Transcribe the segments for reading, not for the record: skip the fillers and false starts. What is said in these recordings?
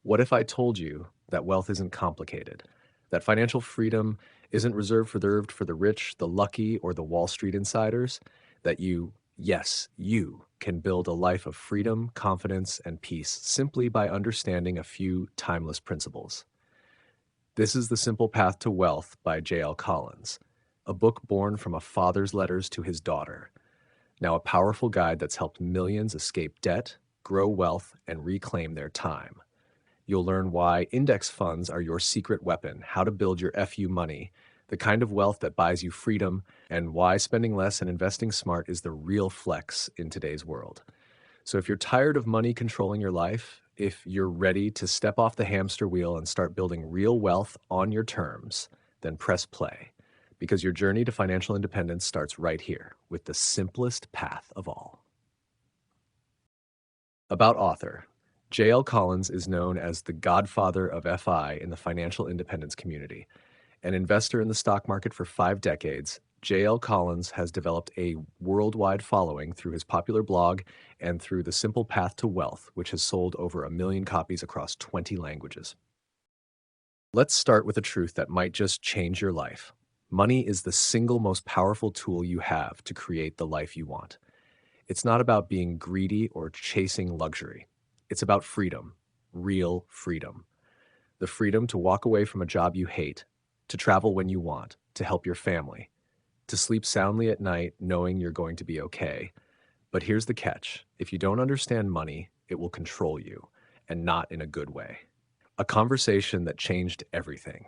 What if I told you that wealth isn't complicated? That financial freedom isn't reserved for the rich, the lucky, or the Wall Street insiders? That you, yes, you can build a life of freedom, confidence, and peace simply by understanding a few timeless principles. This is The Simple Path to Wealth by J.L. Collins, a book born from a father's letters to his daughter. Now a powerful guide that's helped millions escape debt, grow wealth, and reclaim their time. You'll learn why index funds are your secret weapon, how to build your FU money, the kind of wealth that buys you freedom, and why spending less and investing smart is the real flex in today's world. So if you're tired of money controlling your life, if you're ready to step off the hamster wheel and start building real wealth on your terms, then press play, because your journey to financial independence starts right here with the simplest path of all. About author. J.L. Collins is known as the godfather of FI in the financial independence community. An investor in the stock market for 5 decades, J.L. Collins has developed a worldwide following through his popular blog and through The Simple Path to Wealth, which has sold over 1 million copies across 20 languages. Let's start with a truth that might just change your life. Money is the single most powerful tool you have to create the life you want. It's not about being greedy or chasing luxury. It's about freedom, real freedom. The freedom to walk away from a job you hate, to travel when you want, to help your family, to sleep soundly at night knowing you're going to be okay. But here's the catch. If you don't understand money, it will control you, and not in a good way. A conversation that changed everything.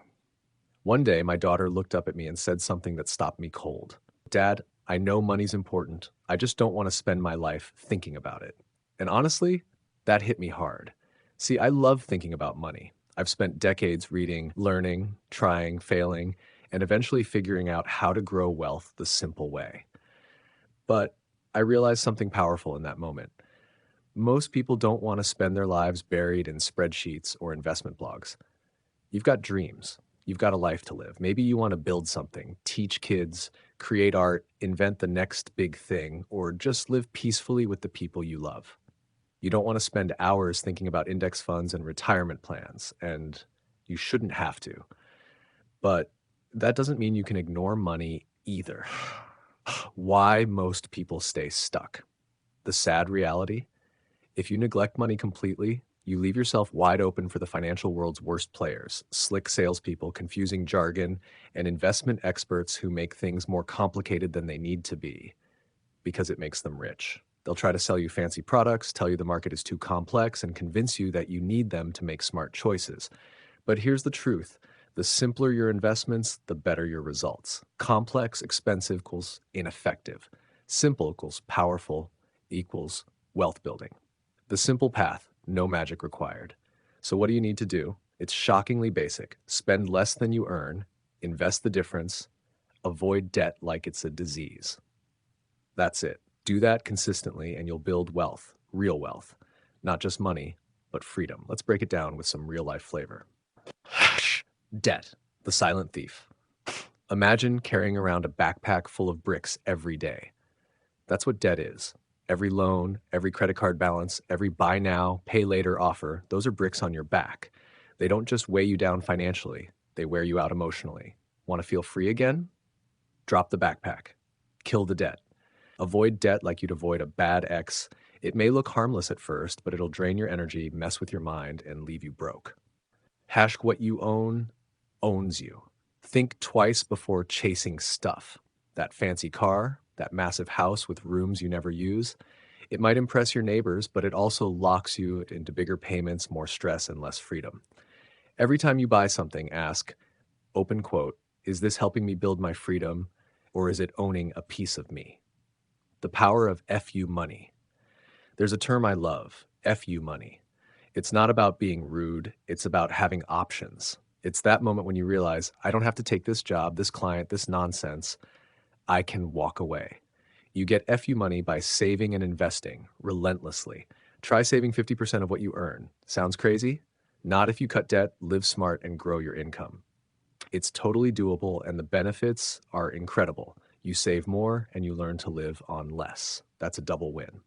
One day, my daughter looked up at me and said something that stopped me cold. "Dad, I know money's important. I just don't want to spend my life thinking about it." And honestly, that hit me hard. See, I love thinking about money. I've spent decades reading, learning, trying, failing, and eventually figuring out how to grow wealth the simple way. But I realized something powerful in that moment. Most people don't want to spend their lives buried in spreadsheets or investment blogs. You've got dreams. You've got a life to live. Maybe you want to build something, teach kids, create art, invent the next big thing, or just live peacefully with the people you love. You don't want to spend hours thinking about index funds and retirement plans, and you shouldn't have to. But that doesn't mean you can ignore money either. Why most people stay stuck. The sad reality? If you neglect money completely, you leave yourself wide open for the financial world's worst players, slick salespeople, confusing jargon, and investment experts who make things more complicated than they need to be because it makes them rich. They'll try to sell you fancy products, tell you the market is too complex, and convince you that you need them to make smart choices. But here's the truth. The simpler your investments, the better your results. Complex, expensive equals ineffective. Simple equals powerful equals wealth building. The simple path, no magic required. So what do you need to do? It's shockingly basic. Spend less than you earn, invest the difference, avoid debt like it's a disease. That's it. Do that consistently and you'll build wealth, real wealth. Not just money, but freedom. Let's break it down with some real life flavor. Debt, the silent thief. Imagine carrying around a backpack full of bricks every day. That's what debt is. Every loan, every credit card balance, every buy now, pay later offer, those are bricks on your back. They don't just weigh you down financially, they wear you out emotionally. Want to feel free again? Drop the backpack. Kill the debt. Avoid debt like you'd avoid a bad ex. It may look harmless at first, but it'll drain your energy, mess with your mind, and leave you broke. What you own owns you. Think twice before chasing stuff. That fancy car, that massive house with rooms you never use. It might impress your neighbors, but it also locks you into bigger payments, more stress, and less freedom. Every time you buy something, ask, open quote, is this helping me build my freedom, or is it owning a piece of me? The power of FU money. There's a term I love, FU money. It's not about being rude, it's about having options. It's that moment when you realize, I don't have to take this job, this client, this nonsense. I can walk away. You get FU money by saving and investing relentlessly. Try saving 50% of what you earn. Sounds crazy? Not if you cut debt, live smart, and grow your income. It's totally doable, and the benefits are incredible. You save more, and you learn to live on less. That's a double win.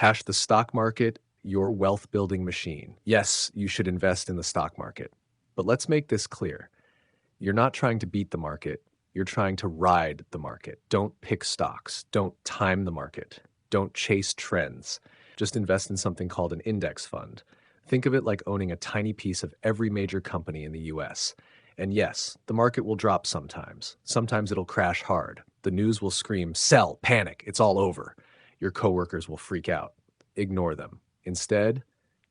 The stock market, your wealth building machine. Yes, you should invest in the stock market. But let's make this clear. You're not trying to beat the market. You're trying to ride the market. Don't pick stocks. Don't time the market. Don't chase trends. Just invest in something called an index fund. Think of it like owning a tiny piece of every major company in the US. And yes, the market will drop sometimes. Sometimes it'll crash hard. The news will scream, sell, panic, it's all over. Your coworkers will freak out. Ignore them. Instead,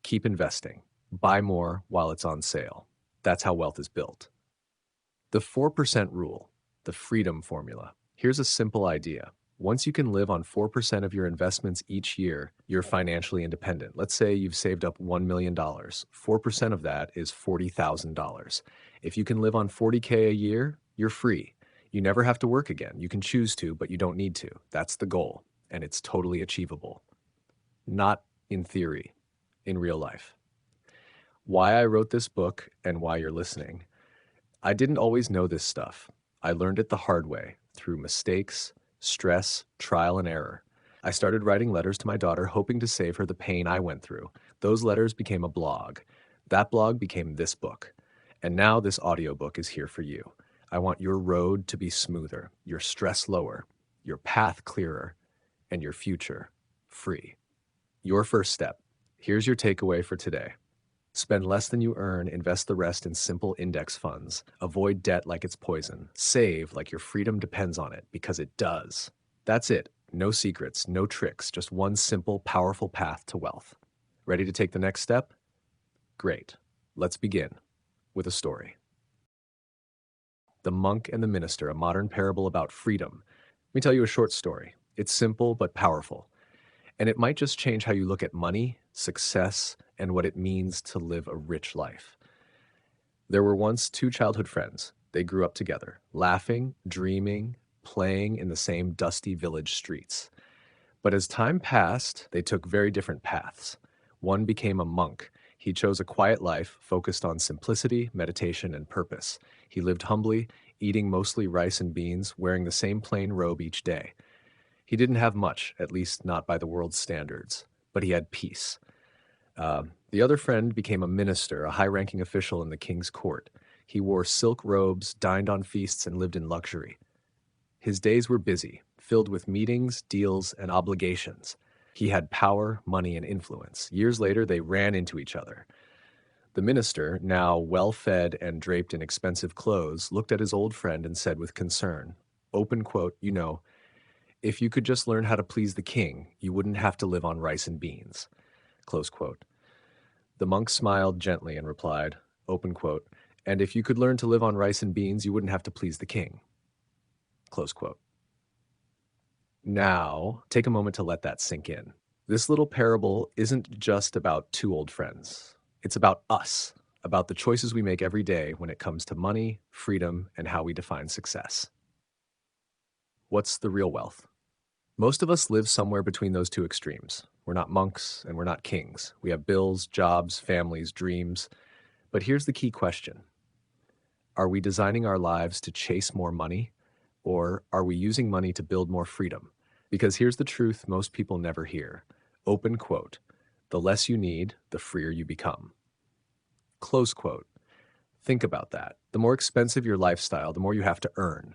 keep investing. Buy more while it's on sale. That's how wealth is built. The 4% rule, the freedom formula. Here's a simple idea. Once you can live on 4% of your investments each year, you're financially independent. Let's say you've saved up $1 million. 4% of that is $40,000. If you can live on $40K a year, you're free. You never have to work again. You can choose to, but you don't need to. That's the goal, and it's totally achievable. Not in theory, in real life. Why I wrote this book and why you're listening. I didn't always know this stuff. I learned it the hard way, through mistakes, stress, trial and error. I started writing letters to my daughter, hoping to save her the pain I went through. Those letters became a blog. That blog became this book. And now this audiobook is here for you. I want your road to be smoother, your stress lower, your path clearer, and your future free. Your first step. Here's your takeaway for today. Spend less than you earn, invest the rest in simple index funds. Avoid debt like it's poison. Save like your freedom depends on it, because it does. That's it. No secrets, no tricks, just one simple, powerful path to wealth. Ready to take the next step? Great. Let's begin with a story. The Monk and the Minister, a modern parable about freedom. Let me tell you a short story. It's simple but powerful. And it might just change how you look at money, success, and what it means to live a rich life. There were once two childhood friends. They grew up together, laughing, dreaming, playing in the same dusty village streets. But as time passed, they took very different paths. One became a monk. He chose a quiet life focused on simplicity, meditation, and purpose. He lived humbly, eating mostly rice and beans, wearing the same plain robe each day. He didn't have much, at least not by the world's standards, but he had peace. The other friend became a minister, a high-ranking official in the king's court. He wore silk robes, dined on feasts, and lived in luxury. His days were busy, filled with meetings, deals, and obligations. He had power, money, and influence. Years later, they ran into each other. The minister, now well-fed and draped in expensive clothes, looked at his old friend and said with concern, open quote, if you could just learn how to please the king, you wouldn't have to live on rice and beans. Close quote. The monk smiled gently and replied, open quote, and if you could learn to live on rice and beans, you wouldn't have to please the king. Close quote. Now, take a moment to let that sink in. This little parable isn't just about two old friends. It's about us, about the choices we make every day when it comes to money, freedom, and how we define success. What's the real wealth? Most of us live somewhere between those two extremes. We're not monks and we're not kings. We have bills, jobs, families, dreams. But here's the key question. Are we designing our lives to chase more money, or are we using money to build more freedom? Because here's the truth most people never hear. Open quote, the less you need, the freer you become. Close quote. Think about that. The more expensive your lifestyle, the more you have to earn.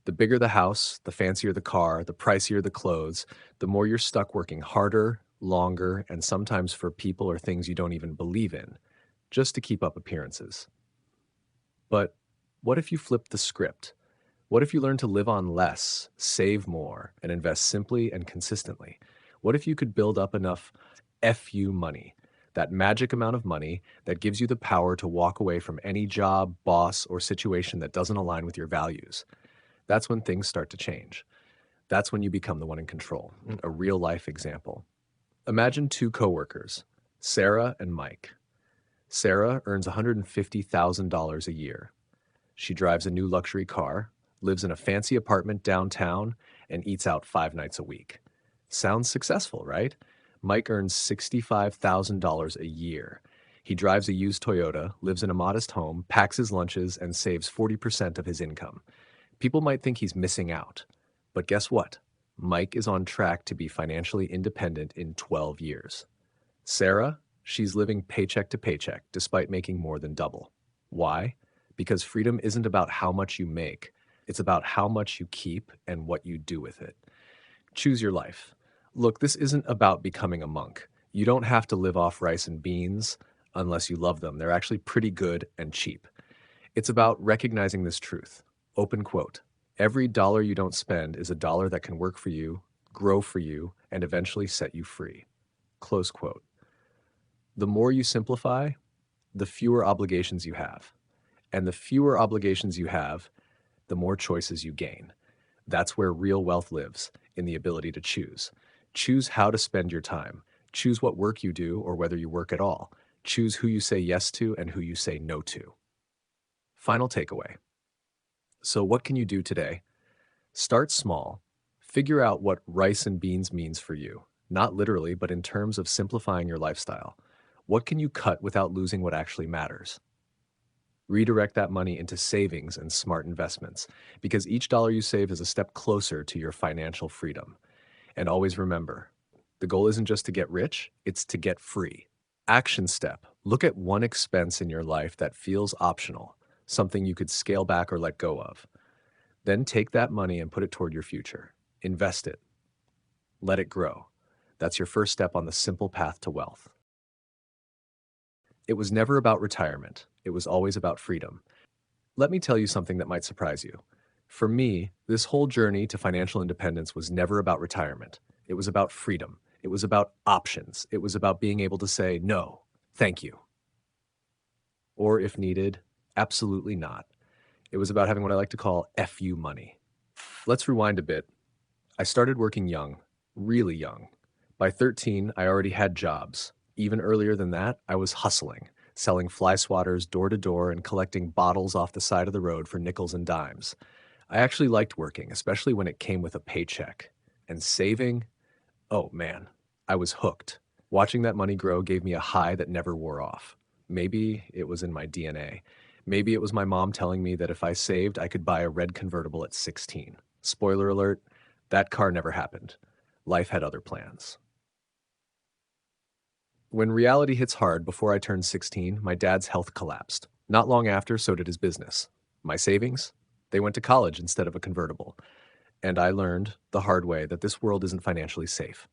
The bigger the house, the fancier the car, the pricier the clothes, the more you're stuck working harder, longer, and sometimes for people or things you don't even believe in, just to keep up appearances. But what if you flip the script? What if you learn to live on less, save more, and invest simply and consistently? What if you could build up enough FU money, that magic amount of money that gives you the power to walk away from any job, boss, or situation that doesn't align with your values? That's when things start to change. That's when you become the one in control. A real life example. Imagine two coworkers, Sarah and Mike. Sarah earns $150,000 a year. She drives a new luxury car, lives in a fancy apartment downtown, and eats out 5 nights a week. Sounds successful, right? Mike earns $65,000 a year. He drives a used Toyota, lives in a modest home, packs his lunches, and saves 40% of his income. People might think he's missing out, but guess what? Mike is on track to be financially independent in 12 years. Sarah, she's living paycheck to paycheck despite making more than double. Why? Because freedom isn't about how much you make, it's about how much you keep and what you do with it. Choose your life. Look, this isn't about becoming a monk. You don't have to live off rice and beans unless you love them. They're actually pretty good and cheap. It's about recognizing this truth. Open quote. Every dollar you don't spend is a dollar that can work for you, grow for you, and eventually set you free. Close quote. The more you simplify, the fewer obligations you have. And the fewer obligations you have, the more choices you gain. That's where real wealth lives, in the ability to choose. Choose how to spend your time. Choose what work you do or whether you work at all. Choose who you say yes to and who you say no to. Final takeaway. So what can you do today? Start small. Figure out what rice and beans means for you, not literally, but in terms of simplifying your lifestyle. What can you cut without losing what actually matters? Redirect that money into savings and smart investments, because each dollar you save is a step closer to your financial freedom. And always remember, the goal isn't just to get rich, it's to get free. Action step. Look at one expense in your life that feels optional, something you could scale back or let go of. Then take that money and put it toward your future. Invest it. Let it grow. That's your first step on the simple path to wealth. It was never about retirement. It was always about freedom. Let me tell you something that might surprise you. For me, this whole journey to financial independence was never about retirement. It was about freedom. It was about options. It was about being able to say, no, thank you. Or if needed, absolutely not. It was about having what I like to call FU money. Let's rewind a bit. I started working young, really young. By 13, I already had jobs. Even earlier than that, I was hustling, selling fly swatters door to door and collecting bottles off the side of the road for nickels and dimes. I actually liked working, especially when it came with a paycheck. And saving? Oh man, I was hooked. Watching that money grow gave me a high that never wore off. Maybe it was in my DNA. Maybe it was my mom telling me that if I saved, I could buy a red convertible at 16. Spoiler alert, that car never happened. Life had other plans. When reality hits hard before I turned 16, my dad's health collapsed. Not long after, so did his business. My savings? They went to college instead of a convertible. And I learned the hard way that this world isn't financially safe.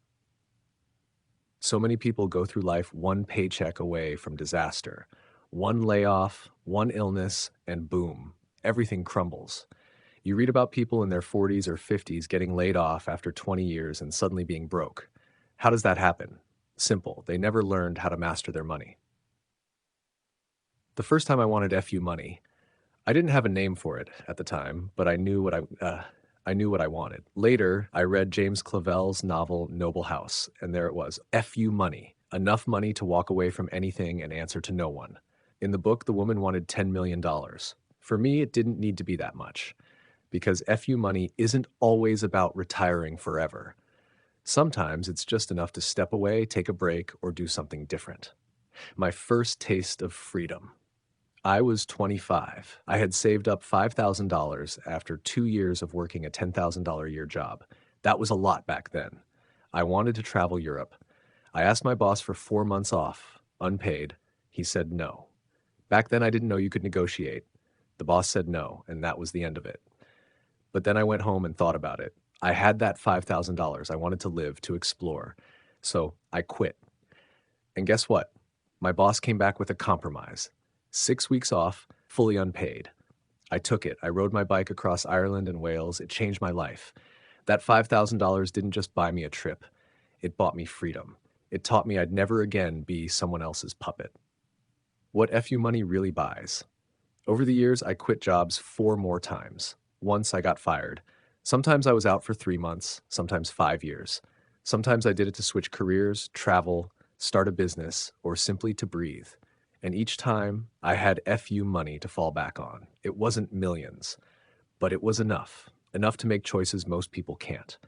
So many people go through life one paycheck away from disaster. One layoff, one illness, and boom, everything crumbles. You read about people in their 40s or 50s getting laid off after 20 years and suddenly being broke. How does that happen? Simple. They never learned how to master their money. The first time I wanted FU money, I didn't have a name for it at the time, but I knew what I wanted. Later, I read James Clavell's novel Noble House, and there it was, FU money, enough money to walk away from anything and answer to no one. In the book, the woman wanted $10 million. For me, it didn't need to be that much, because FU money isn't always about retiring forever. Sometimes it's just enough to step away, take a break, or do something different. My first taste of freedom. I was 25. I had saved up $5,000 after 2 years of working a $10,000 a year job. That was a lot back then. I wanted to travel Europe. I asked my boss for 4 months off, unpaid. He said no. Back then I didn't know you could negotiate. The boss said no, and that was the end of it. But then I went home and thought about it. I had that $5,000. I wanted to live, to explore. So I quit. And guess what? My boss came back with a compromise. 6 weeks off, fully unpaid. I took it. I rode my bike across Ireland and Wales. It changed my life. That $5,000 didn't just buy me a trip. It bought me freedom. It taught me I'd never again be someone else's puppet. What FU money really buys. Over the years, I quit jobs 4 more times. Once I got fired. Sometimes I was out for 3 months, sometimes 5 years. Sometimes I did it to switch careers, travel, start a business, or simply to breathe. And each time, I had FU money to fall back on. It wasn't millions, but it was enough. Enough to make choices most people can't.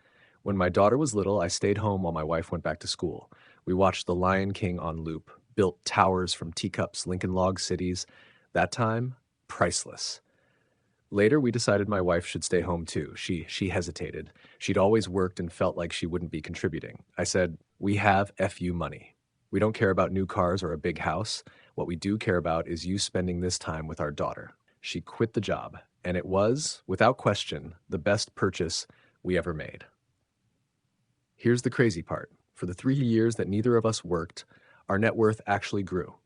When my daughter was little, I stayed home while my wife went back to school. We watched The Lion King on loop, built towers from teacups, Lincoln log cities. That time, priceless. Later, we decided my wife should stay home too. She hesitated. She'd always worked and felt like she wouldn't be contributing. I said, we have FU money. We don't care about new cars or a big house. What we do care about is you spending this time with our daughter. She quit the job, and it was, without question, the best purchase we ever made. Here's the crazy part. For the 3 years that neither of us worked, our net worth actually grew.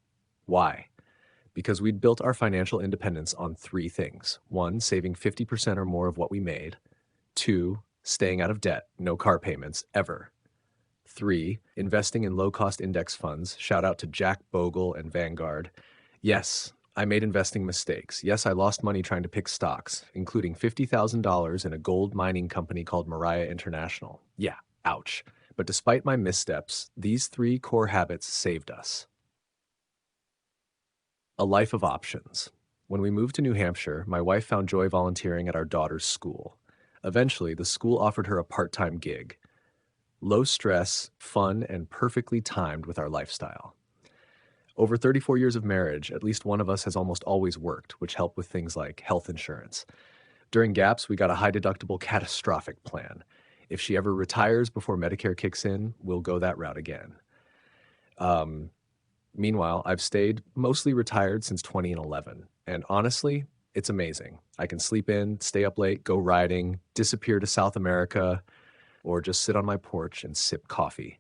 Why? Because we'd built our financial independence on 3 things. 1, saving 50% or more of what we made. 2, staying out of debt, no car payments, ever. 3, investing in low-cost index funds. Shout out to Jack Bogle and Vanguard. Yes, I made investing mistakes. Yes, I lost money trying to pick stocks, including $50,000 in a gold mining company called Moriah International. Yeah, ouch. But despite my missteps, these 3 core habits saved us. A life of options. When we moved to New Hampshire, my wife found joy volunteering at our daughter's school. Eventually, the school offered her a part-time gig. Low stress, fun, and perfectly timed with our lifestyle. Over 34 years of marriage, at least one of us has almost always worked, which helped with things like health insurance. During gaps, we got a high-deductible catastrophic plan. If she ever retires before Medicare kicks in, we'll go that route again. Meanwhile, I've stayed mostly retired since 2011, and honestly, it's amazing. I can sleep in, stay up late, go riding, disappear to South America, or just sit on my porch and sip coffee.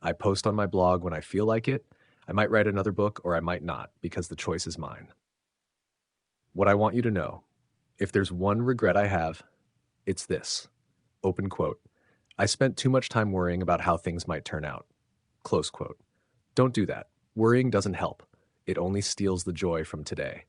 I post on my blog when I feel like it. I might write another book or I might not, because the choice is mine. What I want you to know, if there's one regret I have, it's this. Open quote. I spent too much time worrying about how things might turn out. Close quote. Don't do that. Worrying doesn't help. It only steals the joy from today.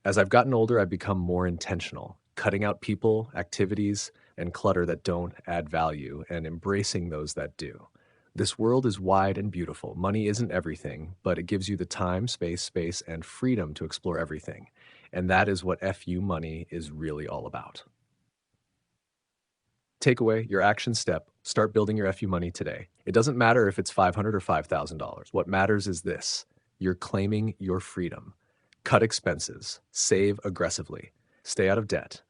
As I've gotten older, I've become more intentional, cutting out people, activities, and clutter that don't add value, and embracing those that do. This world is wide and beautiful. Money isn't everything, but it gives you the time, space, and freedom to explore everything. And that is what FU money is really all about. Takeaway, your action step, start building your FU money today. It doesn't matter if it's $500 or $5,000. What matters is this. You're claiming your freedom. Cut expenses. Save aggressively. Stay out of debt.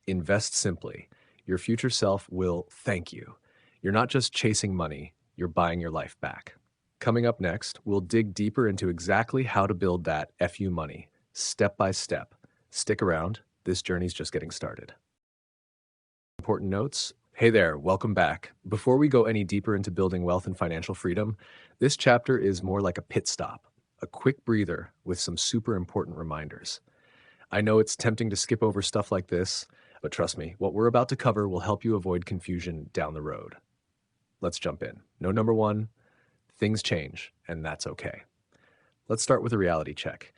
Invest simply. Your future self will thank you. You're not just chasing money, you're buying your life back. Coming up next, we'll dig deeper into exactly how to build that FU money, step by step. Stick around, this journey's just getting started. Important notes. Hey there, welcome back. Before we go any deeper into building wealth and financial freedom, this chapter is more like a pit stop, a quick breather with some super important reminders. I know it's tempting to skip over stuff like this, but trust me, what we're about to cover will help you avoid confusion down the road. Let's jump in. Note number 1, things change, and that's okay. Let's start with a reality check.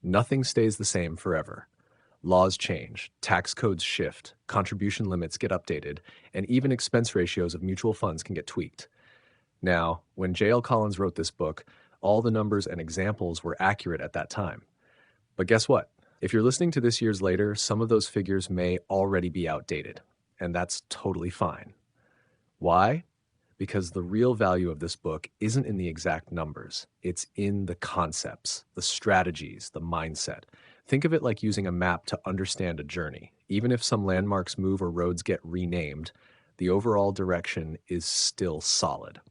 Nothing stays the same forever. Laws change, tax codes shift, contribution limits get updated, and even expense ratios of mutual funds can get tweaked. Now, when J.L. Collins wrote this book, all the numbers and examples were accurate at that time. But guess what? If you're listening to this years later, some of those figures may already be outdated, and that's totally fine. Why? Because the real value of this book isn't in the exact numbers. It's in the concepts, the strategies, the mindset. Think of it like using a map to understand a journey. Even if some landmarks move or roads get renamed, the overall direction is still solid.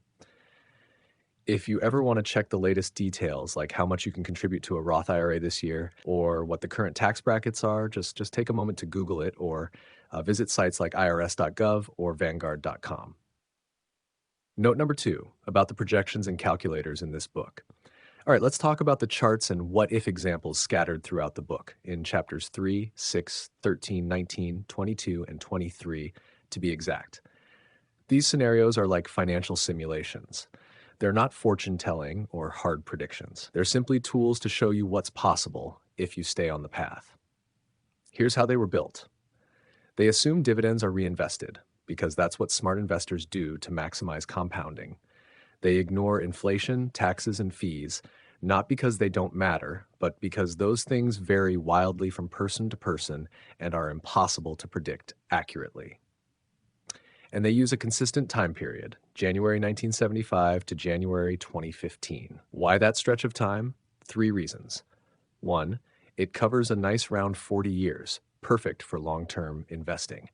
If you ever want to check the latest details, like how much you can contribute to a Roth IRA this year, or what the current tax brackets are, just take a moment to Google it, or visit sites like irs.gov or vanguard.com. Note number 2, about the projections and calculators in this book. All right, let's talk about the charts and what-if examples scattered throughout the book in chapters 3, 6, 13, 19, 22, and 23, to be exact. These scenarios are like financial simulations. They're not fortune-telling or hard predictions. They're simply tools to show you what's possible if you stay on the path. Here's how they were built. They assume dividends are reinvested, because that's what smart investors do to maximize compounding. They ignore inflation, taxes, and fees, not because they don't matter, but because those things vary wildly from person to person and are impossible to predict accurately. And they use a consistent time period, January 1975 to January 2015. Why that stretch of time? 3 reasons. 1, it covers a nice round 40 years, perfect for long-term investing.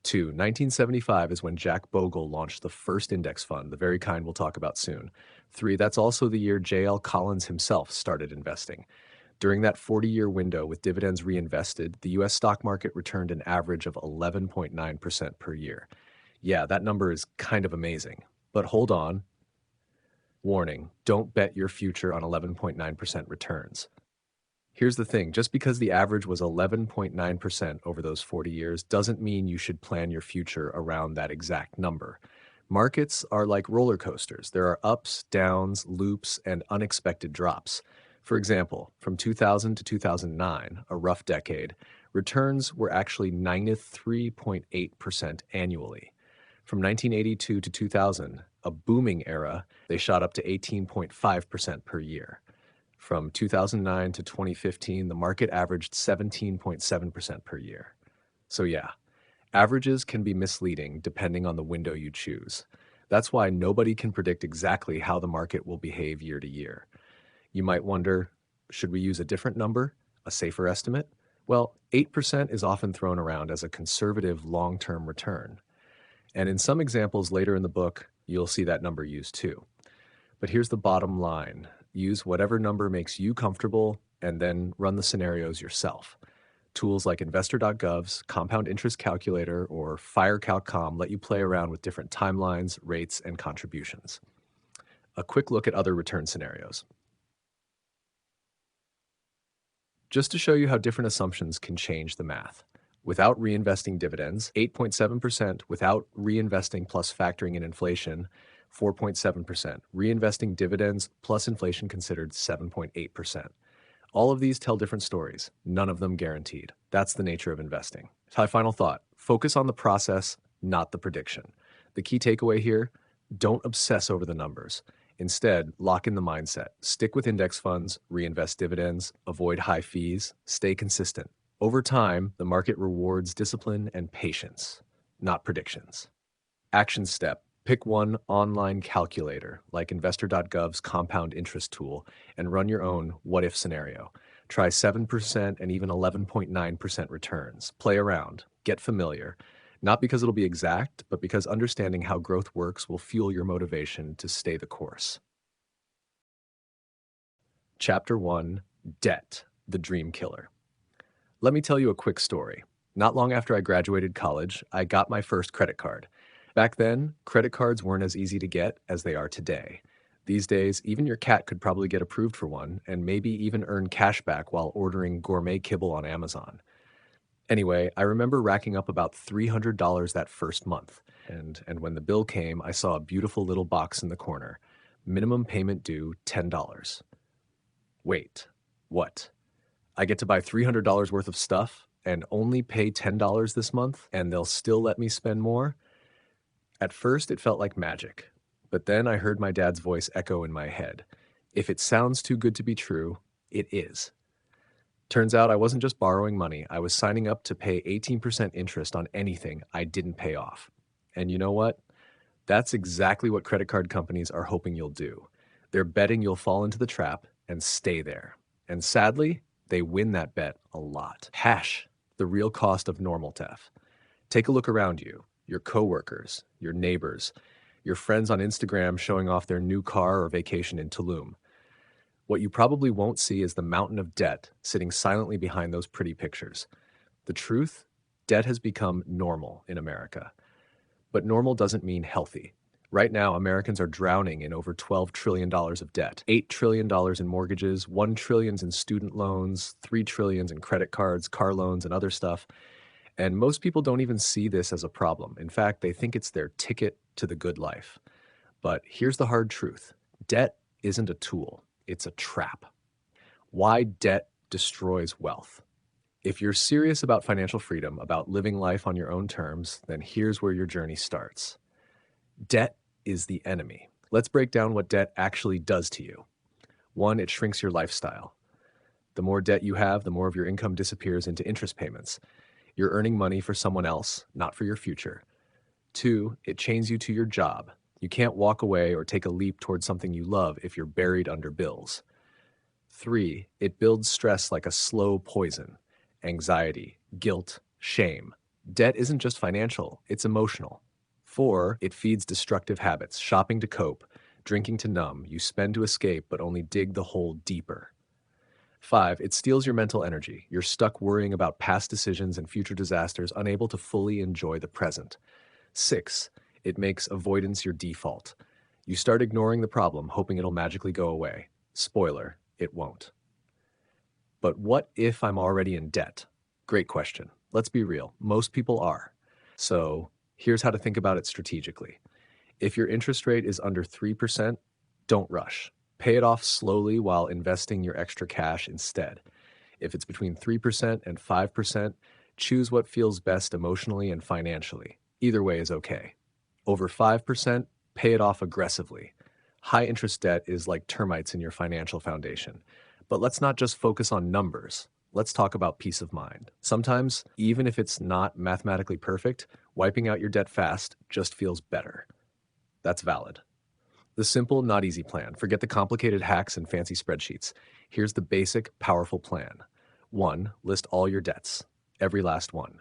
2. 1975 is when Jack Bogle launched the first index fund, the very kind we'll talk about soon. 3. That's also the year J.L. Collins himself started investing. During that 40-year window with dividends reinvested, the U.S. stock market returned an average of 11.9% per year. Yeah, that number is kind of amazing. But hold on. Warning, don't bet your future on 11.9% returns. Here's the thing, just because the average was 11.9% over those 40 years doesn't mean you should plan your future around that exact number. Markets are like roller coasters. There are ups, downs, loops, and unexpected drops. For example, from 2000 to 2009, a rough decade, returns were actually -3.8% annually. From 1982 to 2000, a booming era, they shot up to 18.5% per year. From 2009 to 2015, the market averaged 17.7% per year. So yeah, averages can be misleading depending on the window you choose. That's why nobody can predict exactly how the market will behave year to year. You might wonder, should we use a different number, a safer estimate? Well, 8% is often thrown around as a conservative long-term return. And in some examples later in the book, you'll see that number used too. But here's the bottom line. Use whatever number makes you comfortable and then run the scenarios yourself. Tools like investor.gov's compound interest calculator or FireCalc.com let you play around with different timelines, rates, and contributions. A quick look at other return scenarios. Just to show you how different assumptions can change the math. Without reinvesting dividends, 8.7%. Without reinvesting plus factoring in inflation, 4.7%. Reinvesting dividends plus inflation considered 7.8%. All of these tell different stories, none of them guaranteed. That's the nature of investing. My final thought, focus on the process, not the prediction. The key takeaway here, don't obsess over the numbers. Instead, lock in the mindset. Stick with index funds, reinvest dividends, avoid high fees, stay consistent. Over time, the market rewards discipline and patience, not predictions. Action step. Pick one online calculator, like investor.gov's compound interest tool, and run your own what-if scenario. Try 7% and even 11.9% returns. Play around. Get familiar. Not because it'll be exact, but because understanding how growth works will fuel your motivation to stay the course. Chapter 1, Debt, the Dream Killer. Let me tell you a quick story. Not long after I graduated college, I got my first credit card. Back then, credit cards weren't as easy to get as they are today. These days, even your cat could probably get approved for one, and maybe even earn cash back while ordering gourmet kibble on Amazon. Anyway, I remember racking up about $300 that first month, and when the bill came, I saw a beautiful little box in the corner. Minimum payment due $10. Wait, what? I get to buy $300 worth of stuff and only pay $10 this month, and they'll still let me spend more? At first, it felt like magic, but then I heard my dad's voice echo in my head. If it sounds too good to be true, it is. Turns out I wasn't just borrowing money, I was signing up to pay 18% interest on anything I didn't pay off. And you know what? That's exactly what credit card companies are hoping you'll do. They're betting you'll fall into the trap and stay there. And sadly, they win that bet a lot. Hash, the real cost of normal theft. Take a look around you, your coworkers, your neighbors, your friends on Instagram showing off their new car or vacation in Tulum. What you probably won't see is the mountain of debt sitting silently behind those pretty pictures. The truth, debt has become normal in America. But normal doesn't mean healthy. Right now, Americans are drowning in over $12 trillion of debt. $8 trillion in mortgages, $1 trillion in student loans, $3 trillion in credit cards, car loans, and other stuff. And most people don't even see this as a problem. In fact, they think it's their ticket to the good life. But here's the hard truth. Debt isn't a tool. It's a trap. Why debt destroys wealth. If you're serious about financial freedom, about living life on your own terms, then here's where your journey starts. Debt is the enemy. Let's break down what debt actually does to you. 1, it shrinks your lifestyle. The more debt you have, the more of your income disappears into interest payments. You're earning money for someone else, not for your future. 2, it chains you to your job. You can't walk away or take a leap towards something you love if you're buried under bills. 3, it builds stress like a slow poison. Anxiety, guilt, shame. Debt isn't just financial, it's emotional. 4, it feeds destructive habits, shopping to cope, drinking to numb. You spend to escape, but only dig the hole deeper. 5, it steals your mental energy. You're stuck worrying about past decisions and future disasters, unable to fully enjoy the present. 6, it makes avoidance your default. You start ignoring the problem, hoping it'll magically go away. Spoiler, it won't. But what if I'm already in debt? Great question. Let's be real. Most people are. So here's how to think about it strategically. If your interest rate is under 3%, don't rush. Pay it off slowly while investing your extra cash instead. If it's between 3% and 5%, choose what feels best emotionally and financially. Either way is okay. Over 5%, pay it off aggressively. High interest debt is like termites in your financial foundation. But let's not just focus on numbers. Let's talk about peace of mind. Sometimes, even if it's not mathematically perfect, wiping out your debt fast just feels better. That's valid. The simple, not easy plan. Forget the complicated hacks and fancy spreadsheets. Here's the basic, powerful plan. 1, list all your debts. Every last one.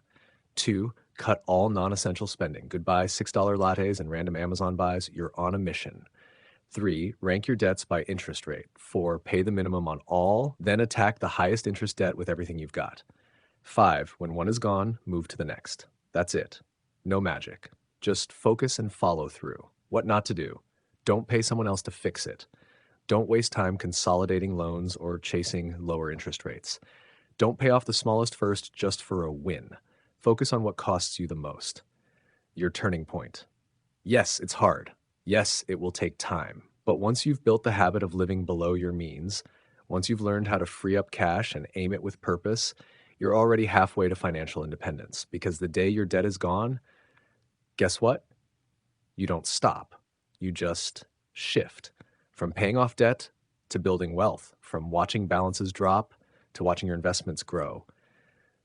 2, cut all non-essential spending. Goodbye $6 lattes and random Amazon buys. You're on a mission. 3, rank your debts by interest rate. 4, pay the minimum on all, then attack the highest interest debt with everything you've got. 5, when one is gone, move to the next. That's it. No magic. Just focus and follow through. What not to do. Don't pay someone else to fix it. Don't waste time consolidating loans or chasing lower interest rates. Don't pay off the smallest first just for a win. Focus on what costs you the most. Your turning point. Yes, it's hard. Yes, it will take time. But once you've built the habit of living below your means, once you've learned how to free up cash and aim it with purpose, you're already halfway to financial independence. Because the day your debt is gone, guess what? You don't stop. You just shift. From paying off debt to building wealth, from watching balances drop to watching your investments grow.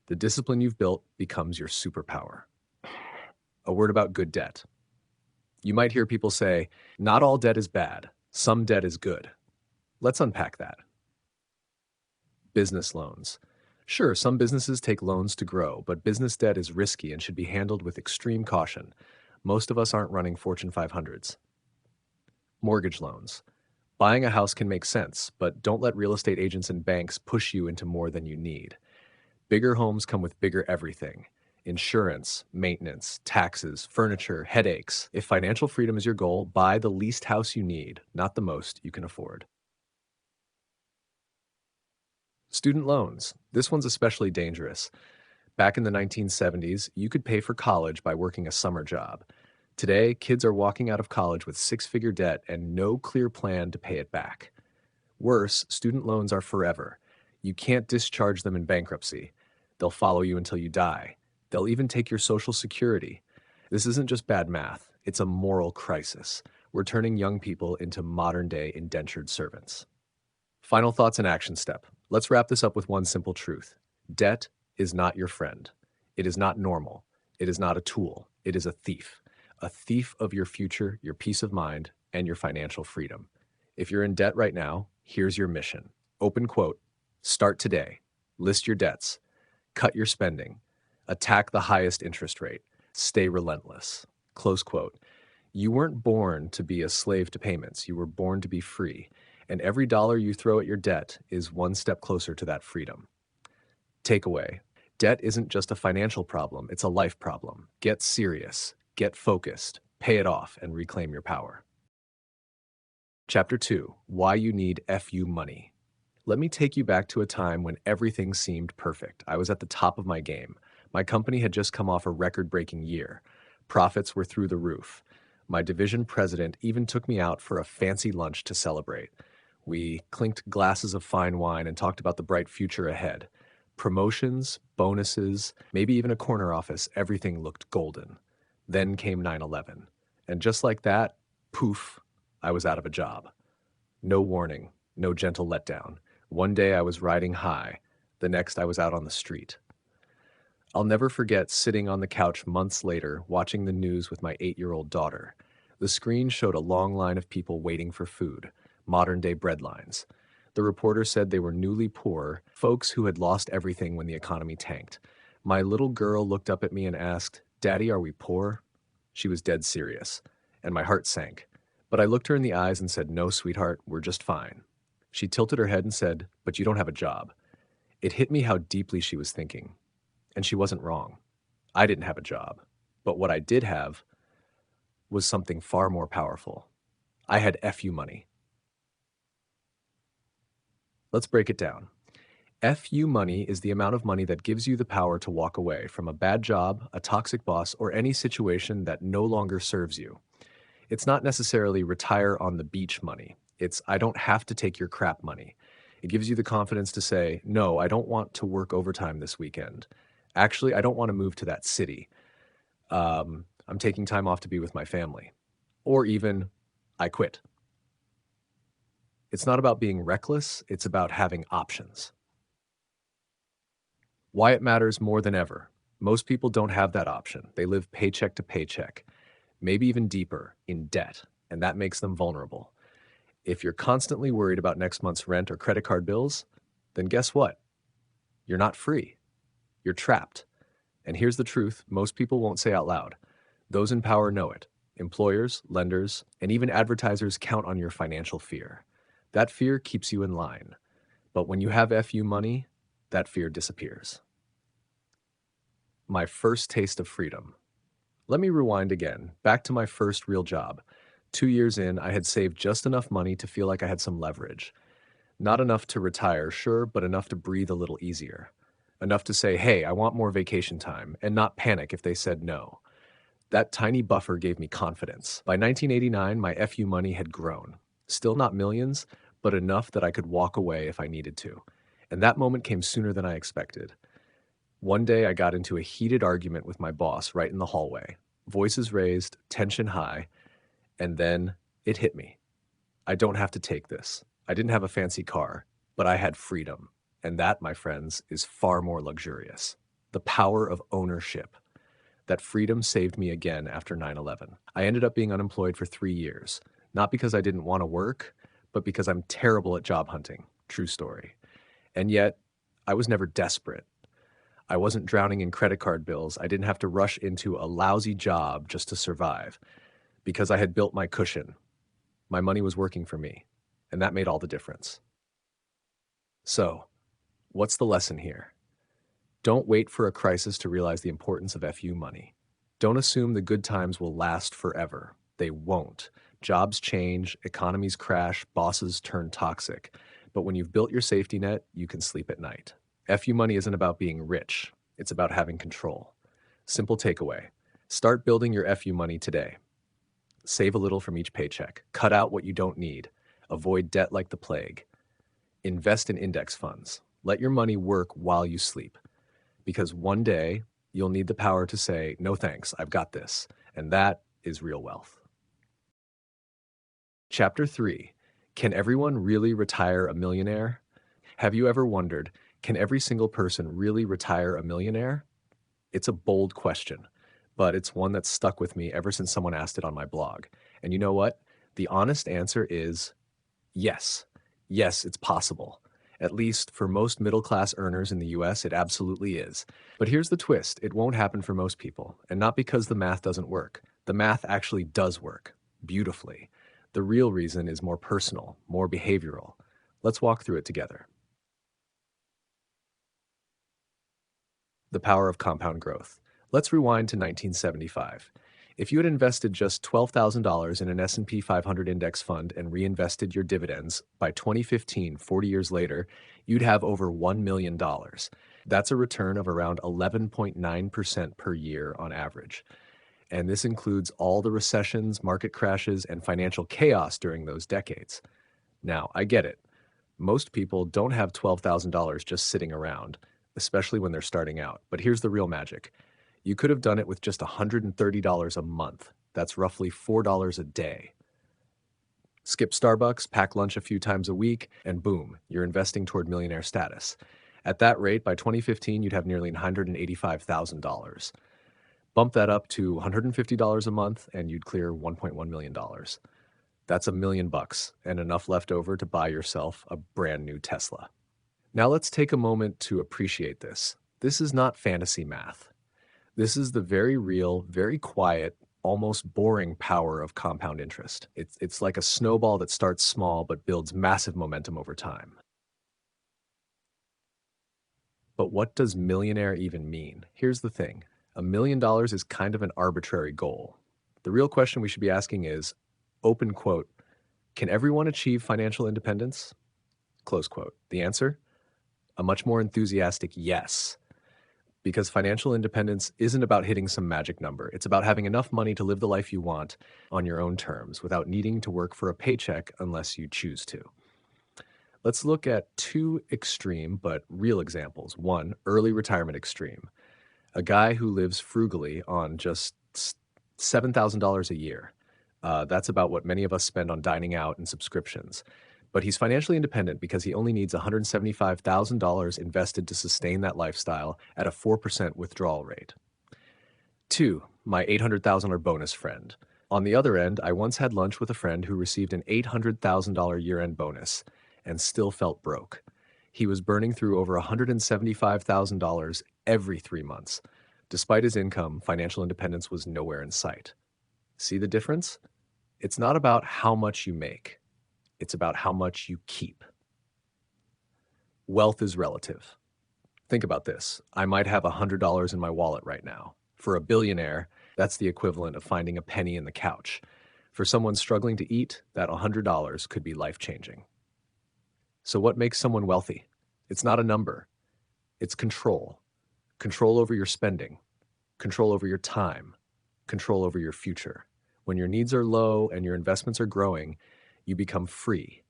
The discipline you've built becomes your superpower. A word about good debt. You might hear people say, not all debt is bad. Some debt is good. Let's unpack that. Business loans. Sure, some businesses take loans to grow, but business debt is risky and should be handled with extreme caution. Most of us aren't running Fortune 500s. Mortgage loans. Buying a house can make sense, but don't let real estate agents and banks push you into more than you need. Bigger homes come with bigger everything. Insurance, maintenance, taxes, furniture, headaches. If financial freedom is your goal, buy the least house you need, not the most you can afford. Student loans. This one's especially dangerous. Back in the 1970s, you could pay for college by working a summer job. Today, kids are walking out of college with six-figure debt and no clear plan to pay it back. Worse, student loans are forever. You can't discharge them in bankruptcy. They'll follow you until you die. They'll even take your Social Security. This isn't just bad math, it's a moral crisis. We're turning young people into modern-day indentured servants. Final thoughts and action step. Let's wrap this up with one simple truth. Debt is not your friend. It is not normal. It is not a tool. It is a thief. A thief of your future, your peace of mind, and your financial freedom. If you're in debt right now, here's your mission. Open quote. Start today. List your debts. Cut your spending. Attack the highest interest rate. Stay relentless. Close quote. You weren't born to be a slave to payments. You were born to be free. And every dollar you throw at your debt is one step closer to that freedom. Takeaway. Debt isn't just a financial problem, it's a life problem. Get serious, get focused, pay it off, and reclaim your power. Chapter 2. Why you need FU money. Let me take you back to a time when everything seemed perfect. I was at the top of my game. My company had just come off a record-breaking year. Profits were through the roof. My division president even took me out for a fancy lunch to celebrate. We clinked glasses of fine wine and talked about the bright future ahead. Promotions, bonuses, maybe even a corner office, everything looked golden. Then came 9/11. And just like that, poof, I was out of a job. No warning, no gentle letdown. One day I was riding high, the next I was out on the street. I'll never forget sitting on the couch months later watching the news with my 8-year-old daughter. The screen showed a long line of people waiting for food, modern-day breadlines. The reporter said they were newly poor, folks who had lost everything when the economy tanked. My little girl looked up at me and asked, "Daddy, are we poor?" She was dead serious, and my heart sank. But I looked her in the eyes and said, "No, sweetheart, we're just fine." She tilted her head and said, "But you don't have a job." It hit me how deeply she was thinking, and she wasn't wrong. I didn't have a job, but what I did have was something far more powerful. I had FU money. Let's break it down. FU money is the amount of money that gives you the power to walk away from a bad job, a toxic boss, or any situation that no longer serves you. It's not necessarily retire on the beach money. It's I don't have to take your crap money. It gives you the confidence to say, no, I don't want to work overtime this weekend. Actually, I don't want to move to that city. I'm taking time off to be with my family. Or even, I quit. It's not about being reckless, it's about having options. Why it matters more than ever. Most people don't have that option. They live paycheck to paycheck, maybe even deeper, in debt, and that makes them vulnerable. If you're constantly worried about next month's rent or credit card bills, then guess what? You're not free. You're trapped. And here's the truth most people won't say out loud. Those in power know it. Employers, lenders, and even advertisers count on your financial fear. That fear keeps you in line. But when you have FU money, that fear disappears. My first taste of freedom. Let me rewind again, back to my first real job. 2 years in, I had saved just enough money to feel like I had some leverage. Not enough to retire, sure, but enough to breathe a little easier. Enough to say, hey, I want more vacation time, and not panic if they said no. That tiny buffer gave me confidence. By 1989, my FU money had grown. Still not millions, but enough that I could walk away if I needed to. And that moment came sooner than I expected. One day, I got into a heated argument with my boss right in the hallway. Voices raised, tension high, and then it hit me. I don't have to take this. I didn't have a fancy car, but I had freedom. And that, my friends, is far more luxurious. The power of ownership. That freedom saved me again after 9/11. I ended up being unemployed for 3 years, not because I didn't want to work, but because I'm terrible at job hunting. True story. And yet, I was never desperate. I wasn't drowning in credit card bills. I didn't have to rush into a lousy job just to survive because I had built my cushion. My money was working for me, and that made all the difference. So, what's the lesson here? Don't wait for a crisis to realize the importance of FU money. Don't assume the good times will last forever. They won't. Jobs change, economies crash, bosses turn toxic. But when you've built your safety net, you can sleep at night. FU money isn't about being rich. It's about having control. Simple takeaway. Start building your FU money today. Save a little from each paycheck. Cut out what you don't need. Avoid debt like the plague. Invest in index funds. Let your money work while you sleep. Because one day, you'll need the power to say, no thanks, I've got this. And that is real wealth. Chapter 3. Can everyone really retire a millionaire? Have you ever wondered, can every single person really retire a millionaire? It's a bold question, but it's one that's stuck with me ever since someone asked it on my blog. And you know what? The honest answer is yes. Yes, it's possible. At least for most middle-class earners in the US, it absolutely is. But here's the twist. It won't happen for most people, and not because the math doesn't work. The math actually does work, beautifully. The real reason is more personal, more behavioral. Let's walk through it together. The power of compound growth. Let's rewind to 1975. If you had invested just $12,000 in an S&P 500 index fund and reinvested your dividends, by 2015, 40 years later, you'd have over $1 million. That's a return of around 11.9% per year on average. And this includes all the recessions, market crashes, and financial chaos during those decades. Now, I get it. Most people don't have $12,000 just sitting around, especially when they're starting out. But here's the real magic. You could have done it with just $130 a month. That's roughly $4 a day. Skip Starbucks, pack lunch a few times a week, and boom, you're investing toward millionaire status. At that rate, by 2015, you'd have nearly $185,000. Bump that up to $150 a month, and you'd clear $1.1 million. That's $1 million and enough left over to buy yourself a brand new Tesla. Now let's take a moment to appreciate this. This is not fantasy math. This is the very real, very quiet, almost boring power of compound interest. It's like a snowball that starts small but builds massive momentum over time. But what does millionaire even mean? Here's the thing. $1 million is kind of an arbitrary goal. The real question we should be asking is, open quote, can everyone achieve financial independence? Close quote. The answer? A much more enthusiastic yes. Because financial independence isn't about hitting some magic number. It's about having enough money to live the life you want on your own terms without needing to work for a paycheck unless you choose to. Let's look at two extreme but real examples. One, early retirement extreme. A guy who lives frugally on just $7,000 a year. That's about what many of us spend on dining out and subscriptions. But he's financially independent because he only needs $175,000 invested to sustain that lifestyle at a 4% withdrawal rate. Two, my $800,000 bonus friend. On the other end, I once had lunch with a friend who received an $800,000 year-end bonus and still felt broke. He was burning through over $175,000 every 3 months. Despite his income, financial independence was nowhere in sight. See the difference? It's not about how much you make. It's about how much you keep. Wealth is relative. Think about this. I might have $100 in my wallet right now. For a billionaire, that's the equivalent of finding a penny in the couch. For someone struggling to eat, that $100 could be life-changing. So what makes someone wealthy? It's not a number. It's control. Control over your spending. Control over your time. Control over your future. When your needs are low and your investments are growing, you become free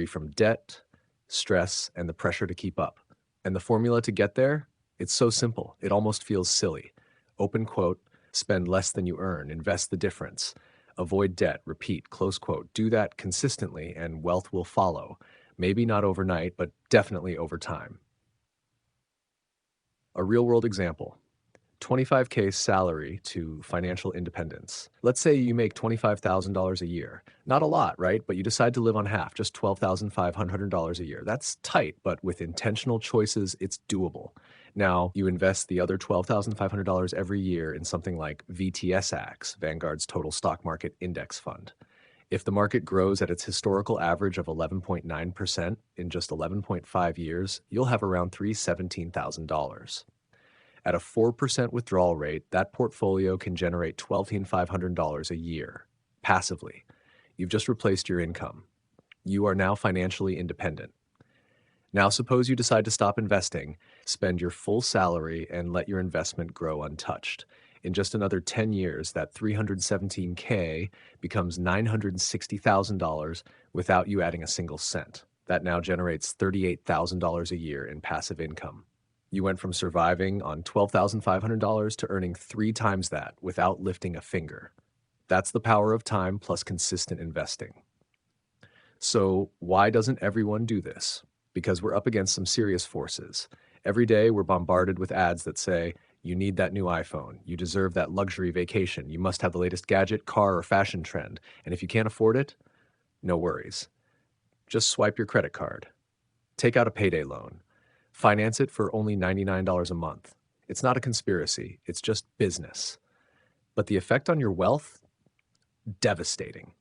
from debt, stress, and the pressure to keep up. And the formula to get there? It's so simple. It almost feels silly. Open quote, spend less than you earn, invest the difference. Avoid debt, repeat, close quote. Do that consistently and wealth will follow. Maybe not overnight, but definitely over time. A real-world example. 25K salary to financial independence. Let's say you make $25,000 a year. Not a lot, right? But you decide to live on half, just $12,500 a year. That's tight, but with intentional choices, it's doable. Now, you invest the other $12,500 every year in something like VTSAX, Vanguard's total stock market index fund. If the market grows at its historical average of 11.9% in just 11.5 years, you'll have around $317,000. At a 4% withdrawal rate, that portfolio can generate $12,500 a year, passively. You've just replaced your income. You are now financially independent. Now suppose you decide to stop investing, spend your full salary, and let your investment grow untouched. In just another 10 years, that $317K becomes $960,000 without you adding a single cent. That now generates $38,000 a year in passive income. You went from surviving on $12,500 to earning 3 times that without lifting a finger. That's the power of time plus consistent investing. So why doesn't everyone do this? Because we're up against some serious forces. Every day we're bombarded with ads that say, you need that new iPhone, you deserve that luxury vacation, you must have the latest gadget, car, or fashion trend, and if you can't afford it, no worries. Just swipe your credit card. Take out a payday loan. Finance it for only $99 a month. It's not a conspiracy, it's just business. But the effect on your wealth? Devastating.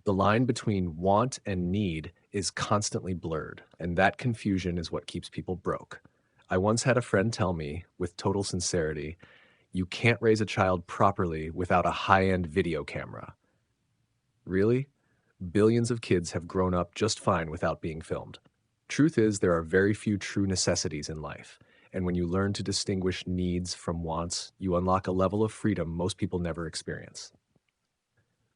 The line between want and need is constantly blurred, and that confusion is what keeps people broke. I once had a friend tell me, with total sincerity, you can't raise a child properly without a high-end video camera. Really? Billions of kids have grown up just fine without being filmed. Truth is, there are very few true necessities in life, and when you learn to distinguish needs from wants, you unlock a level of freedom most people never experience.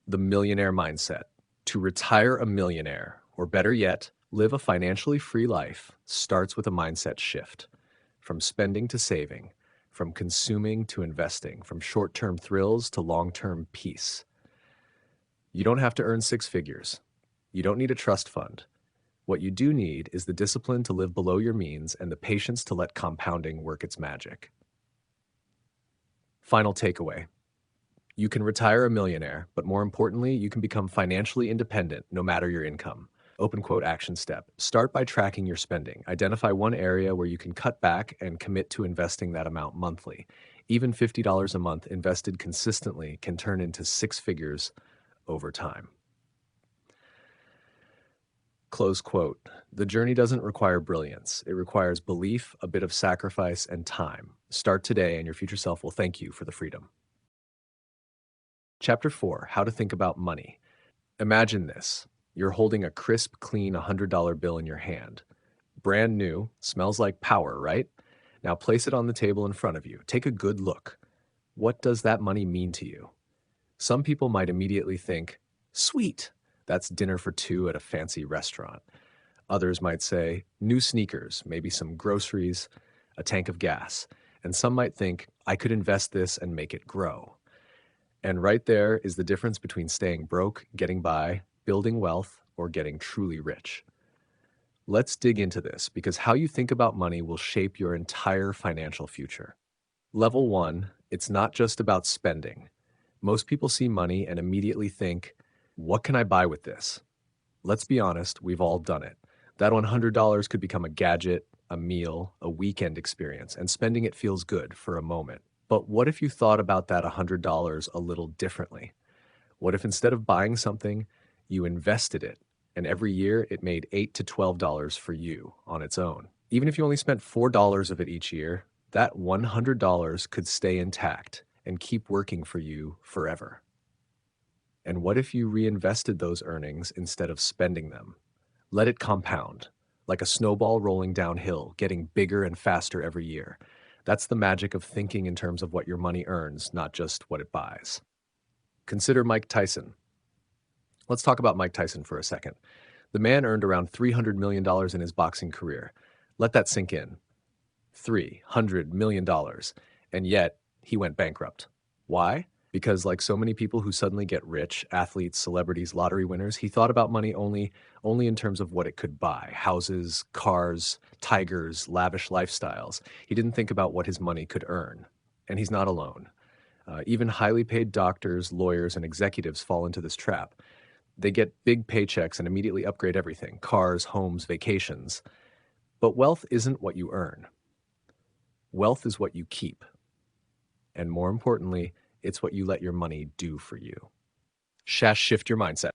The millionaire mindset. To retire a millionaire, or better yet, live a financially free life, starts with a mindset shift. From spending to saving, from consuming to investing, from short-term thrills to long-term peace. You don't have to earn 6 figures. You don't need a trust fund. What you do need is the discipline to live below your means and the patience to let compounding work its magic. Final takeaway. You can retire a millionaire, but more importantly, you can become financially independent no matter your income. Open quote action step. Start by tracking your spending. Identify one area where you can cut back and commit to investing that amount monthly. Even $50 a month invested consistently can turn into six figures over time. Close quote. The journey doesn't require brilliance. It requires belief, a bit of sacrifice, and time. Start today, and your future self will thank you for the freedom. Chapter 4. How to Think About Money. Imagine this. You're holding a crisp, clean $100 bill in your hand. Brand new, smells like power, right? Now place it on the table in front of you. Take a good look. What does that money mean to you? Some people might immediately think, sweet, that's dinner for two at a fancy restaurant. Others might say, new sneakers, maybe some groceries, a tank of gas. And some might think, I could invest this and make it grow. And right there is the difference between staying broke, getting by, building wealth, or getting truly rich. Let's dig into this because how you think about money will shape your entire financial future. Level 1, it's not just about spending. Most people see money and immediately think, what can I buy with this? Let's be honest, we've all done it. That $100 could become a gadget, a meal, a weekend experience, and spending it feels good for a moment. But what if you thought about that $100 a little differently? What if instead of buying something, you invested it, and every year it made $8 to $12 for you on its own? Even if you only spent $4 of it each year, that $100 could stay intact and keep working for you forever. And what if you reinvested those earnings instead of spending them? Let it compound, like a snowball rolling downhill, getting bigger and faster every year. That's the magic of thinking in terms of what your money earns, not just what it buys. Consider Mike Tyson. Let's talk about Mike Tyson for a second. The man earned around $300 million in his boxing career. Let that sink in. $300 million. And yet, he went bankrupt. Why? Because like so many people who suddenly get rich, athletes, celebrities, lottery winners, he thought about money only in terms of what it could buy. Houses, cars, tigers, lavish lifestyles. He didn't think about what his money could earn. And he's not alone. Even highly paid doctors, lawyers, and executives fall into this trap. They get big paychecks and immediately upgrade everything: cars, homes, vacations. But wealth isn't what you earn. Wealth is what you keep. And more importantly, it's what you let your money do for you. Shift your mindset.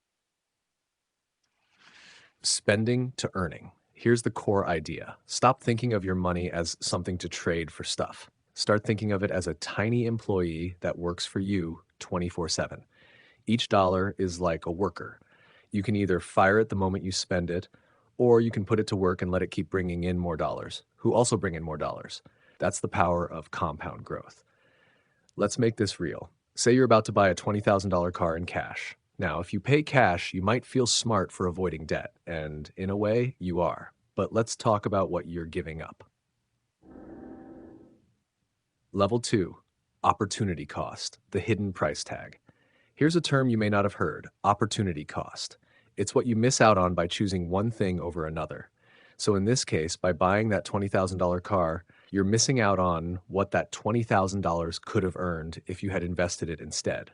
Spending to earning. Here's the core idea. Stop thinking of your money as something to trade for stuff. Start thinking of it as a tiny employee that works for you 24/7. Each dollar is like a worker. You can either fire it the moment you spend it, or you can put it to work and let it keep bringing in more dollars, who also bring in more dollars. That's the power of compound growth. Let's make this real. Say you're about to buy a $20,000 car in cash. Now, if you pay cash, you might feel smart for avoiding debt, and in a way, you are. But let's talk about what you're giving up. Level 2, opportunity cost, the hidden price tag. Here's a term you may not have heard: opportunity cost. It's what you miss out on by choosing one thing over another. So in this case, by buying that $20,000 car, you're missing out on what that $20,000 could have earned if you had invested it instead.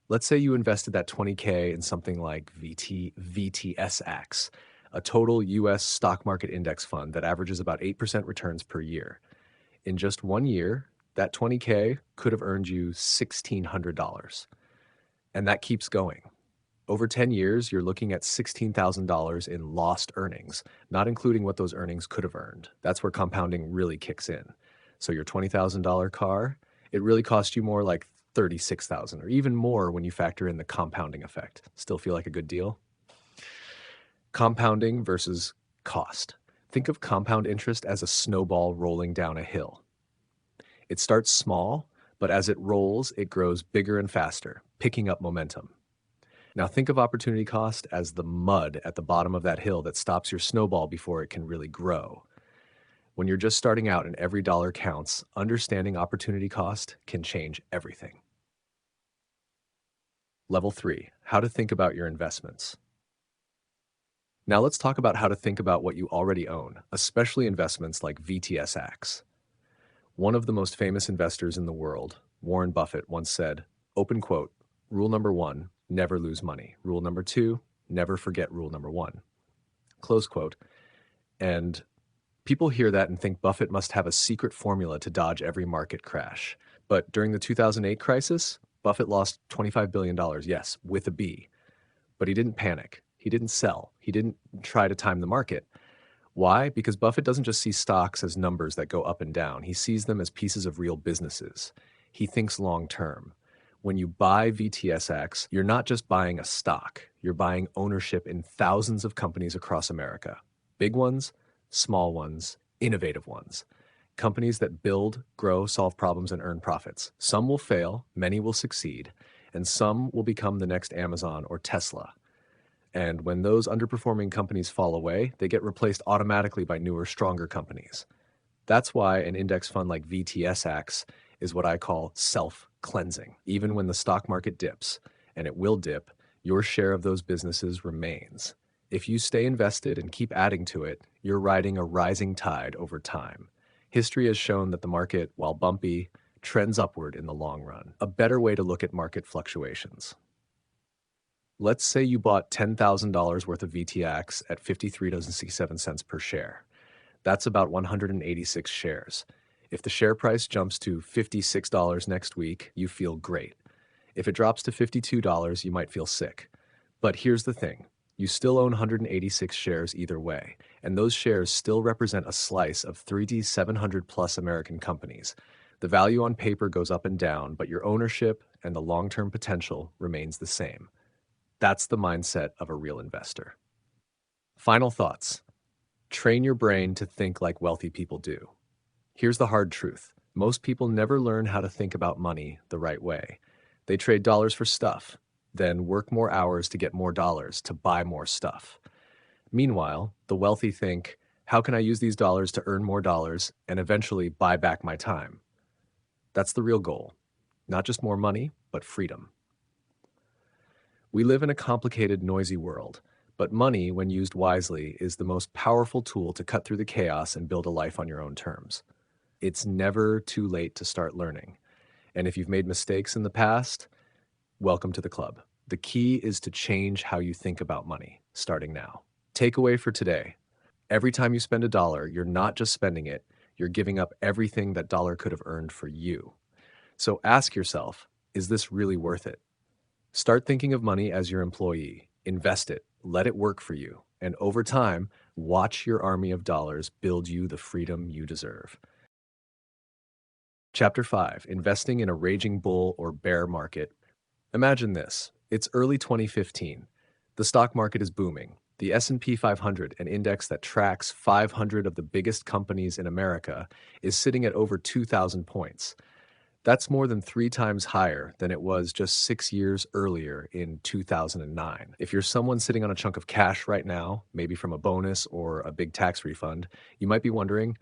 Let's say you invested that $20K in something like VTSAX, a total US stock market index fund that averages about 8% returns per year. In just 1 year, that $20K could have earned you $1,600. And that keeps going. Over 10 years, you're looking at $16,000 in lost earnings, not including what those earnings could have earned. That's where compounding really kicks in. So your $20,000 car, it really cost you more like $36,000, or even more when you factor in the compounding effect. Still feel like a good deal? Compounding versus cost. Think of compound interest as a snowball rolling down a hill. It starts small, but as it rolls, it grows bigger and faster, picking up momentum. Now think of opportunity cost as the mud at the bottom of that hill that stops your snowball before it can really grow. When you're just starting out and every dollar counts, understanding opportunity cost can change everything. Level 3, how to think about your investments. Now let's talk about how to think about what you already own, especially investments like VTSAX. One of the most famous investors in the world, Warren Buffett, once said, open quote, rule number 1, never lose money. Rule number 2, Never forget rule number one. Close quote. And people hear that and think Buffett must have a secret formula to dodge every market crash. But during the 2008 crisis, Buffett lost $25 billion, yes, with a B. But he didn't panic. He didn't sell. He didn't try to time the market. Why? Because Buffett doesn't just see stocks as numbers that go up and down. He sees them as pieces of real businesses. He thinks long term. When you buy VTSAX, you're not just buying a stock. You're buying ownership in thousands of companies across America. Big ones, small ones, innovative ones. Companies that build, grow, solve problems, and earn profits. Some will fail, many will succeed, and some will become the next Amazon or Tesla. And when those underperforming companies fall away, they get replaced automatically by newer, stronger companies. That's why an index fund like VTSAX is what I call self-cleansing. Even when the stock market dips, and it will dip, your share of those businesses remains. If you stay invested and keep adding to it, you're riding a rising tide over time. History has shown that the market, while bumpy, trends upward in the long run. A better way to look at market fluctuations. Let's say you bought $10,000 worth of VTX at $53.67 per share. That's about 186 shares. If the share price jumps to $56 next week, you feel great. If it drops to $52, you might feel sick. But here's the thing. You still own 186 shares either way, and those shares still represent a slice of 700 plus American companies. The value on paper goes up and down, but your ownership and the long-term potential remains the same. That's the mindset of a real investor. Final thoughts. Train your brain to think like wealthy people do. Here's the hard truth. Most people never learn how to think about money the right way. They trade dollars for stuff, then work more hours to get more dollars to buy more stuff. Meanwhile, the wealthy think, how can I use these dollars to earn more dollars and eventually buy back my time? That's the real goal. Not just more money, but freedom. We live in a complicated, noisy world, but money, when used wisely, is the most powerful tool to cut through the chaos and build a life on your own terms. It's never too late to start learning. And if you've made mistakes in the past, welcome to the club. The key is to change how you think about money, starting now. Takeaway for today. Every time you spend $1, you're not just spending it, you're giving up everything that dollar could have earned for you. So ask yourself, is this really worth it? Start thinking of money as your employee. Invest it, let it work for you, and over time, watch your army of dollars build you the freedom you deserve. Chapter 5, Investing in a Raging Bull or Bear Market. Imagine this. It's early 2015. The stock market is booming. The S&P 500, an index that tracks 500 of the biggest companies in America, is sitting at over 2,000 points. That's more than 3 times higher than it was just 6 years earlier in 2009. If you're someone sitting on a chunk of cash right now, maybe from a bonus or a big tax refund, you might be wondering,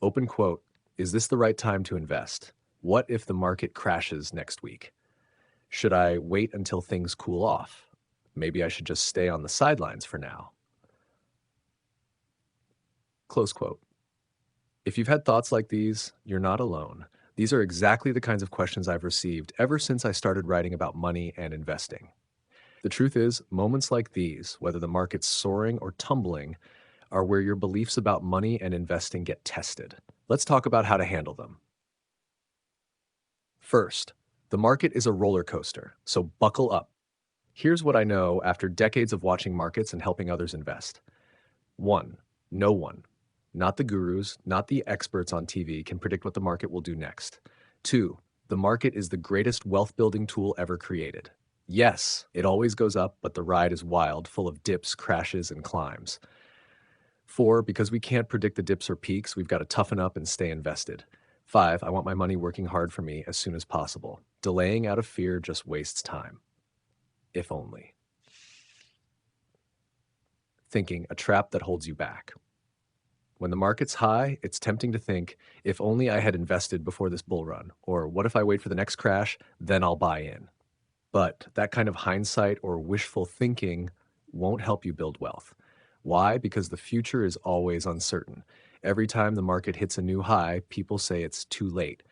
open quote, is this the right time to invest? What if the market crashes next week? Should I wait until things cool off? Maybe I should just stay on the sidelines for now. Close quote. If you've had thoughts like these, you're not alone. These are exactly the kinds of questions I've received ever since I started writing about money and investing. The truth is, moments like these, whether the market's soaring or tumbling, are where your beliefs about money and investing get tested. Let's talk about how to handle them. First, the market is a roller coaster, so buckle up. Here's what I know after decades of watching markets and helping others invest. 1. No one, not the gurus, not the experts on TV, can predict what the market will do next. 2. The market is the greatest wealth-building tool ever created. Yes, it always goes up, but the ride is wild, full of dips, crashes, and climbs. 4. Because we can't predict the dips or peaks, we've got to toughen up and stay invested. 5. I want my money working hard for me as soon as possible. Delaying out of fear just wastes time. If only. Thinking, a trap that holds you back. When the market's high, it's tempting to think, if only I had invested before this bull run, or what if I wait for the next crash, then I'll buy in. But that kind of hindsight or wishful thinking won't help you build wealth. Why? Because the future is always uncertain. Every time the market hits a new high, people say it's too late.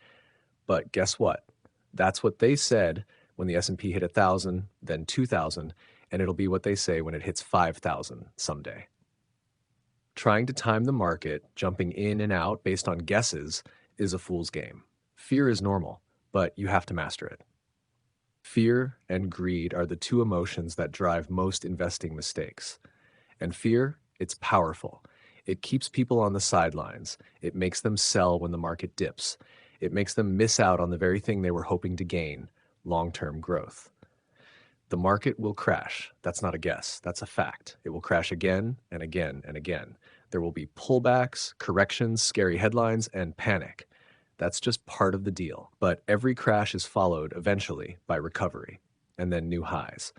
But guess what? That's what they said when the S&P hit 1,000, then 2,000, and it'll be what they say when it hits 5,000 someday. Trying to time the market, jumping in and out based on guesses, is a fool's game. Fear is normal, but you have to master it. Fear and greed are the two emotions that drive most investing mistakes. And fear, it's powerful. It keeps people on the sidelines. It makes them sell when the market dips. It makes them miss out on the very thing they were hoping to gain, long-term growth. The market will crash. That's not a guess. That's a fact. It will crash again and again and again. There will be pullbacks, corrections, scary headlines, and panic. That's just part of the deal. But every crash is followed eventually by recovery and then new highs.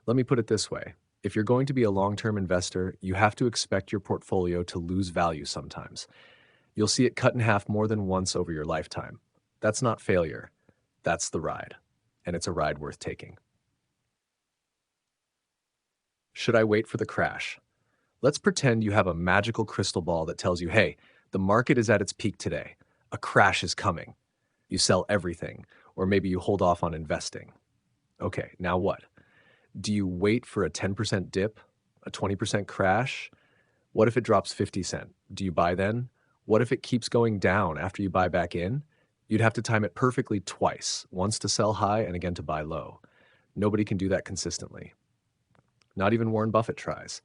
Let me put it this way. If you're going to be a long-term investor, you have to expect your portfolio to lose value sometimes. You'll see it cut in half more than once over your lifetime. That's not failure. That's the ride. And it's a ride worth taking. Should I wait for the crash? Let's pretend you have a magical crystal ball that tells you, hey, the market is at its peak today. A crash is coming. You sell everything, or maybe you hold off on investing. Okay, now what? Do you wait for a 10% dip, a 20% crash? What if it drops 50 cents? Do you buy then? What if it keeps going down after you buy back in? You'd have to time it perfectly twice, once to sell high and again to buy low. Nobody can do that consistently. Not even Warren Buffett tries.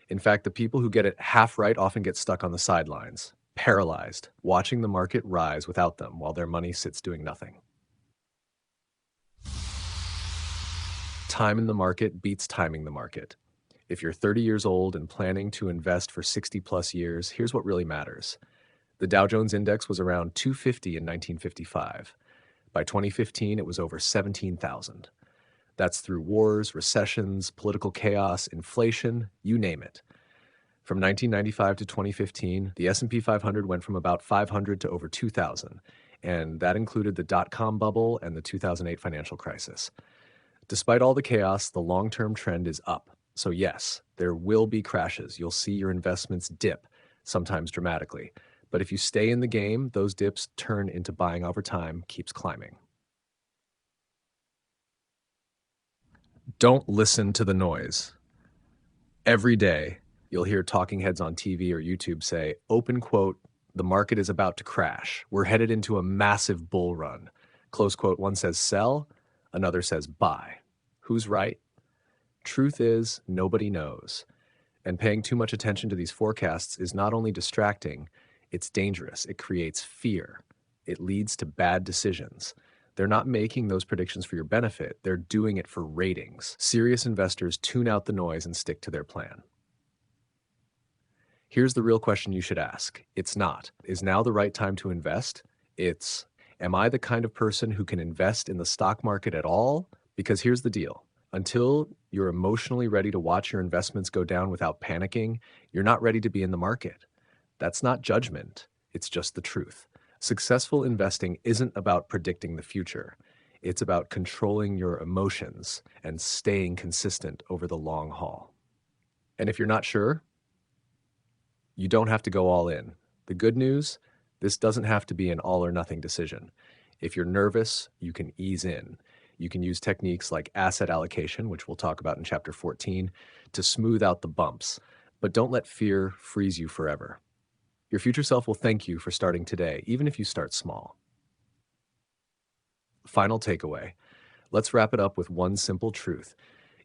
In fact, the people who get it half right often get stuck on the sidelines, paralyzed, watching the market rise without them while their money sits doing nothing. Time in the market beats timing the market. If you're 30 years old and planning to invest for 60 plus years, here's what really matters. The Dow Jones Index was around 250 in 1955. By 2015, it was over 17,000. That's through wars, recessions, political chaos, inflation, you name it. From 1995 to 2015, the S&P 500 went from about 500 to over 2,000, and that included the dot-com bubble and the 2008 financial crisis. Despite all the chaos, the long-term trend is up. So yes, there will be crashes. You'll see your investments dip, sometimes dramatically. But if you stay in the game, those dips turn into buying over time, keeps climbing. Don't listen to the noise. Every day, you'll hear talking heads on TV or YouTube say, open quote, the market is about to crash. We're headed into a massive bull run. Close quote, one says sell, another says buy. Who's right? Truth is, nobody knows. And paying too much attention to these forecasts is not only distracting, it's dangerous. It creates fear. It leads to bad decisions. They're not making those predictions for your benefit. They're doing it for ratings. Serious investors tune out the noise and stick to their plan. Here's the real question you should ask. It's not, is now the right time to invest? It's, am I the kind of person who can invest in the stock market at all? Because here's the deal. Until you're emotionally ready to watch your investments go down without panicking, you're not ready to be in the market. That's not judgment. It's just the truth. Successful investing isn't about predicting the future. It's about controlling your emotions and staying consistent over the long haul. And if you're not sure, you don't have to go all in. The good news, this doesn't have to be an all or nothing decision. If you're nervous, you can ease in. You can use techniques like asset allocation, which we'll talk about in chapter 14, to smooth out the bumps. But don't let fear freeze you forever. Your future self will thank you for starting today, even if you start small. Final takeaway. Let's wrap it up with one simple truth.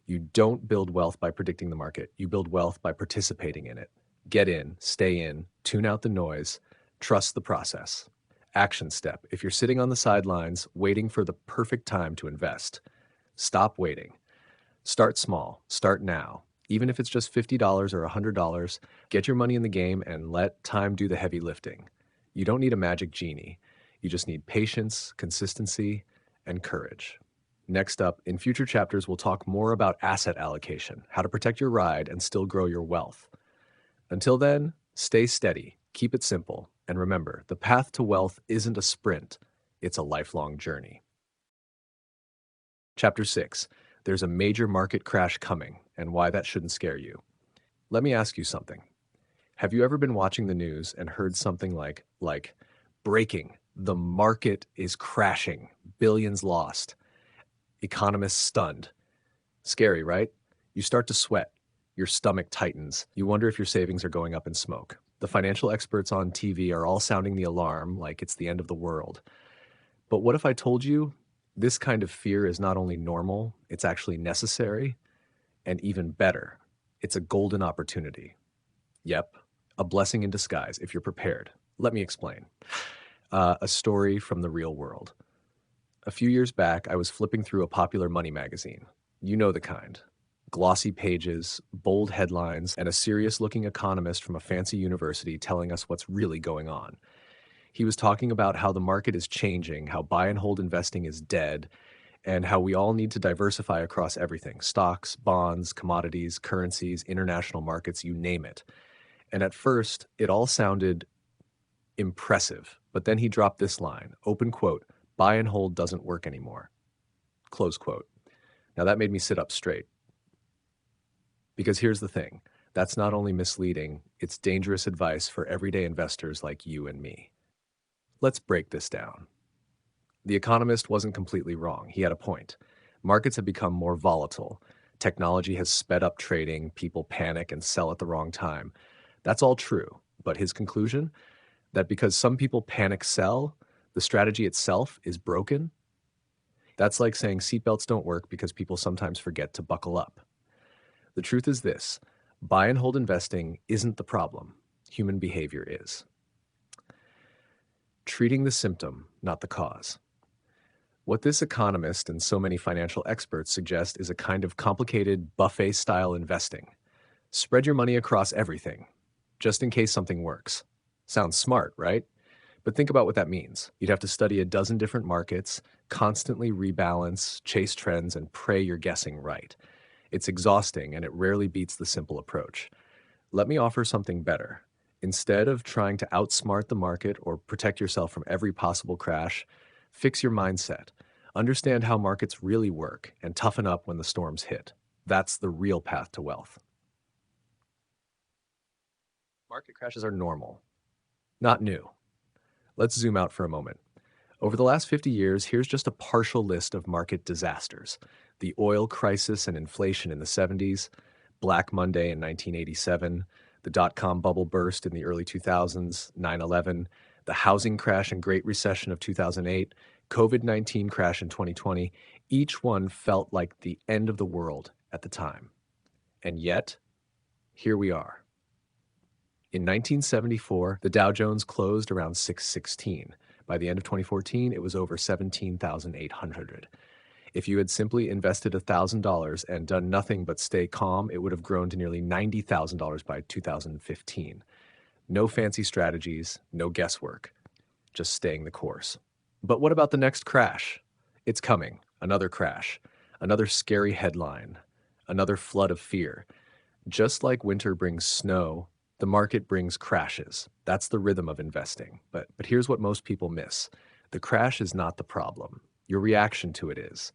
You don't build wealth by predicting the market. You build wealth by participating in it. Get in, stay in, tune out the noise, trust the process. Action step. If you're sitting on the sidelines waiting for the perfect time to invest, stop waiting. Start small. Start now. Even if it's just $50 or $100, get your money in the game and let time do the heavy lifting. You don't need a magic genie. You just need patience, consistency, and courage. Next up, in future chapters, we'll talk more about asset allocation, how to protect your ride and still grow your wealth. Until then, stay steady, keep it simple, and remember, the path to wealth isn't a sprint, it's a lifelong journey. Chapter 6. There's a major market crash coming, and why that shouldn't scare you. Let me ask you something. Have you ever been watching the news and heard something like, breaking, the market is crashing, billions lost, economists stunned? Scary, right? You start to sweat. Your stomach tightens. You wonder if your savings are going up in smoke. The financial experts on TV are all sounding the alarm like it's the end of the world. But what if I told you this kind of fear is not only normal, it's actually necessary, and even better, it's a golden opportunity. Yep, a blessing in disguise if you're prepared. Let me explain. A story from the real world. A few years back, I was flipping through a popular money magazine. You know the kind. Glossy pages, bold headlines, and a serious-looking economist from a fancy university telling us what's really going on. He was talking about how the market is changing, how buy and hold investing is dead, and how we all need to diversify across everything: stocks, bonds, commodities, currencies, international markets, you name it. And at first, it all sounded impressive, but then he dropped this line, open quote, "Buy and hold doesn't work anymore," close quote. Now that made me sit up straight. Because here's the thing, that's not only misleading, it's dangerous advice for everyday investors like you and me. Let's break this down. The economist wasn't completely wrong. He had a point. Markets have become more volatile. Technology has sped up trading. People panic and sell at the wrong time. That's all true. But his conclusion? That because some people panic sell, the strategy itself is broken? That's like saying seatbelts don't work because people sometimes forget to buckle up. The truth is this: buy and hold investing isn't the problem. Human behavior is. Treating the symptom, not the cause. What this economist and so many financial experts suggest is a kind of complicated buffet-style investing. Spread your money across everything, just in case something works. Sounds smart, right? But think about what that means. You'd have to study a dozen different markets, constantly rebalance, chase trends, and pray you're guessing right. It's exhausting, and it rarely beats the simple approach. Let me offer something better. Instead of trying to outsmart the market or protect yourself from every possible crash, fix your mindset. Understand how markets really work and toughen up when the storms hit. That's the real path to wealth. Market crashes are normal, not new. Let's zoom out for a moment. Over the last 50 years, here's just a partial list of market disasters: the oil crisis and inflation in the 70s, Black Monday in 1987, the dot-com bubble burst in the early 2000s, 9/11, the housing crash and Great Recession of 2008, COVID-19 crash in 2020. Each one felt like the end of the world at the time. And yet, here we are. In 1974, the Dow Jones closed around 616. By the end of 2014, it was over 17,800. If you had simply invested $1,000 and done nothing but stay calm, it would have grown to nearly $90,000 by 2015. No fancy strategies, no guesswork, just staying the course. But what about the next crash? It's coming. Another crash, another scary headline, another flood of fear. Just like winter brings snow, the market brings crashes. That's the rhythm of investing. But here's what most people miss. The crash is not the problem. Your reaction to it is.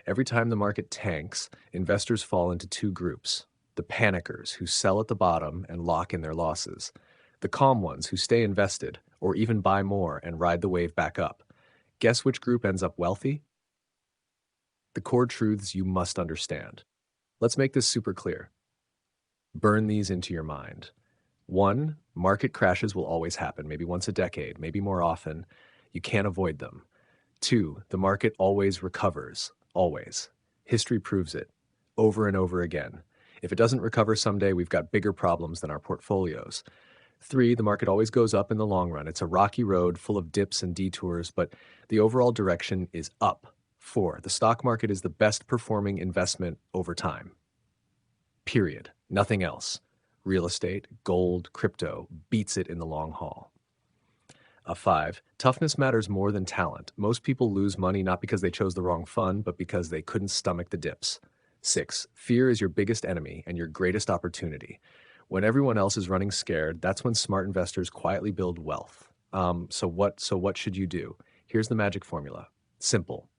Every time the market tanks, investors fall into two groups: the panickers who sell at the bottom and lock in their losses, the calm ones who stay invested or even buy more and ride the wave back up. Guess which group ends up wealthy? The core truths you must understand. Let's make this super clear. Burn these into your mind. 1, market crashes will always happen, maybe once a decade, maybe more often. You can't avoid them. 2, the market always recovers, always. History proves it, over and over again. If it doesn't recover someday, we've got bigger problems than our portfolios. 3, the market always goes up in the long run. It's a rocky road full of dips and detours, but the overall direction is up. 4, the stock market is the best performing investment over time. Period. Nothing else. Real estate, gold, crypto beats it in the long haul. 5, toughness matters more than talent. Most people lose money not because they chose the wrong fund, but because they couldn't stomach the dips. 6, fear is your biggest enemy and your greatest opportunity. When everyone else is running scared, that's when smart investors quietly build wealth. So what should you do? Here's the magic formula. Simple,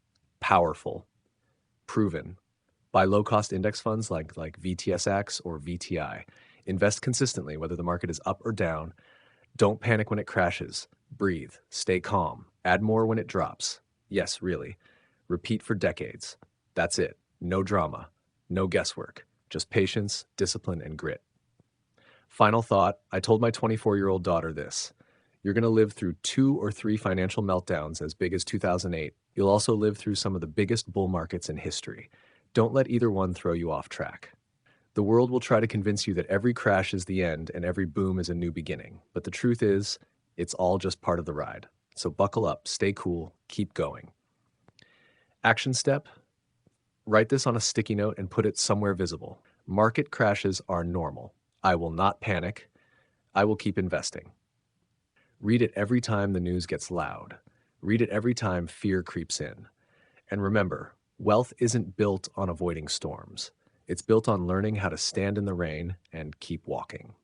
powerful, proven. Buy low-cost index funds like VTSAX or VTI. Invest consistently, whether the market is up or down. Don't panic when it crashes. Breathe. Stay calm. Add more when it drops. Yes, really. Repeat for decades. That's it. No drama. No guesswork. just patience, discipline, and grit. Final thought, I told my 24-year-old daughter this. You're going to live through 2 or 3 financial meltdowns as big as 2008. You'll also live through some of the biggest bull markets in history. Don't let either one throw you off track. The world will try to convince you that every crash is the end and every boom is a new beginning. But the truth is, it's all just part of the ride. So buckle up, stay cool, keep going. Action step, write this on a sticky note and put it somewhere visible. Market crashes are normal. I will not panic. I will keep investing. Read it every time the news gets loud. Read it every time fear creeps in. And remember, wealth isn't built on avoiding storms. It's built on learning how to stand in the rain and keep walking.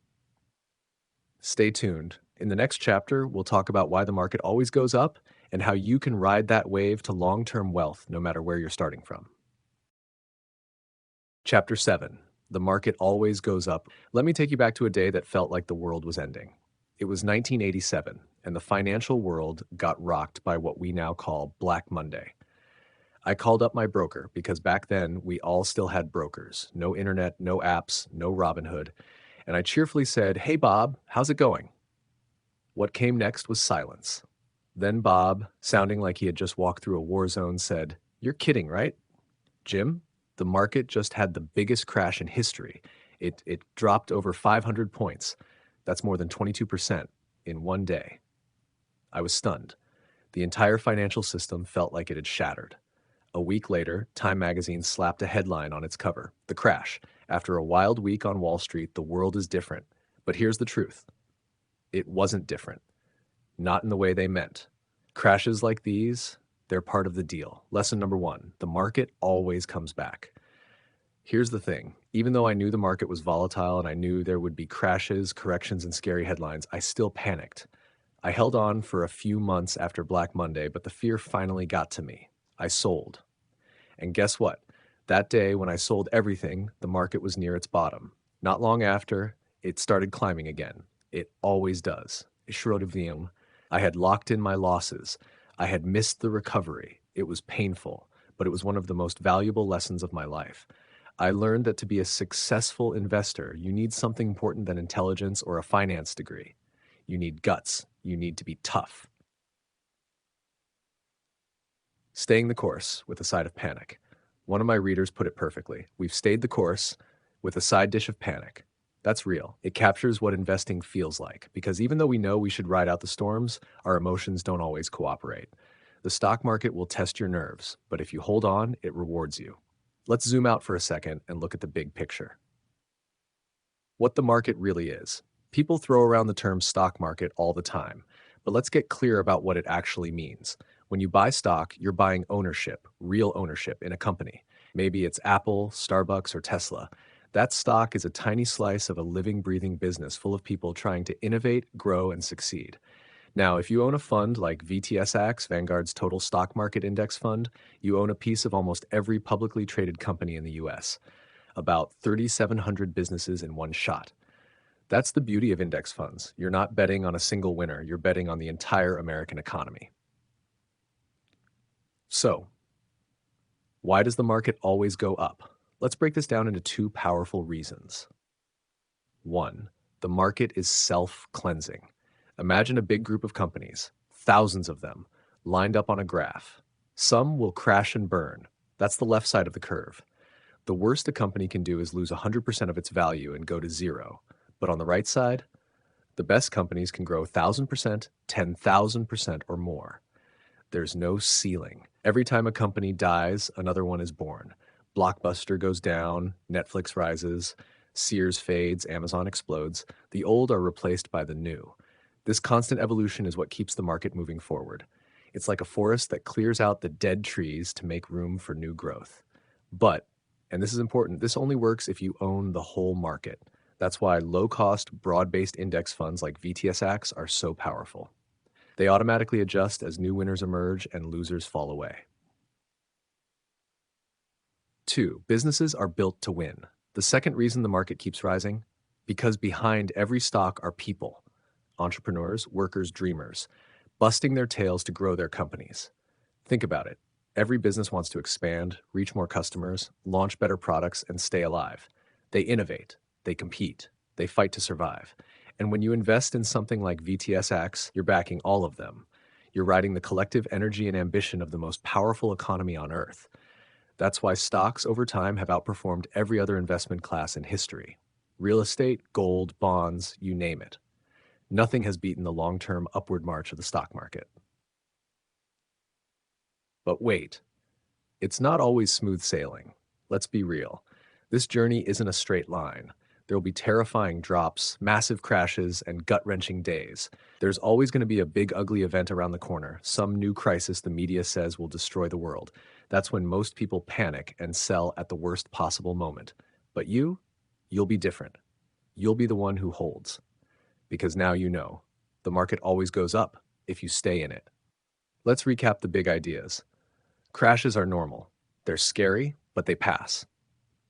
Stay tuned. In the next chapter, we'll talk about why the market always goes up and how you can ride that wave to long-term wealth no matter where you're starting from. Chapter 7. The market always goes up. Let me take you back to a day that felt like the world was ending. It was 1987, and the financial world got rocked by what we now call Black Monday. I called up my broker because back then we all still had brokers. No internet, no apps, no Robinhood. And I cheerfully said, "Hey Bob, how's it going?" What came next was silence. Then Bob, sounding like he had just walked through a war zone, said, "You're kidding, right? Jim, the market just had the biggest crash in history. It dropped over 500 points. That's more than 22% in one day." I was stunned. The entire financial system felt like it had shattered. A week later, Time magazine slapped a headline on its cover, "The Crash. After a wild week on Wall Street, the world is different." But here's the truth. It wasn't different. Not in the way they meant. Crashes like these, they're part of the deal. Lesson number 1, the market always comes back. Here's the thing. Even though I knew the market was volatile and I knew there would be crashes, corrections, and scary headlines, I still panicked. I held on for a few months after Black Monday, but the fear finally got to me. I sold. And guess what? That day when I sold everything, the market was near its bottom. Not long after, it started climbing again. It always does. Schrodeviem. I had locked in my losses. I had missed the recovery. It was painful, but it was one of the most valuable lessons of my life. I learned that to be a successful investor, you need something important than intelligence or a finance degree. You need guts. You need to be tough. Staying the course with a side of panic. One of my readers put it perfectly. We've stayed the course with a side dish of panic. That's real. It captures what investing feels like, because even though we know we should ride out the storms, our emotions don't always cooperate. The stock market will test your nerves, but if you hold on, it rewards you. Let's zoom out for a second and look at the big picture. What the market really is. People throw around the term stock market all the time, but let's get clear about what it actually means. When you buy stock, you're buying ownership, real ownership in a company. Maybe it's Apple, Starbucks, or Tesla. That stock is a tiny slice of a living, breathing business full of people trying to innovate, grow, and succeed. Now, if you own a fund like VTSAX, Vanguard's Total Stock Market Index Fund, you own a piece of almost every publicly traded company in the US, about 3,700 businesses in one shot. That's the beauty of index funds. You're not betting on a single winner, you're betting on the entire American economy. So, why does the market always go up? Let's break this down into 2 powerful reasons. 1, the market is self-cleansing. Imagine a big group of companies, thousands of them, lined up on a graph. Some will crash and burn. That's the left side of the curve. The worst a company can do is lose 100% of its value and go to zero. But on the right side, the best companies can grow 1,000%, 10,000%, or more. There's no ceiling. Every time a company dies, another one is born. Blockbuster goes down, Netflix rises, Sears fades, Amazon explodes. The old are replaced by the new. This constant evolution is what keeps the market moving forward. It's like a forest that clears out the dead trees to make room for new growth. But, and this is important, this only works if you own the whole market. That's why low-cost, broad-based index funds like VTSAX are so powerful. They automatically adjust as new winners emerge and losers fall away. 2, businesses are built to win. The second reason the market keeps rising, because behind every stock are people, entrepreneurs, workers, dreamers, busting their tails to grow their companies. Think about it. Every business wants to expand, reach more customers, launch better products, and stay alive. They innovate, they compete, they fight to survive. And when you invest in something like VTSAX, you're backing all of them. You're riding the collective energy and ambition of the most powerful economy on Earth. That's why stocks over time have outperformed every other investment class in history. Real estate, gold, bonds, you name it. Nothing has beaten the long-term upward march of the stock market. But wait, it's not always smooth sailing. Let's be real. This journey isn't a straight line. There will be terrifying drops, massive crashes, and gut-wrenching days. There's always going to be a big ugly event around the corner, some new crisis the media says will destroy the world. That's when most people panic and sell at the worst possible moment. But you'll be different. You'll be the one who holds. Because now you know, the market always goes up if you stay in it. Let's recap the big ideas. Crashes are normal. They're scary, but they pass.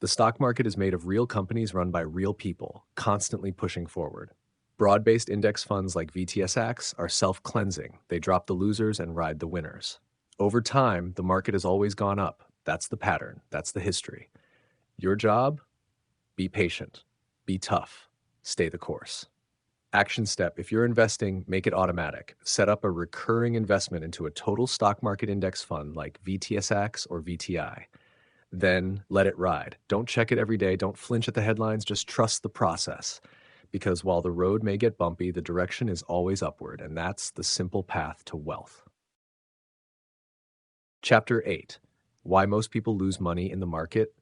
The stock market is made of real companies run by real people, constantly pushing forward. Broad-based index funds like VTSAX are self-cleansing. They drop the losers and ride the winners. Over time, the market has always gone up. That's the pattern. That's the history. Your job? Be patient. Be tough. Stay the course. Action step: if you're investing, make it automatic. Set up a recurring investment into a total stock market index fund like VTSAX or VTI. Then let it ride. Don't check it every day. Don't flinch at the headlines. Just trust the process. Because while the road may get bumpy, the direction is always upward, and that's the simple path to wealth. Chapter 8: Why Most People Lose Money in the Market.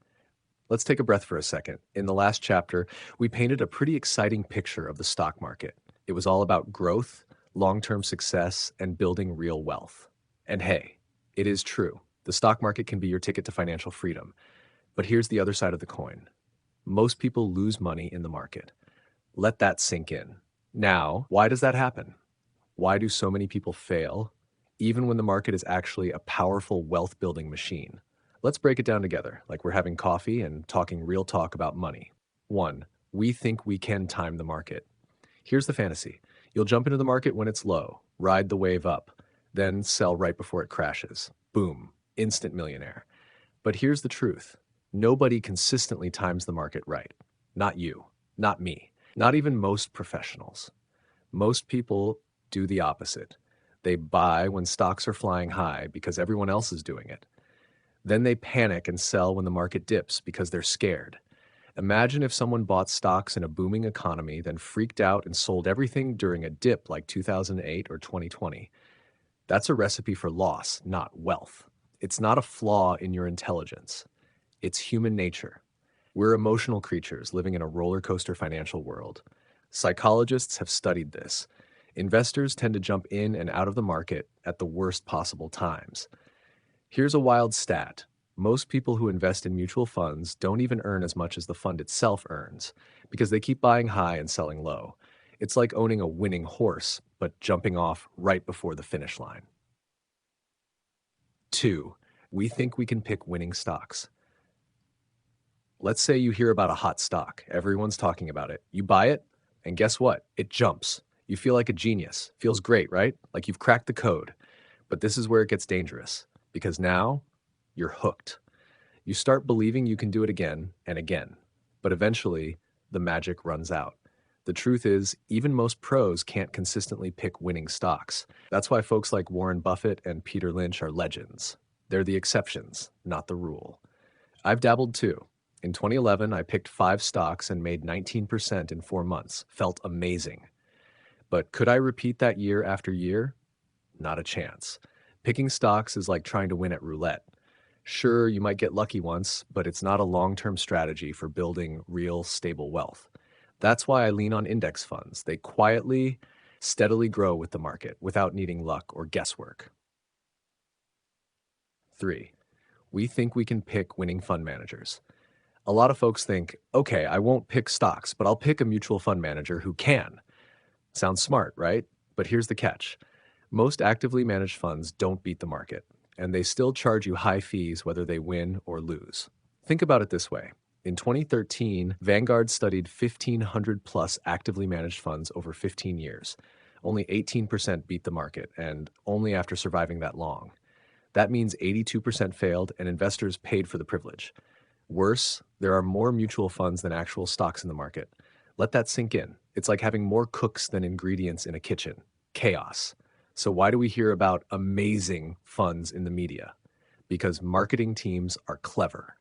Let's take a breath for a second. In the last chapter, we painted a pretty exciting picture of the stock market. It was all about growth, long-term success, and building real wealth. And hey, it is true. The stock market can be your ticket to financial freedom. But here's the other side of the coin. Most people lose money in the market. Let that sink in. Now, why does that happen? Why do so many people fail, even when the market is actually a powerful wealth-building machine? Let's break it down together, like we're having coffee and talking real talk about money. 1. We think we can time the market. Here's the fantasy. You'll jump into the market when it's low, ride the wave up, then sell right before it crashes. Boom, instant millionaire. But here's the truth. Nobody consistently times the market right. Not you, not me, not even most professionals. Most people do the opposite. They buy when stocks are flying high because everyone else is doing it. Then they panic and sell when the market dips because they're scared. Imagine if someone bought stocks in a booming economy, then freaked out and sold everything during a dip like 2008 or 2020. That's a recipe for loss, not wealth. It's not a flaw in your intelligence. It's human nature. We're emotional creatures living in a roller coaster financial world. Psychologists have studied this. Investors tend to jump in and out of the market at the worst possible times. Here's a wild stat. Most people who invest in mutual funds don't even earn as much as the fund itself earns because they keep buying high and selling low. It's like owning a winning horse, but jumping off right before the finish line. 2. We think we can pick winning stocks. Let's say you hear about a hot stock. Everyone's talking about it. You buy it, and guess what? It jumps. You feel like a genius. Feels great, right? Like you've cracked the code. But this is where it gets dangerous. Because now, you're hooked. You start believing you can do it again and again, but eventually, the magic runs out. The truth is, even most pros can't consistently pick winning stocks. That's why folks like Warren Buffett and Peter Lynch are legends. They're the exceptions, not the rule. I've dabbled too. In 2011, I picked 5 stocks and made 19% in 4 months. Felt amazing. But could I repeat that year after year? Not a chance. Picking stocks is like trying to win at roulette. Sure, you might get lucky once, but it's not a long-term strategy for building real, stable wealth. That's why I lean on index funds. They quietly, steadily grow with the market without needing luck or guesswork. 3. We think we can pick winning fund managers. A lot of folks think, okay, I won't pick stocks, but I'll pick a mutual fund manager who can. Sounds smart, right? But here's the catch. Most actively managed funds don't beat the market, and they still charge you high fees whether they win or lose. Think about it this way. In 2013, Vanguard studied 1,500 plus actively managed funds over 15 years. Only 18% beat the market, and only after surviving that long. That means 82% failed, and investors paid for the privilege. Worse, there are more mutual funds than actual stocks in the market. Let that sink in. It's like having more cooks than ingredients in a kitchen. Chaos. So why do we hear about amazing funds in the media? Because marketing teams are clever.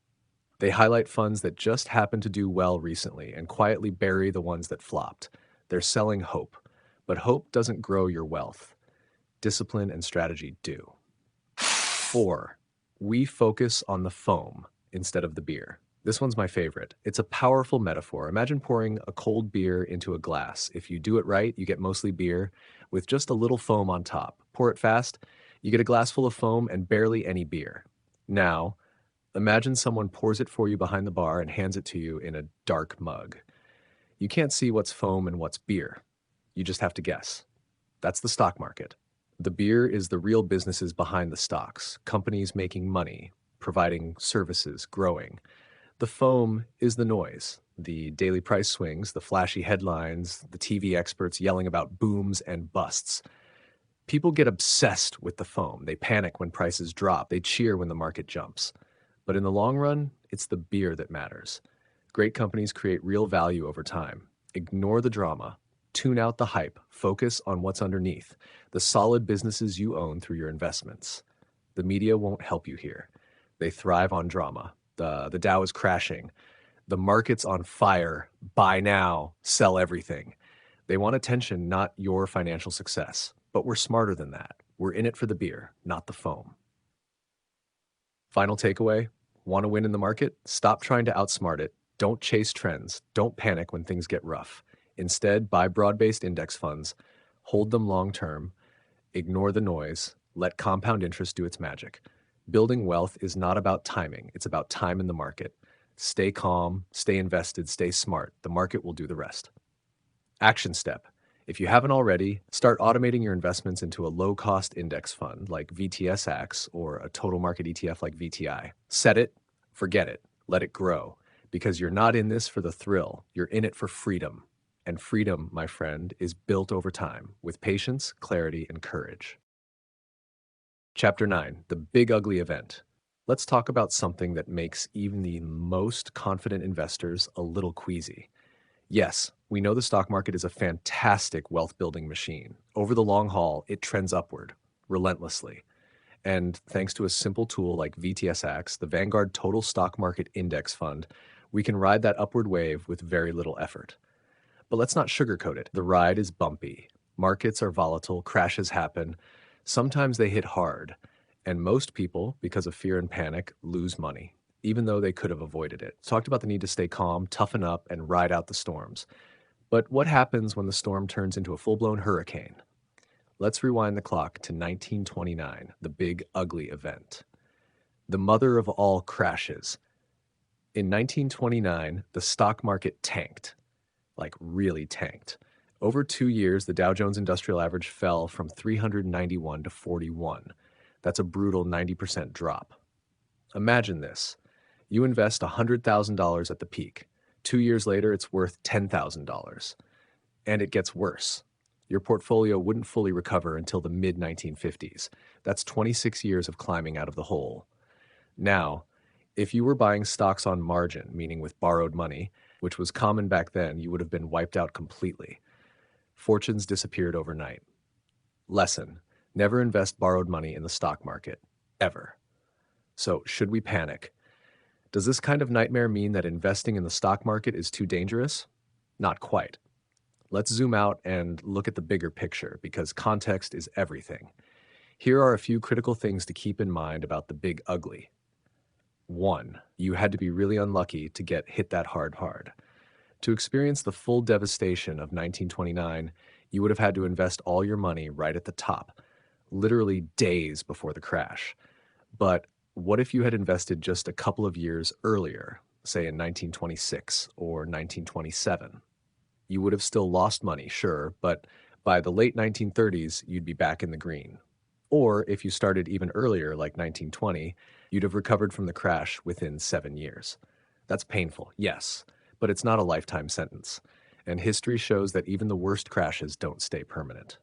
They highlight funds that just happened to do well recently and quietly bury the ones that flopped. They're selling hope. But hope doesn't grow your wealth. Discipline and strategy do. 4. We focus on the foam instead of the beer. This one's my favorite. It's a powerful metaphor. Imagine pouring a cold beer into a glass. If you do it right, you get mostly beer with just a little foam on top. Pour it fast, you get a glass full of foam and barely any beer. Now, imagine someone pours it for you behind the bar and hands it to you in a dark mug. You can't see what's foam and what's beer. You just have to guess. That's the stock market. The beer is the real businesses behind the stocks, companies making money, providing services, growing. The foam is the noise, the daily price swings, the flashy headlines, the TV experts yelling about booms and busts. People get obsessed with the foam. They panic when prices drop. They cheer when the market jumps. But in the long run, it's the beer that matters. Great companies create real value over time. Ignore the drama. Tune out the hype. Focus on what's underneath, the solid businesses you own through your investments. The media won't help you here. They thrive on drama. The Dow is crashing. The market's on fire. Buy now, sell everything. They want attention, not your financial success. But we're smarter than that. We're in it for the beer, not the foam. Final takeaway: want to win in the market? Stop trying to outsmart it. Don't chase trends. Don't panic when things get rough. Instead, buy broad-based index funds, hold them long-term, ignore the noise, let compound interest do its magic. Building wealth is not about timing. It's about time in the market. Stay calm, stay invested, stay smart. The market will do the rest. Action step. If you haven't already, start automating your investments into a low-cost index fund like VTSAX or a total market ETF like VTI. Set it, forget it, let it grow. Because you're not in this for the thrill, you're in it for freedom. And freedom, my friend, is built over time with patience, clarity, and courage. Chapter 9, the big ugly event. Let's talk about something that makes even the most confident investors a little queasy. Yes, we know the stock market is a fantastic wealth-building machine. Over the long haul, it trends upward, relentlessly. And thanks to a simple tool like VTSAX, the Vanguard Total Stock Market Index Fund, we can ride that upward wave with very little effort. But let's not sugarcoat it. The ride is bumpy. Markets are volatile, crashes happen. Sometimes they hit hard. And most people, because of fear and panic, lose money, even though they could have avoided it. Talked about the need to stay calm, toughen up, and ride out the storms. But what happens when the storm turns into a full-blown hurricane? Let's rewind the clock to 1929, the big ugly event. The mother of all crashes. In 1929, the stock market tanked. Like really tanked. Over 2 years, the Dow Jones Industrial Average fell from 391 to 41. That's a brutal 90% drop. Imagine this. You invest $100,000 at the peak. 2 years later, it's worth $10,000. And it gets worse. Your portfolio wouldn't fully recover until the mid-1950s. That's 26 years of climbing out of the hole. Now, if you were buying stocks on margin, meaning with borrowed money, which was common back then, you would have been wiped out completely. Fortunes disappeared overnight. Lesson: never invest borrowed money in the stock market, ever. So, should we panic? Does this kind of nightmare mean that investing in the stock market is too dangerous? Not quite. Let's zoom out and look at the bigger picture, because context is everything. Here are a few critical things to keep in mind about the big ugly. 1. You had to be really unlucky to get hit that hard. To experience the full devastation of 1929, you would have had to invest all your money right at the top, literally days before the crash. But what if you had invested just a couple of years earlier, say in 1926 or 1927? You would have still lost money, sure, but by the late 1930s, you'd be back in the green. Or if you started even earlier, like 1920, you'd have recovered from the crash within 7 years. That's painful, yes, but it's not a lifetime sentence. And history shows that even the worst crashes don't stay permanent.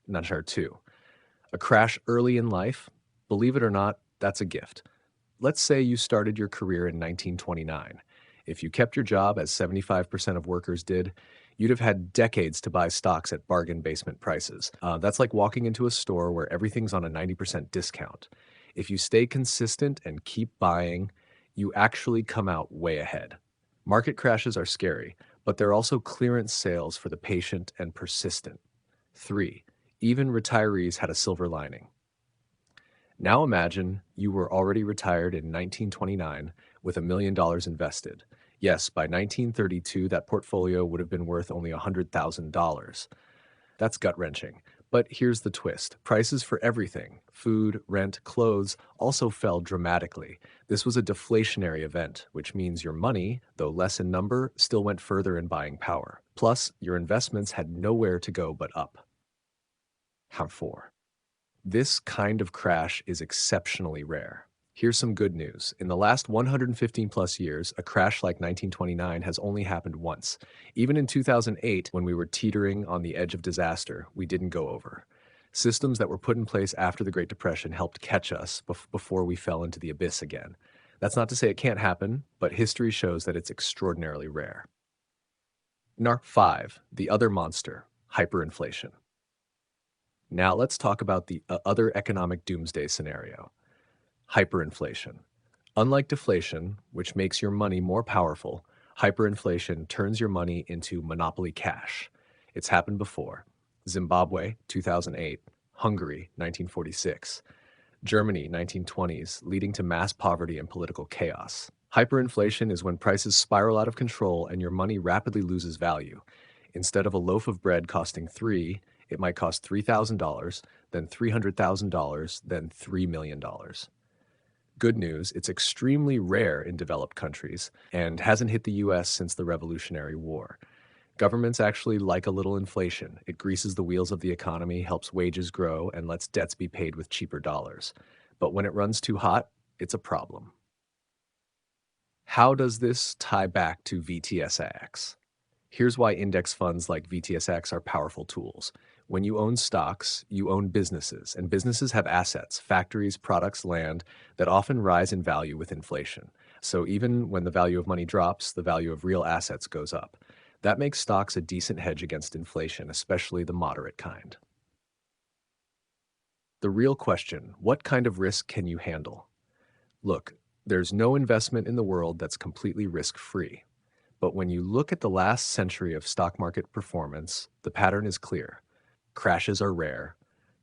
Number 2, a crash early in life, believe it or not, that's a gift. Let's say you started your career in 1929. If you kept your job, as 75% of workers did, you'd have had decades to buy stocks at bargain basement prices. That's like walking into a store where everything's on a 90% discount. If you stay consistent and keep buying, you actually come out way ahead. Market crashes are scary, but they're also clearance sales for the patient and persistent. 3. Even retirees had a silver lining. Now imagine you were already retired in 1929 with $1 million invested. Yes, by 1932, that portfolio would have been worth only $100,000. That's gut-wrenching. But here's the twist. Prices for everything, food, rent, clothes, also fell dramatically. This was a deflationary event, which means your money, though less in number, still went further in buying power. Plus, your investments had nowhere to go but up. How for? This kind of crash is exceptionally rare. Here's some good news. In the last 115 plus years, a crash like 1929 has only happened once. Even in 2008, when we were teetering on the edge of disaster, we didn't go over. Systems that were put in place after the Great Depression helped catch us before we fell into the abyss again. That's not to say it can't happen, but history shows that it's extraordinarily rare. Number 5, the other monster, hyperinflation. Now let's talk about the other economic doomsday scenario, hyperinflation. Unlike deflation, which makes your money more powerful, hyperinflation turns your money into monopoly cash. It's happened before. Zimbabwe, 2008, Hungary, 1946, Germany, 1920s, leading to mass poverty and political chaos. Hyperinflation is when prices spiral out of control and your money rapidly loses value. Instead of a loaf of bread costing $3, it might cost $3,000, then $300,000, then $3 million. Good news, it's extremely rare in developed countries and hasn't hit the US since the Revolutionary War. Governments actually like a little inflation. It greases the wheels of the economy, helps wages grow, and lets debts be paid with cheaper dollars. But when it runs too hot, it's a problem. How does this tie back to VTSAX? Here's why index funds like VTSAX are powerful tools. When you own stocks, you own businesses, and businesses have assets, factories, products, land, that often rise in value with inflation. So even when the value of money drops, the value of real assets goes up. That makes stocks a decent hedge against inflation, especially the moderate kind. The real question, what kind of risk can you handle? Look, there's no investment in the world that's completely risk-free. But when you look at the last century of stock market performance, the pattern is clear. Crashes are rare.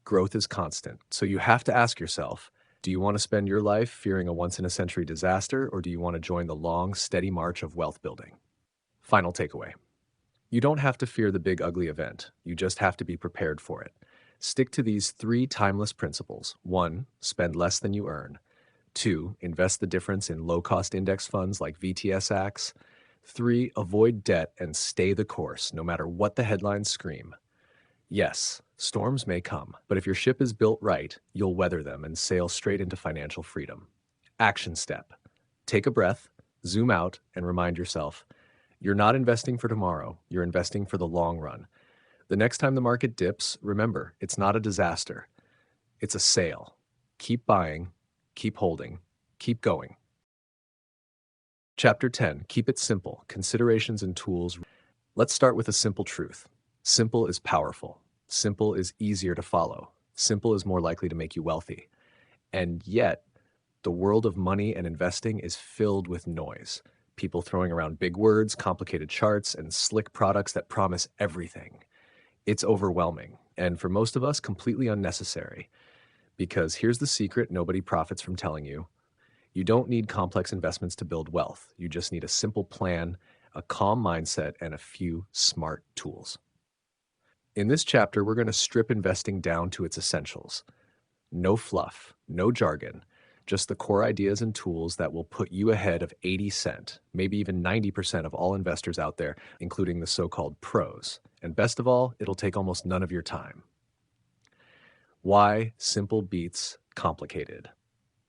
Growth is constant. So you have to ask yourself, do you want to spend your life fearing a once-in-a-century disaster, or do you want to join the long, steady march of wealth building? Final takeaway. You don't have to fear the big ugly event. You just have to be prepared for it. Stick to these 3 timeless principles. 1, spend less than you earn. 2, invest the difference in low-cost index funds like VTSAX. 3, avoid debt and stay the course, no matter what the headlines scream. Yes, storms may come, but if your ship is built right, you'll weather them and sail straight into financial freedom. Action step. Take a breath, zoom out, and remind yourself, you're not investing for tomorrow, you're investing for the long run. The next time the market dips, remember, it's not a disaster. It's a sail. Keep buying, keep holding, keep going. Chapter 10, Keep It Simple, Considerations and Tools. Let's start with a simple truth. Simple is powerful. Simple is easier to follow. Simple is more likely to make you wealthy. And yet, the world of money and investing is filled with noise. People throwing around big words, complicated charts, and slick products that promise everything. It's overwhelming, and for most of us, completely unnecessary. Because here's the secret nobody profits from telling you. You don't need complex investments to build wealth. You just need a simple plan, a calm mindset, and a few smart tools. In this chapter, we're going to strip investing down to its essentials. No fluff, no jargon, just the core ideas and tools that will put you ahead of 80%, maybe even 90% of all investors out there, including the so-called pros. And best of all, it'll take almost none of your time. Why simple beats complicated?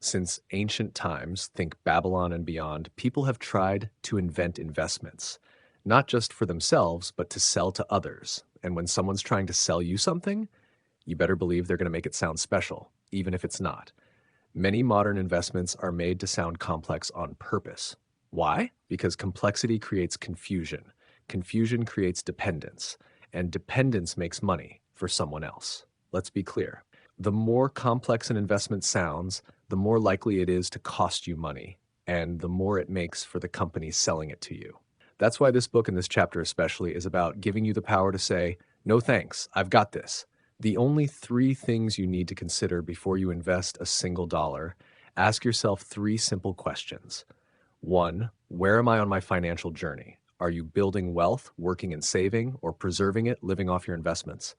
Since ancient times, think Babylon and beyond, people have tried to invent investments, not just for themselves, but to sell to others. And when someone's trying to sell you something, you better believe they're going to make it sound special, even if it's not. Many modern investments are made to sound complex on purpose. Why? Because complexity creates confusion. Confusion creates dependence, and dependence makes money for someone else. Let's be clear. The more complex an investment sounds, the more likely it is to cost you money, and the more it makes for the company selling it to you. That's why this book and this chapter especially is about giving you the power to say, no thanks, I've got this. The only three things you need to consider before you invest a single dollar, ask yourself three simple questions. One, where am I on my financial journey? Are you building wealth, working and saving, or preserving it, living off your investments?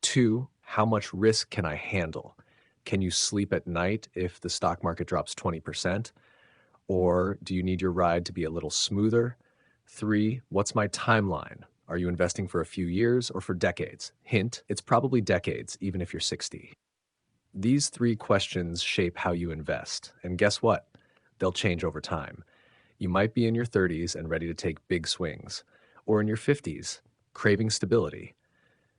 Two, how much risk can I handle? Can you sleep at night if the stock market drops 20%? Or do you need your ride to be a little smoother? Three, what's my timeline? Are you investing for a few years or for decades? Hint, it's probably decades, even if you're 60. These three questions shape how you invest. And guess what? They'll change over time. You might be in your 30s and ready to take big swings, or in your 50s, craving stability.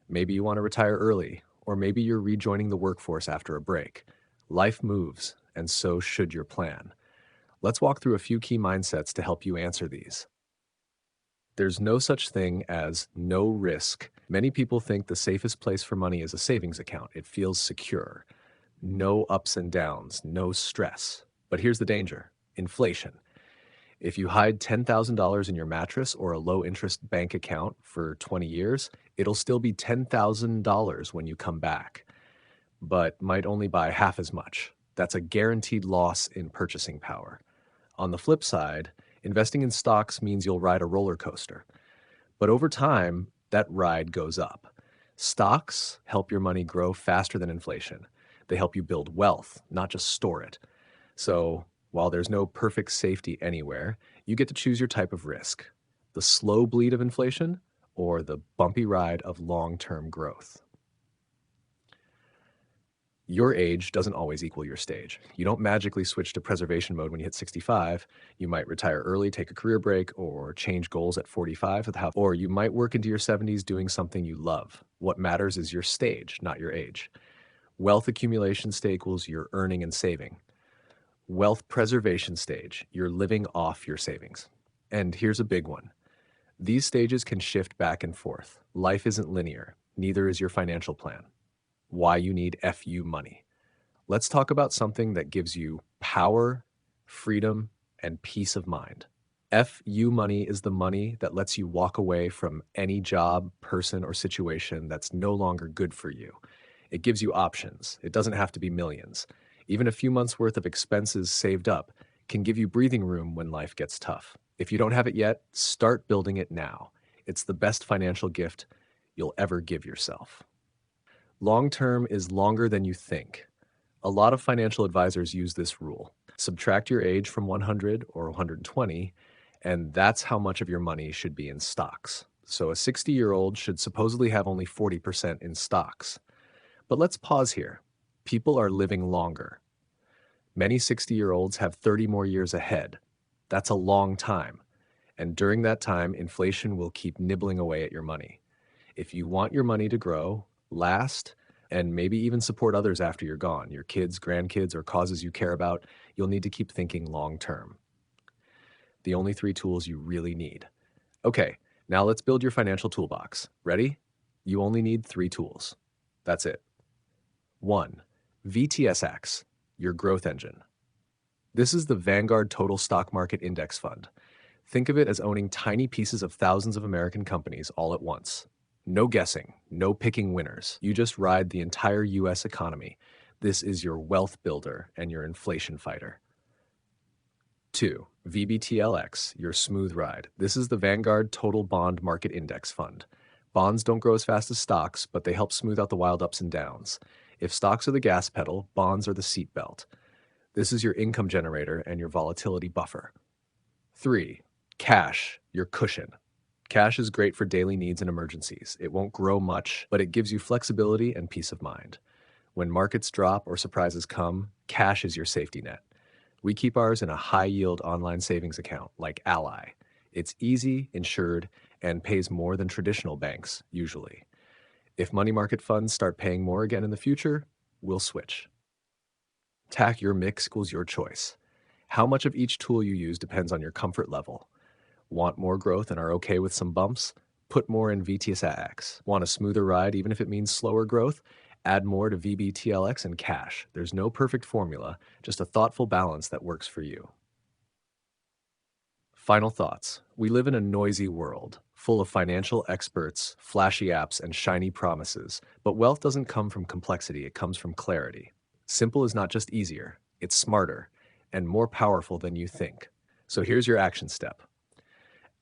Maybe you want to retire early, or maybe you're rejoining the workforce after a break. Life moves, and so should your plan. Let's walk through a few key mindsets to help you answer these. There's no such thing as no risk. Many people think the safest place for money is a savings account. It feels secure. No ups and downs, no stress. But here's the danger: inflation. If you hide $10,000 in your mattress or a low-interest bank account for 20 years, it'll still be $10,000 when you come back, but might only buy half as much. That's a guaranteed loss in purchasing power. On the flip side, investing in stocks means you'll ride a roller coaster, but over time, that ride goes up. Stocks help your money grow faster than inflation. They help you build wealth, not just store it. So, while there's no perfect safety anywhere, you get to choose your type of risk: the slow bleed of inflation or the bumpy ride of long-term growth. Your age doesn't always equal your stage. You don't magically switch to preservation mode when you hit 65. You might retire early, take a career break, or change goals at 45 with how, or you might work into your 70s doing something you love. What matters is your stage, not your age. Wealth accumulation stage equals you're earning and saving. Wealth preservation stage, you're living off your savings. And here's a big one. These stages can shift back and forth. Life isn't linear. Neither is your financial plan. Why you need FU money. Let's talk about something that gives you power, freedom, and peace of mind. FU money is the money that lets you walk away from any job, person, or situation that's no longer good for you. It gives you options. It doesn't have to be millions. Even a few months' worth of expenses saved up can give you breathing room when life gets tough. If you don't have it yet, start building it now. It's the best financial gift you'll ever give yourself. Long-term is longer than you think. A lot of financial advisors use this rule. Subtract your age from 100 or 120, and that's how much of your money should be in stocks. So a 60-year-old should supposedly have only 40% in stocks. But let's pause here. People are living longer. Many 60-year-olds have 30 more years ahead. That's a long time. And during that time, inflation will keep nibbling away at your money. If you want your money to grow, last, and maybe even support others after you're gone, your kids, grandkids, or causes you care about, you'll need to keep thinking long term. The only three tools you really need. Okay, now let's build your financial toolbox. Ready? You only need three tools. That's it. 1. VTSAX, your growth engine. This is the Vanguard Total Stock Market Index Fund. Think of it as owning tiny pieces of thousands of American companies all at once. No guessing, no picking winners. You just ride the entire US economy. This is your wealth builder and your inflation fighter. 2. VBTLX, your smooth ride. This is the Vanguard Total Bond Market Index Fund. Bonds don't grow as fast as stocks, but they help smooth out the wild ups and downs. If stocks are the gas pedal, bonds are the seat belt. This is your income generator and your volatility buffer. 3. Cash, your cushion. Cash is great for daily needs and emergencies. It won't grow much, but it gives you flexibility and peace of mind. When markets drop or surprises come, cash is your safety net. We keep ours in a high-yield online savings account like Ally. It's easy, insured, and pays more than traditional banks, usually. If money market funds start paying more again in the future, we'll switch. TAC your mix equals your choice. How much of each tool you use depends on your comfort level. Want more growth and are okay with some bumps? Put more in VTSAX. Want a smoother ride even if it means slower growth? Add more to VBTLX and cash. There's no perfect formula, just a thoughtful balance that works for you. Final thoughts. We live in a noisy world, full of financial experts, flashy apps, and shiny promises. But wealth doesn't come from complexity, it comes from clarity. Simple is not just easier, it's smarter and more powerful than you think. So here's your action step.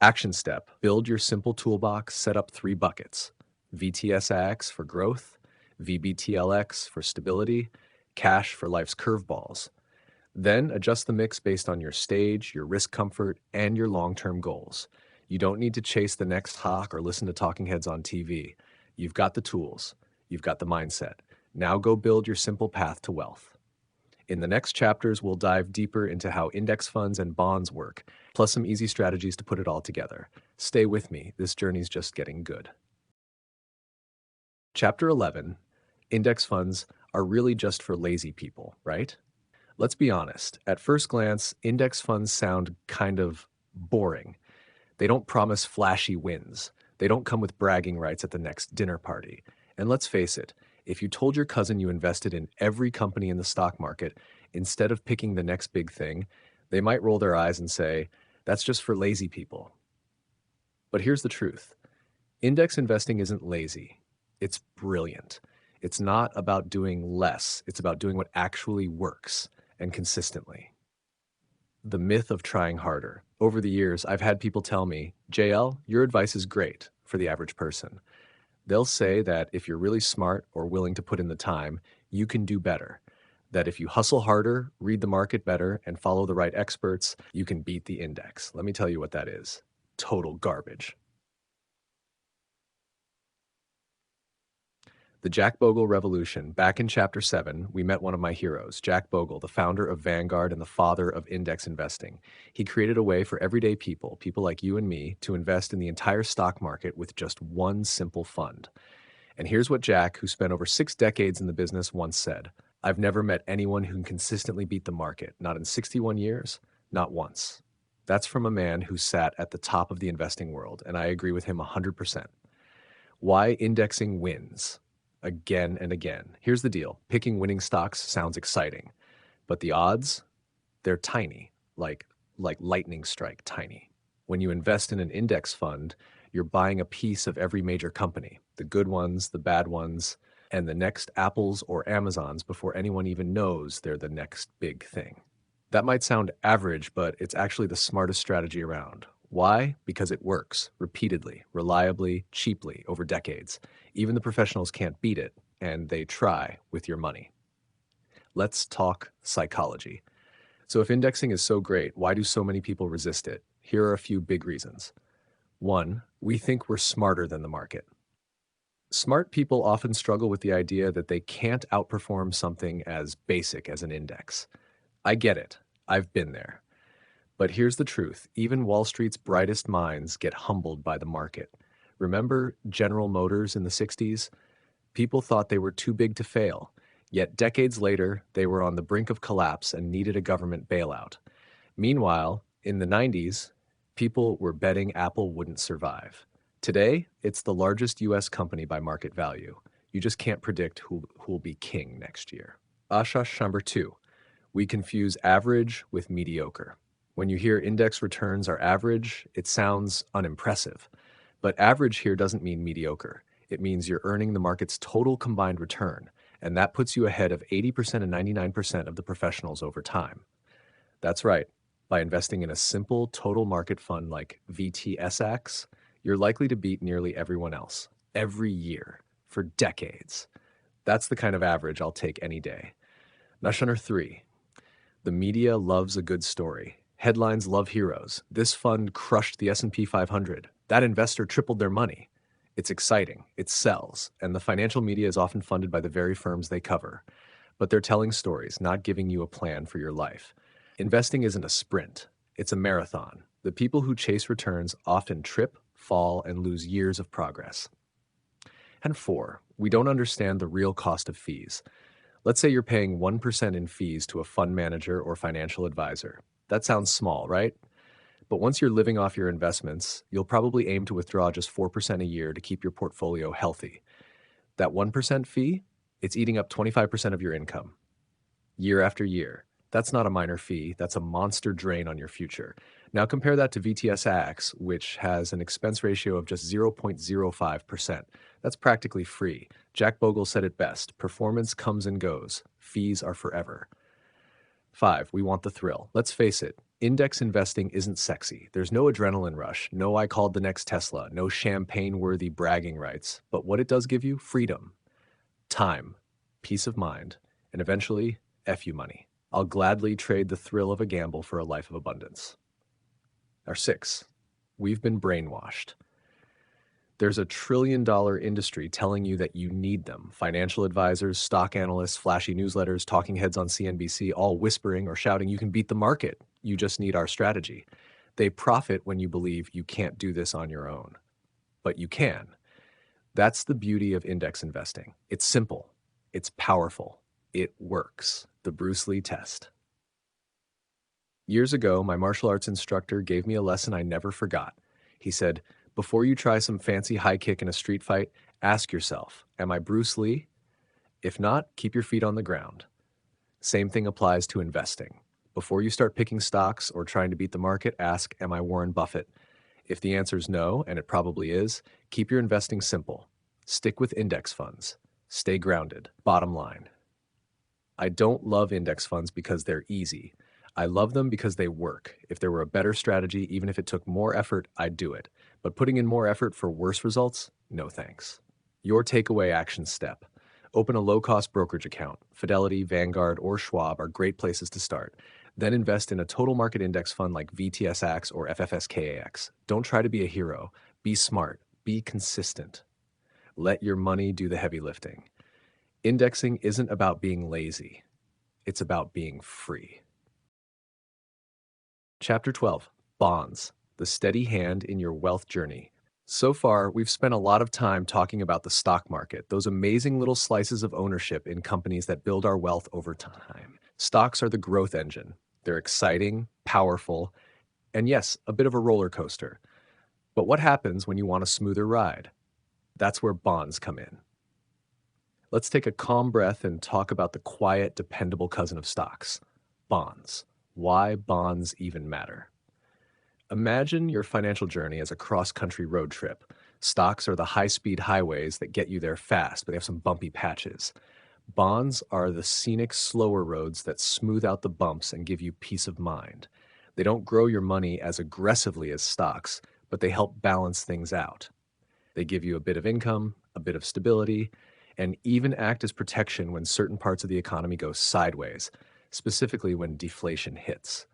Action step, build your simple toolbox, set up 3 buckets. VTSAX for growth, VBTLX for stability, cash for life's curveballs. Then adjust the mix based on your stage, your risk comfort, and your long-term goals. You don't need to chase the next hawk or listen to talking heads on TV. You've got the tools. You've got the mindset. Now go build your simple path to wealth. In the next chapters, we'll dive deeper into how index funds and bonds work, plus some easy strategies to put it all together. Stay with me. This journey's just getting good. Chapter 11, Index funds are really just for lazy people, right? Let's be honest. At first glance, index funds sound kind of boring. They don't promise flashy wins. They don't come with bragging rights at the next dinner party. And let's face it, if you told your cousin you invested in every company in the stock market instead of picking the next big thing, they might roll their eyes and say, that's just for lazy people. But here's the truth. Index investing isn't lazy. It's brilliant. It's not about doing less. It's about doing what actually works and consistently. The myth of trying harder. Over the years, I've had people tell me, JL, your advice is great for the average person. They'll say that if you're really smart or willing to put in the time, you can do better. That if you hustle harder, read the market better, and follow the right experts, you can beat the index. Let me tell you what that is. Total garbage. The Jack Bogle Revolution. Back in Chapter 7, we met one of my heroes, Jack Bogle, the founder of Vanguard and the father of index investing. He created a way for everyday people, people like you and me, to invest in the entire stock market with just one simple fund. And here's what Jack, who spent over 6 decades in the business, once said. I've never met anyone who can consistently beat the market, not in 61 years, not once. That's from a man who sat at the top of the investing world, and I agree with him 100%. Why indexing wins? Again and again. Here's the deal. Picking winning stocks sounds exciting, but the odds, they're tiny, like lightning strike tiny. When you invest in an index fund, you're buying a piece of every major company, the good ones, the bad ones, and the next Apples or Amazons before anyone even knows they're the next big thing. That might sound average, but it's actually the smartest strategy around. Why? Because it works repeatedly, reliably, cheaply over decades. Even the professionals can't beat it, and they try with your money. Let's talk psychology. So if indexing is so great, why do so many people resist it? Here are a few big reasons. 1, we think we're smarter than the market. Smart people often struggle with the idea that they can't outperform something as basic as an index. I get it. I've been there. But here's the truth. Even Wall Street's brightest minds get humbled by the market. Remember General Motors in the 60s? People thought they were too big to fail. Yet decades later, they were on the brink of collapse and needed a government bailout. Meanwhile, in the 90s, people were betting Apple wouldn't survive. Today, it's the largest US company by market value. You just can't predict who will be king next year. Ashash number 2. We confuse average with mediocre. When you hear index returns are average, it sounds unimpressive. But average here doesn't mean mediocre. It means you're earning the market's total combined return, and that puts you ahead of 80% and 99% of the professionals over time. That's right. By investing in a simple total market fund like VTSAX, you're likely to beat nearly everyone else, every year, for decades. That's the kind of average I'll take any day. Number 3. The media loves a good story. Headlines love heroes. This fund crushed the S&P 500. That investor tripled their money. It's exciting, it sells, and the financial media is often funded by the very firms they cover. But they're telling stories, not giving you a plan for your life. Investing isn't a sprint, it's a marathon. The people who chase returns often trip, fall, and lose years of progress. And 4, we don't understand the real cost of fees. Let's say you're paying 1% in fees to a fund manager or financial advisor. That sounds small, right? But once you're living off your investments, you'll probably aim to withdraw just 4% a year to keep your portfolio healthy. That 1% fee, it's eating up 25% of your income, year after year. That's not a minor fee, that's a monster drain on your future. Now compare that to VTSAX, which has an expense ratio of just 0.05%. That's practically free. Jack Bogle said it best: performance comes and goes, fees are forever. 5, we want the thrill. Let's face it, index investing isn't sexy. There's no adrenaline rush, no I called the next Tesla, no champagne-worthy bragging rights. But what it does give you? Freedom, time, peace of mind, and eventually, F you money. I'll gladly trade the thrill of a gamble for a life of abundance. Or 6, we've been brainwashed. There's a trillion-dollar industry telling you that you need them. Financial advisors, stock analysts, flashy newsletters, talking heads on CNBC, all whispering or shouting, you can beat the market. You just need our strategy. They profit when you believe you can't do this on your own. But you can. That's the beauty of index investing. It's simple. It's powerful. It works. The Bruce Lee test. Years ago, my martial arts instructor gave me a lesson I never forgot. He said, before you try some fancy high kick in a street fight, ask yourself, am I Bruce Lee? If not, keep your feet on the ground. Same thing applies to investing. Before you start picking stocks or trying to beat the market, ask, am I Warren Buffett? If the answer is no, and it probably is, keep your investing simple. Stick with index funds. Stay grounded. Bottom line. I don't love index funds because they're easy. I love them because they work. If there were a better strategy, even if it took more effort, I'd do it. But putting in more effort for worse results? No thanks. Your takeaway action step. Open a low-cost brokerage account. Fidelity, Vanguard, or Schwab are great places to start. Then invest in a total market index fund like VTSAX or FFSKAX. Don't try to be a hero. Be smart. Be consistent. Let your money do the heavy lifting. Indexing isn't about being lazy. It's about being free. Chapter 12, Bonds, the steady hand in your wealth journey. So far, we've spent a lot of time talking about the stock market, those amazing little slices of ownership in companies that build our wealth over time. Stocks are the growth engine. They're exciting, powerful, and yes, a bit of a roller coaster. But what happens when you want a smoother ride? That's where bonds come in. Let's take a calm breath and talk about the quiet, dependable cousin of stocks, bonds. Why bonds even matter. Imagine your financial journey as a cross-country road trip. Stocks are the high-speed highways that get you there fast, but they have some bumpy patches. Bonds are the scenic, slower roads that smooth out the bumps and give you peace of mind. They don't grow your money as aggressively as stocks, but they help balance things out. They give you a bit of income, a bit of stability, and even act as protection when certain parts of the economy go sideways, specifically when deflation hits.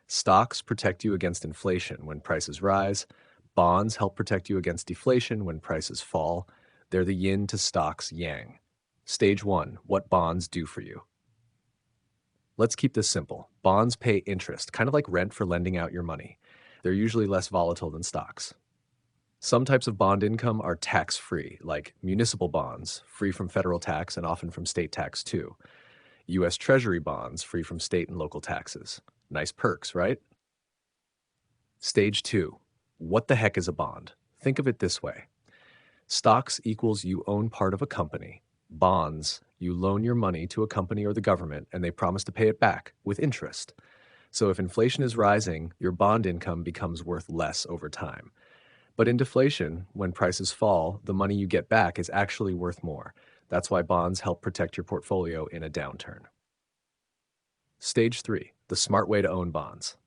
Stocks protect you against inflation when prices rise. Bonds help protect you against deflation when prices fall. They're the yin to stocks' yang. Stage 1, what bonds do for you. Let's keep this simple. Bonds pay interest, kind of like rent for lending out your money. They're usually less volatile than stocks. Some types of bond income are tax-free, like municipal bonds, free from federal tax and often from state tax too. U.S. Treasury bonds, free from state and local taxes. Nice perks, right? Stage 2. What the heck is a bond? Think of it this way. Stocks equals you own part of a company. Bonds, you loan your money to a company or the government and they promise to pay it back with interest. So if inflation is rising, your bond income becomes worth less over time. But in deflation, when prices fall, the money you get back is actually worth more. That's why bonds help protect your portfolio in a downturn. Stage 3, the smart way to own bonds.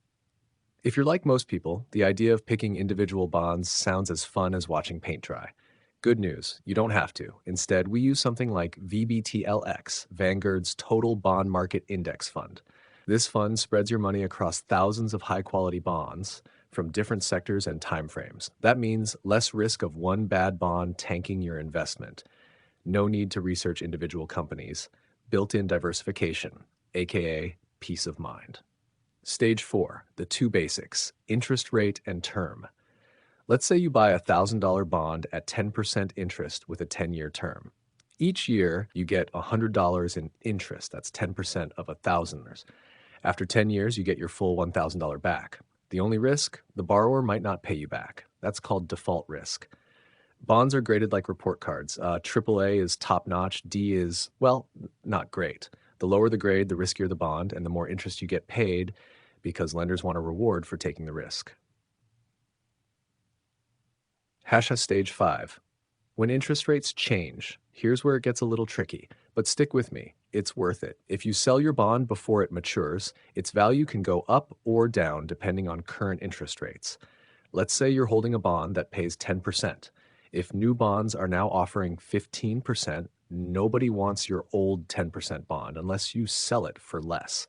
If you're like most people, the idea of picking individual bonds sounds as fun as watching paint dry. Good news, you don't have to. Instead, we use something like VBTLX, Vanguard's Total Bond Market Index Fund. This fund spreads your money across thousands of high-quality bonds from different sectors and timeframes. That means less risk of one bad bond tanking your investment. No need to research individual companies. Built-in diversification, aka peace of mind. Stage 4, the two basics, interest rate and term. Let's say you buy a $1,000 bond at 10% interest with a 10-year term. Each year, you get $100 in interest. That's 10% of $1,000. After 10 years, you get your full $1,000 back. The only risk? The borrower might not pay you back. That's called default risk. Bonds are graded like report cards. AAA is top notch. D is, well, not great. The lower the grade, the riskier the bond, and the more interest you get paid because lenders want a reward for taking the risk. Stage 5. When interest rates change, here's where it gets a little tricky, but stick with me. It's worth it. If you sell your bond before it matures, its value can go up or down depending on current interest rates. Let's say you're holding a bond that pays 10%. If new bonds are now offering 15%, nobody wants your old 10% bond unless you sell it for less.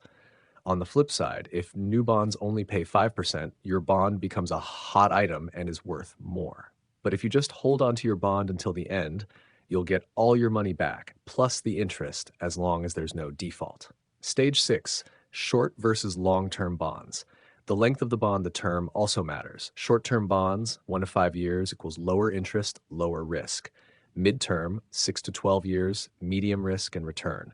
On the flip side, if new bonds only pay 5%, your bond becomes a hot item and is worth more. But if you just hold on to your bond until the end, you'll get all your money back, plus the interest, as long as there's no default. Stage 6, short versus long-term bonds. The length of the bond, the term, also matters. Short-term bonds, 1 to 5 years, equals lower interest, lower risk. Mid-term, 6 to 12 years, medium risk and return.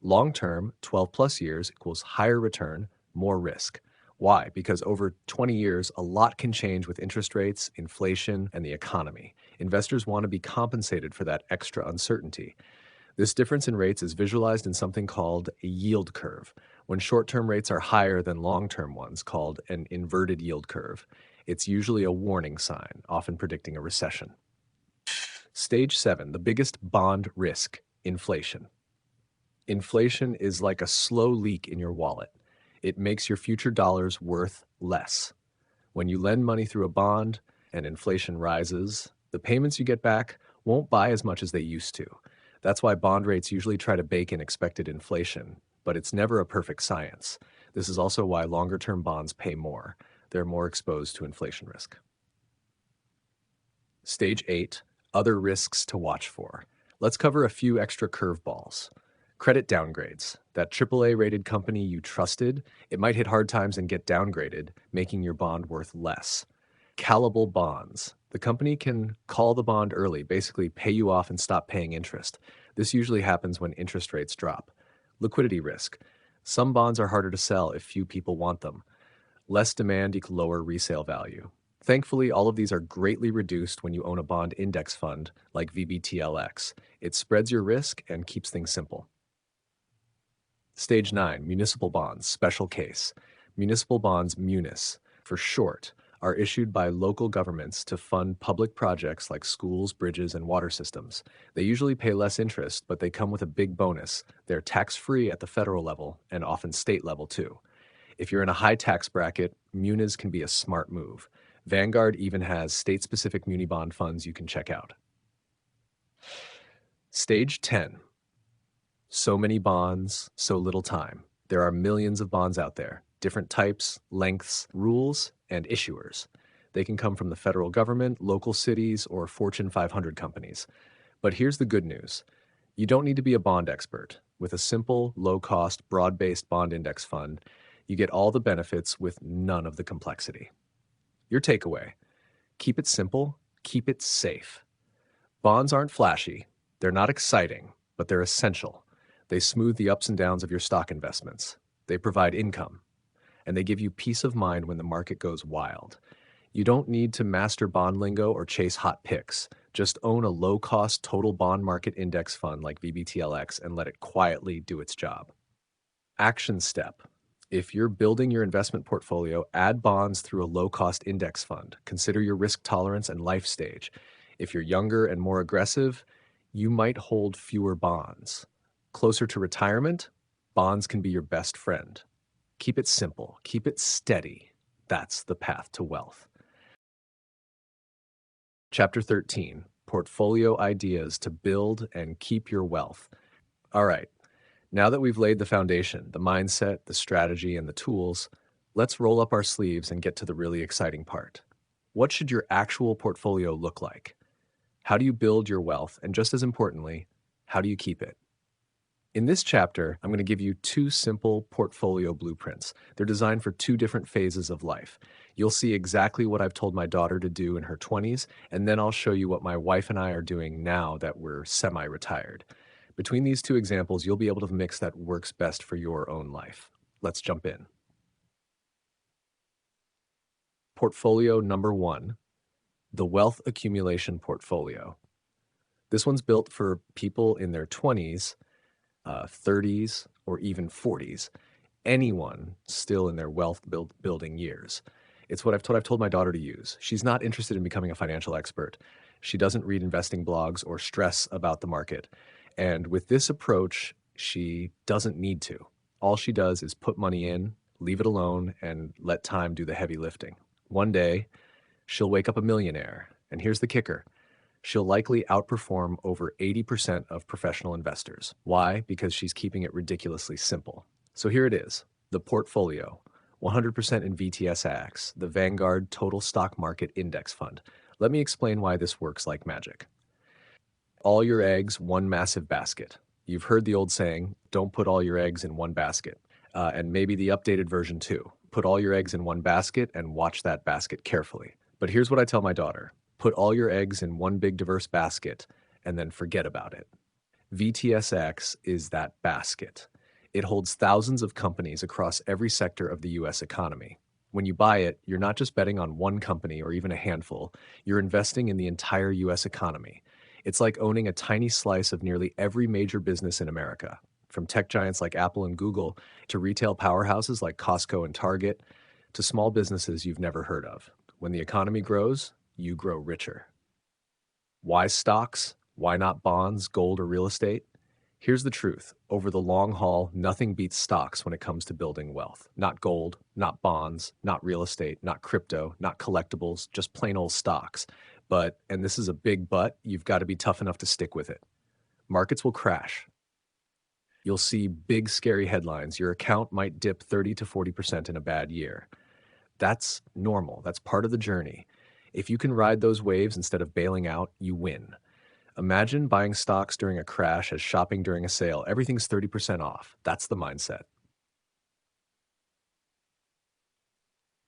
Long-term, 12 plus years, equals higher return, more risk. Why? Because over 20 years, a lot can change with interest rates, inflation, and the economy. Investors want to be compensated for that extra uncertainty. This difference in rates is visualized in something called a yield curve. When short-term rates are higher than long-term ones, called an inverted yield curve, it's usually a warning sign, often predicting a recession. Stage 7, the biggest bond risk, inflation. Inflation is like a slow leak in your wallet. It makes your future dollars worth less. When you lend money through a bond and inflation rises, the payments you get back won't buy as much as they used to. That's why bond rates usually try to bake in expected inflation, but it's never a perfect science. This is also why longer-term bonds pay more. They're more exposed to inflation risk. Stage 8, other risks to watch for. Let's cover a few extra curveballs. Credit downgrades. That AAA-rated company you trusted, it might hit hard times and get downgraded, making your bond worth less. Callable bonds. The company can call the bond early, basically pay you off and stop paying interest. This usually happens when interest rates drop. Liquidity risk. Some bonds are harder to sell if few people want them. Less demand equals lower resale value. Thankfully, all of these are greatly reduced when you own a bond index fund like VTSAX. It spreads your risk and keeps things simple. Stage 9, municipal bonds, special case. Municipal bonds, munis, for short, are issued by local governments to fund public projects like schools, bridges, and water systems. They usually pay less interest, but they come with a big bonus. They're tax-free at the federal level and often state level too. If you're in a high tax bracket, munis can be a smart move. Vanguard even has state-specific muni bond funds you can check out. Stage 10. So many bonds, so little time. There are millions of bonds out there, different types, lengths, rules, and issuers. They can come from the federal government, local cities, or Fortune 500 companies. But here's the good news. You don't need to be a bond expert. With a simple, low-cost, broad-based bond index fund, you get all the benefits with none of the complexity. Your takeaway: keep it simple, keep it safe. Bonds aren't flashy, they're not exciting, but they're essential. They smooth the ups and downs of your stock investments. They provide income, and they give you peace of mind when the market goes wild. You don't need to master bond lingo or chase hot picks. Just own a low-cost total bond market index fund like VTSAX and let it quietly do its job. Action step. If you're building your investment portfolio, add bonds through a low-cost index fund. Consider your risk tolerance and life stage. If you're younger and more aggressive, you might hold fewer bonds. Closer to retirement, bonds can be your best friend. Keep it simple, keep it steady. That's the path to wealth. Chapter 13, Portfolio Ideas to Build and Keep Your Wealth. All right, now that we've laid the foundation, the mindset, the strategy, and the tools, let's roll up our sleeves and get to the really exciting part. What should your actual portfolio look like? How do you build your wealth? And just as importantly, how do you keep it? In this chapter, I'm going to give you two simple portfolio blueprints. They're designed for two different phases of life. You'll see exactly what I've told my daughter to do in her 20s, and then I'll show you what my wife and I are doing now that we're semi-retired. Between these two examples, you'll be able to mix that works best for your own life. Let's jump in. Portfolio number one, the wealth accumulation portfolio. This one's built for people in their 20s, 30s, or even 40s. Anyone still in their building years. It's what I've told my daughter to use. She's not interested in becoming a financial expert. She doesn't read investing blogs or stress about the market. And with this approach, she doesn't need to. All she does is put money in, leave it alone, and let time do the heavy lifting. One day, she'll wake up a millionaire. And here's the kicker. She'll likely outperform over 80% of professional investors. Why? Because she's keeping it ridiculously simple. So here it is, the portfolio, 100% in VTSAX, the Vanguard Total Stock Market Index Fund. Let me explain why this works like magic. All your eggs, one massive basket. You've heard the old saying, don't put all your eggs in one basket. And maybe the updated version too. Put all your eggs in one basket and watch that basket carefully. But here's what I tell my daughter. Put all your eggs in one big diverse basket and then forget about it. VTSX is that basket. It holds thousands of companies across every sector of the US economy. When you buy it, you're not just betting on one company or even a handful, you're investing in the entire US economy. It's like owning a tiny slice of nearly every major business in America, from tech giants like Apple and Google to retail powerhouses like Costco and Target to small businesses you've never heard of. When the economy grows, you grow richer. Why stocks? Why not bonds, gold, or real estate? Here's the truth. Over the long haul, nothing beats stocks when it comes to building wealth. Not gold, not bonds, not real estate, not crypto, not collectibles, just plain old stocks. But, and this is a big but, you've got to be tough enough to stick with it. Markets will crash. You'll see big, scary headlines. Your account might dip 30 to 40% in a bad year. That's normal. That's part of the journey. If you can ride those waves instead of bailing out, you win. Imagine buying stocks during a crash as shopping during a sale. Everything's 30% off. That's the mindset.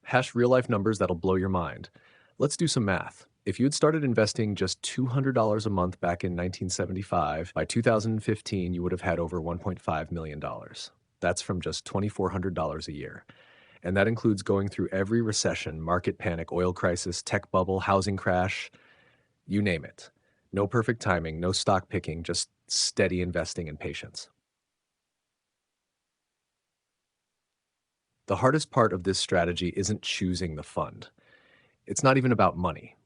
Hash real life numbers that'll blow your mind. Let's do some math. If you had started investing just $200 a month back in 1975, by 2015, you would have had over $1.5 million. That's from just $2,400 a year. And that includes going through every recession, market panic, oil crisis, tech bubble, housing crash, you name it. No perfect timing, no stock picking, just steady investing and patience. The hardest part of this strategy isn't choosing the fund. It's not even about money.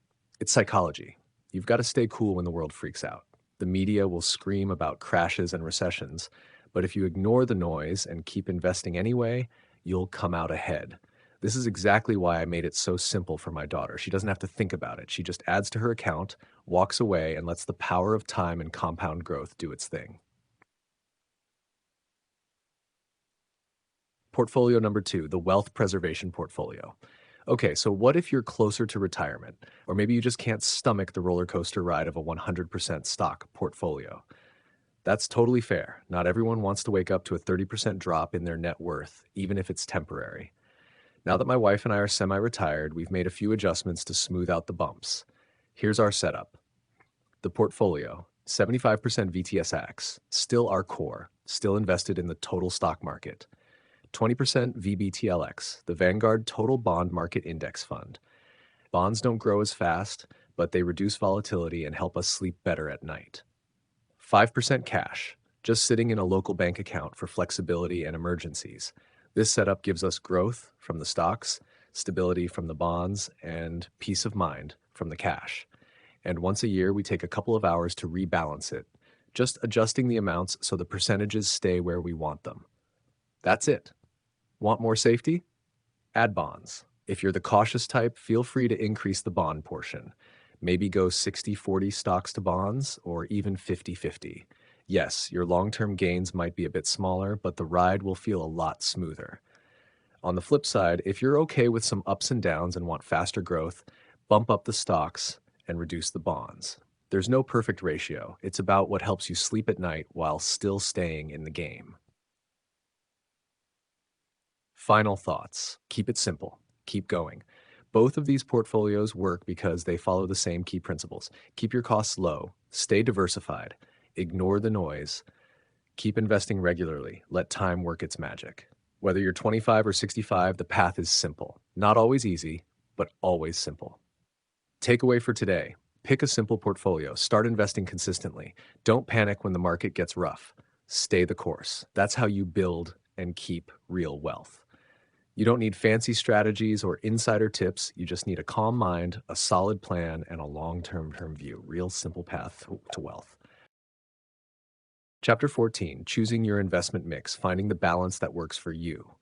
It's psychology. You've got to stay cool when the world freaks out. The media will scream about crashes and recessions, but if you ignore the noise and keep investing anyway, you'll come out ahead. This is exactly why I made it so simple for my daughter. She doesn't have to think about it. She just adds to her account, walks away, and lets the power of time and compound growth do its thing. Portfolio number two, the wealth preservation portfolio. Okay, so what if you're closer to retirement? Or maybe you just can't stomach the roller coaster ride of a 100% stock portfolio. That's totally fair. Not everyone wants to wake up to a 30% drop in their net worth, even if it's temporary. Now that my wife and I are semi-retired, we've made a few adjustments to smooth out the bumps. Here's our setup. The portfolio, 75% VTSAX, still our core, still invested in the total stock market. 20% VBTLX, the Vanguard Total Bond Market Index Fund. Bonds don't grow as fast, but they reduce volatility and help us sleep better at night. 5% cash, just sitting in a local bank account for flexibility and emergencies. This setup gives us growth from the stocks, stability from the bonds, and peace of mind from the cash. And once a year, we take a couple of hours to rebalance it, just adjusting the amounts so the percentages stay where we want them. That's it. Want more safety? Add bonds. If you're the cautious type, feel free to increase the bond portion. Maybe go 60-40 stocks to bonds, or even 50-50. Yes, your long-term gains might be a bit smaller, but the ride will feel a lot smoother. On the flip side, if you're okay with some ups and downs and want faster growth, bump up the stocks and reduce the bonds. There's no perfect ratio. It's about what helps you sleep at night while still staying in the game. Final thoughts. Keep it simple. Keep going. Both of these portfolios work because they follow the same key principles. Keep your costs low, stay diversified, ignore the noise, keep investing regularly, let time work its magic. Whether you're 25 or 65, the path is simple. Not always easy, but always simple. Takeaway for today. Pick a simple portfolio. Start investing consistently. Don't panic when the market gets rough. Stay the course. That's how you build and keep real wealth. You don't need fancy strategies or insider tips. You just need a calm mind, a solid plan, and a long-term view. Real simple path to wealth. Chapter 14, Choosing Your Investment Mix, Finding the Balance That Works for You.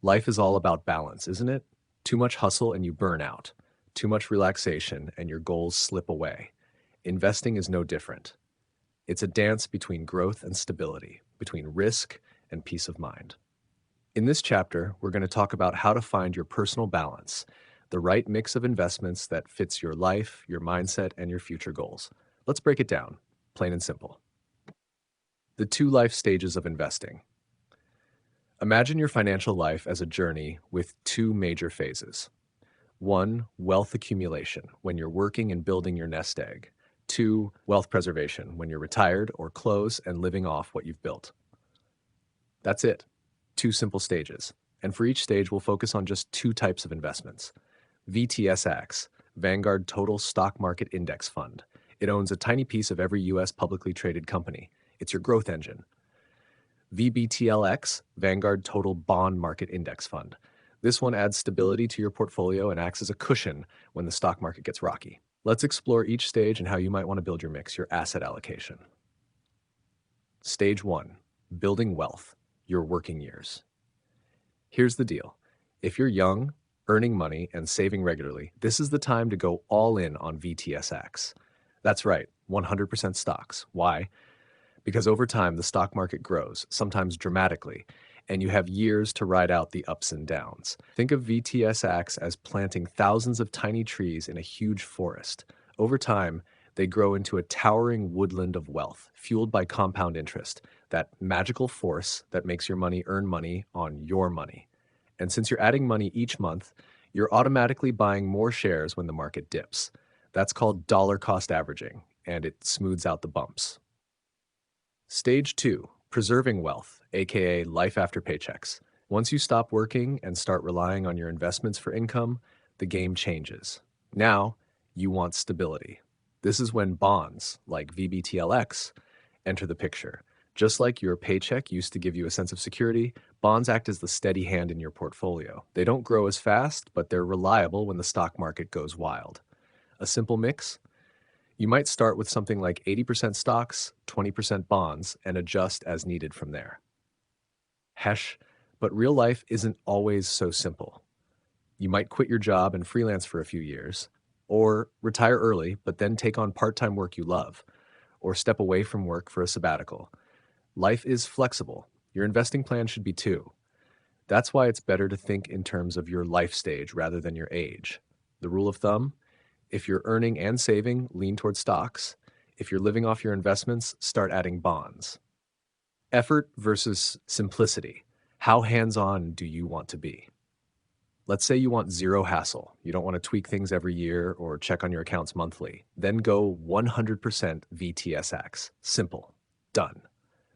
Life is all about balance, isn't it? Too much hustle and you burn out. Too much relaxation and your goals slip away. Investing is no different. It's a dance between growth and stability, between risk and peace of mind. In this chapter, we're going to talk about how to find your personal balance, the right mix of investments that fits your life, your mindset, and your future goals. Let's break it down, plain and simple. The 2 life stages of investing. Imagine your financial life as a journey with 2 major phases. 1, wealth accumulation, when you're working and building your nest egg. 2, wealth preservation, when you're retired or close and living off what you've built. That's it. 2 simple stages. And for each stage, we'll focus on just 2 types of investments. VTSAX, Vanguard Total Stock Market Index Fund. It owns a tiny piece of every U.S. publicly traded company. It's your growth engine. VBTLX, Vanguard Total Bond Market Index Fund. This one adds stability to your portfolio and acts as a cushion when the stock market gets rocky. Let's explore each stage and how you might want to build your mix, your asset allocation. Stage 1, building wealth, your working years. Here's the deal. If you're young, earning money, and saving regularly, this is the time to go all in on VTSAX. That's right, 100% stocks. Why? Because over time, the stock market grows, sometimes dramatically, and you have years to ride out the ups and downs. Think of VTSAX as planting thousands of tiny trees in a huge forest. Over time, they grow into a towering woodland of wealth, fueled by compound interest, that magical force that makes your money earn money on your money. And since you're adding money each month, you're automatically buying more shares when the market dips. That's called dollar cost averaging, and it smooths out the bumps. Stage 2, preserving wealth, aka life after paychecks. Once you stop working and start relying on your investments for income, the game changes. Now, you want stability. This is when bonds, like VBTLX, enter the picture. Just like your paycheck used to give you a sense of security, bonds act as the steady hand in your portfolio. They don't grow as fast, but they're reliable when the stock market goes wild. A simple mix? You might start with something like 80% stocks, 20% bonds, and adjust as needed from there. Hesh, but real life isn't always so simple. You might quit your job and freelance for a few years, or retire early, but then take on part-time work you love, or step away from work for a sabbatical. Life is flexible. Your investing plan should be too. That's why it's better to think in terms of your life stage rather than your age. The rule of thumb? If you're earning and saving, lean toward stocks. If you're living off your investments, start adding bonds. Effort versus simplicity. How hands-on do you want to be? Let's say you want zero hassle. You don't want to tweak things every year or check on your accounts monthly. Then go 100% VTSAX. Simple. Done.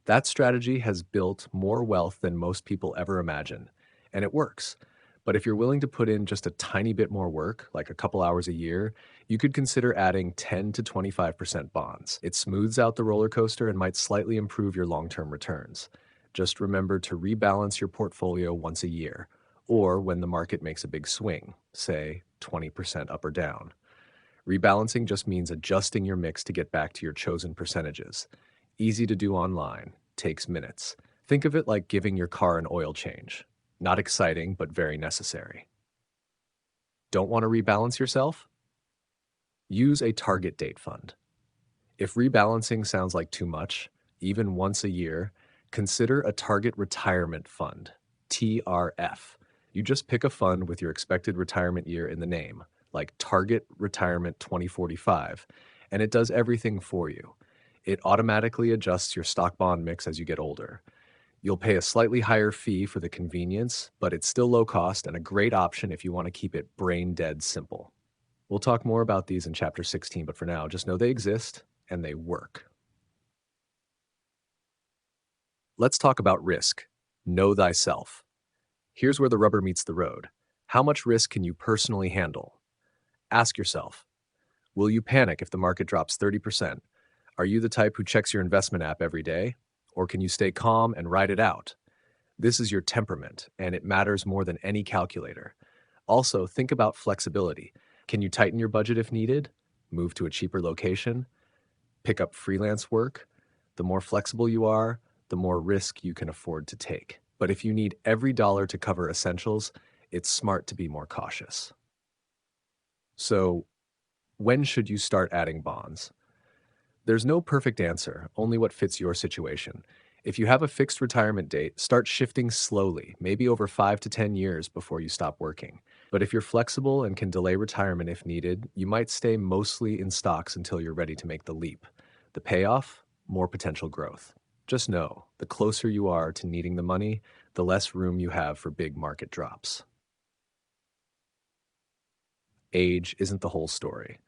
That strategy has built more wealth than most people ever imagine, and it works. But if you're willing to put in just a tiny bit more work, like a couple hours a year, you could consider adding 10 to 25% bonds. It smooths out the roller coaster and might slightly improve your long-term returns. Just remember to rebalance your portfolio once a year, or when the market makes a big swing, say 20% up or down. Rebalancing just means adjusting your mix to get back to your chosen percentages. Easy to do online, takes minutes. Think of it like giving your car an oil change. Not exciting, but very necessary. Don't want to rebalance yourself? Use a target date fund. If rebalancing sounds like too much, even once a year, consider a target retirement fund, TRF. You just pick a fund with your expected retirement year in the name, like Target Retirement 2045, and it does everything for you. It automatically adjusts your stock bond mix as you get older. You'll pay a slightly higher fee for the convenience, but it's still low cost and a great option if you want to keep it brain dead simple. We'll talk more about these in Chapter 16, but for now, just know they exist and they work. Let's talk about risk. Know thyself. Here's where the rubber meets the road. How much risk can you personally handle? Ask yourself, will you panic if the market drops 30%? Are you the type who checks your investment app every day? Or can you stay calm and ride it out? This is your temperament, and it matters more than any calculator. Also, think about flexibility. Can you tighten your budget if needed? Move to a cheaper location? Pick up freelance work? The more flexible you are, the more risk you can afford to take. But if you need every dollar to cover essentials, it's smart to be more cautious. So, when should you start adding bonds? There's no perfect answer, only what fits your situation. If you have a fixed retirement date, start shifting slowly, maybe over 5 to 10 years before you stop working. But if you're flexible and can delay retirement if needed, you might stay mostly in stocks until you're ready to make the leap. The payoff? More potential growth. Just know, the closer you are to needing the money, the less room you have for big market drops. Age isn't the whole story.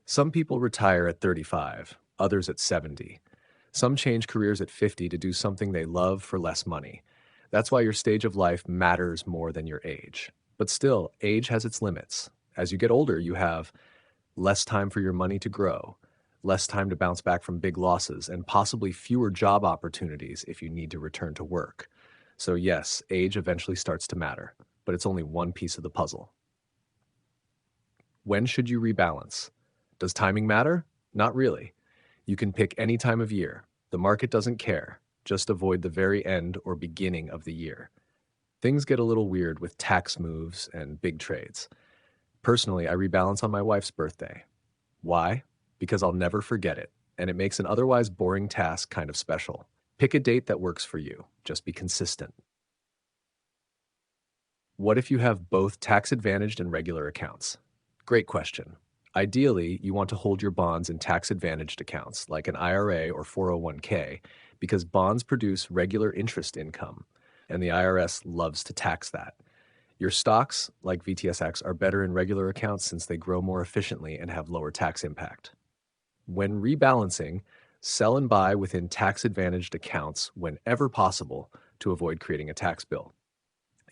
Some people retire at 35, others at 70. Some change careers at 50 to do something they love for less money. That's why your stage of life matters more than your age. But still, age has its limits. As you get older, you have less time for your money to grow, less time to bounce back from big losses, and possibly fewer job opportunities if you need to return to work. So yes, age eventually starts to matter, but it's only one piece of the puzzle. When should you rebalance? Does timing matter? Not really. You can pick any time of year. The market doesn't care. Just avoid the very end or beginning of the year. Things get a little weird with tax moves and big trades. Personally, I rebalance on my wife's birthday. Why? Because I'll never forget it, and it makes an otherwise boring task kind of special. Pick a date that works for you. Just be consistent. What if you have both tax-advantaged and regular accounts? Great question. Ideally, you want to hold your bonds in tax-advantaged accounts, like an IRA or 401k, because bonds produce regular interest income, and the IRS loves to tax that. Your stocks, like VTSAX, are better in regular accounts since they grow more efficiently and have lower tax impact. When rebalancing, sell and buy within tax-advantaged accounts whenever possible to avoid creating a tax bill.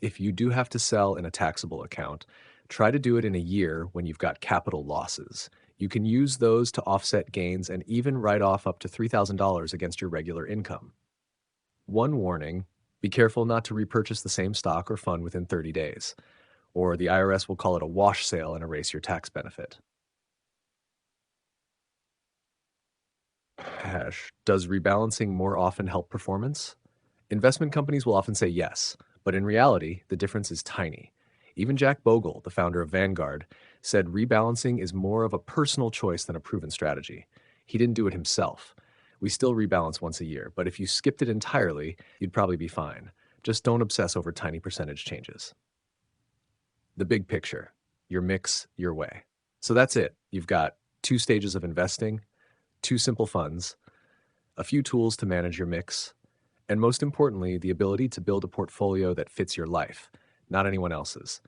If you do have to sell in a taxable account, try to do it in a year when you've got capital losses. You can use those to offset gains and even write off up to $3,000 against your regular income. One warning, be careful not to repurchase the same stock or fund within 30 days, or the IRS will call it a wash sale and erase your tax benefit. Does rebalancing more often help performance? Investment companies will often say yes, but in reality, the difference is tiny. Even Jack Bogle, the founder of Vanguard, said rebalancing is more of a personal choice than a proven strategy. He didn't do it himself. We still rebalance once a year, but if you skipped it entirely, you'd probably be fine. Just don't obsess over tiny percentage changes. The big picture, your mix, your way. So that's it. You've got 2 stages of investing, 2 simple funds, a few tools to manage your mix, and most importantly, the ability to build a portfolio that fits your life, not anyone else's.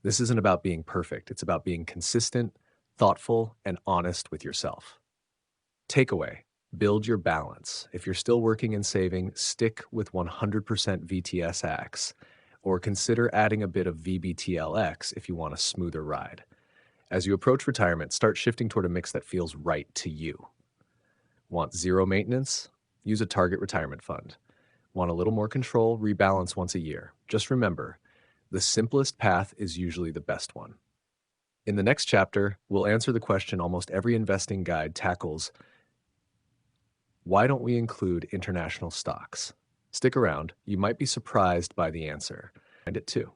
This isn't about being perfect. It's about being consistent, thoughtful, and honest with yourself. Takeaway, build your balance. If you're still working and saving, stick with 100% VTSAX, or consider adding a bit of VBTLX if you want a smoother ride. As you approach retirement, start shifting toward a mix that feels right to you. Want zero maintenance? Use a target retirement fund. Want a little more control? Rebalance once a year. Just remember, the simplest path is usually the best one. In the next chapter, we'll answer the question almost every investing guide tackles: why don't we include international stocks? Stick around, you might be surprised by the answer. Find it too.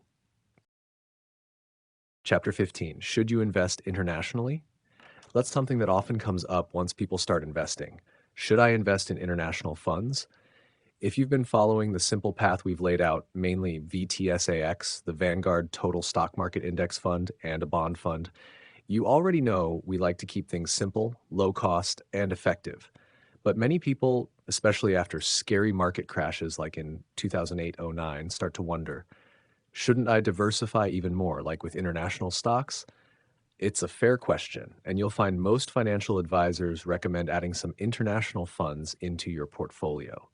Chapter 15, should you invest internationally? That's something that often comes up once people start investing. Should I invest in international funds? If you've been following the simple path we've laid out, mainly VTSAX, the Vanguard Total Stock Market Index Fund, and a bond fund, You already know we like to keep things simple, low cost, and effective. But many people, especially after scary market crashes like in 2008-09, start to wonder, shouldn't I diversify even more, like with international stocks? It's a fair question, and you'll find most financial advisors recommend adding some international funds into your portfolio.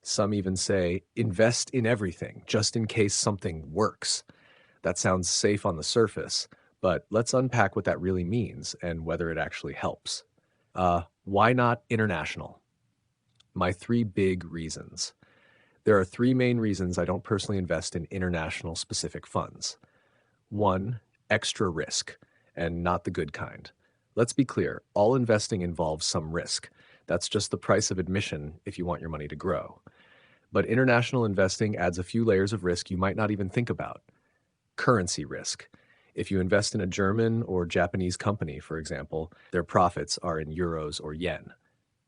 Some even say, invest in everything, just in case something works. That sounds safe on the surface, but let's unpack what that really means and whether it actually helps. Why not international? My three big reasons. There are three main reasons I don't personally invest in international specific funds. One, extra risk, and not the good kind. Let's be clear, all investing involves some risk. That's just the price of admission if you want your money to grow. But international investing adds a few layers of risk you might not even think about. Currency risk. If you invest in a German or Japanese company, for example, their profits are in euros or yen.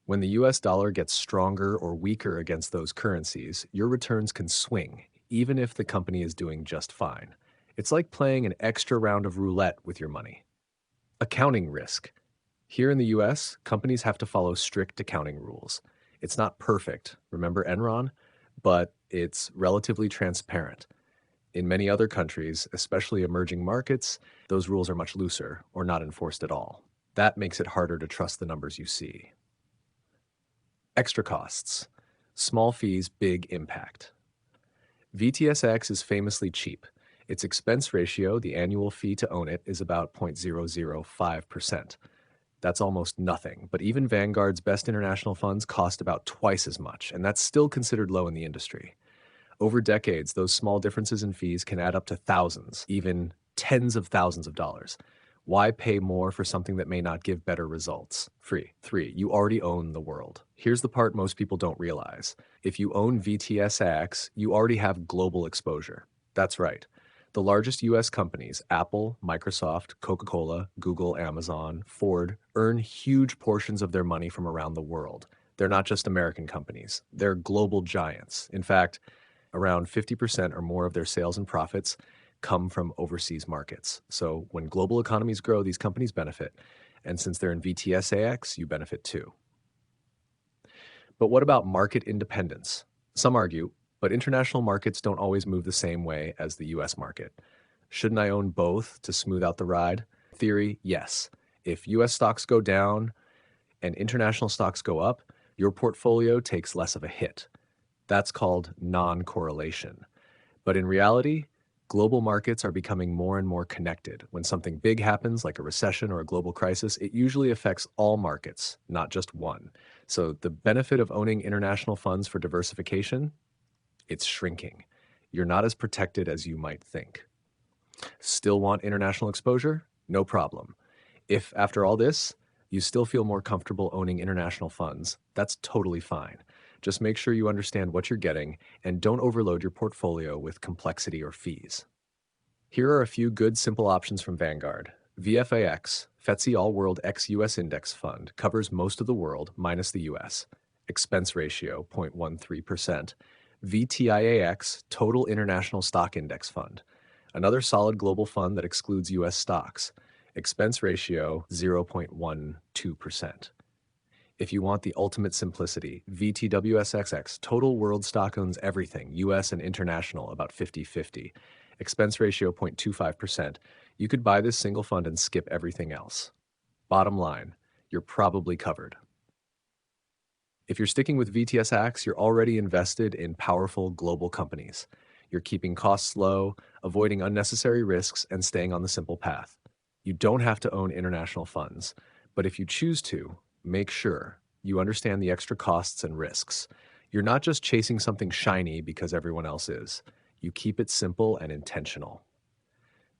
When the US dollar gets stronger or weaker against those currencies, your returns can swing, even if the company is doing just fine. It's like playing an extra round of roulette with your money. Accounting risk. Here in the US, companies have to follow strict accounting rules. It's not perfect, remember Enron? But it's relatively transparent. In many other countries, especially emerging markets, those rules are much looser or not enforced at all. That makes it harder to trust the numbers you see. Extra costs. Small fees, big impact. VTSAX is famously cheap. Its expense ratio, the annual fee to own it, is about 0.005%. That's almost nothing, but even Vanguard's best international funds cost about twice as much, and that's still considered low in the industry. Over decades, those small differences in fees can add up to thousands, even tens of thousands of dollars. Why pay more for something that may not give better results? Free. 3. You already own the world. Here's the part most people don't realize. If you own VTSAX, you already have global exposure. That's right. The largest US companies, Apple, Microsoft, Coca-Cola, Google, Amazon, Ford, earn huge portions of their money from around the world. They're not just American companies. They're global giants. In fact, around 50% or more of their sales and profits come from overseas markets. So when global economies grow, these companies benefit. And since they're in VTSAX, you benefit too. But what about market independence? Some argue, but international markets don't always move the same way as the US market. Shouldn't I own both to smooth out the ride? Theory, yes. If US stocks go down and international stocks go up, your portfolio takes less of a hit. That's called non-correlation. But in reality, global markets are becoming more and more connected. When something big happens, like a recession or a global crisis, it usually affects all markets, not just one. So the benefit of owning international funds for diversification, it's shrinking. You're not as protected as you might think. Still want international exposure? No problem. If, after all this, you still feel more comfortable owning international funds, that's totally fine. Just make sure you understand what you're getting and don't overload your portfolio with complexity or fees. Here are a few good, simple options from Vanguard. VFAX, FTSE All World ex-US Index Fund, covers most of the world minus the US. Expense ratio, 0.13%. VTIAX, Total International Stock Index Fund, another solid global fund that excludes US stocks. Expense ratio, 0.12%. If you want the ultimate simplicity, VTWSXX, Total World Stock Owns Everything, US and international, about 50-50. Expense ratio 0.25%. You could buy this single fund and skip everything else. Bottom line, you're probably covered. If you're sticking with VTSAX, you're already invested in powerful global companies. You're keeping costs low, avoiding unnecessary risks, and staying on the simple path. You don't have to own international funds, but if you choose to, make sure you understand the extra costs and risks. You're not just chasing something shiny because everyone else is. You keep it simple and intentional.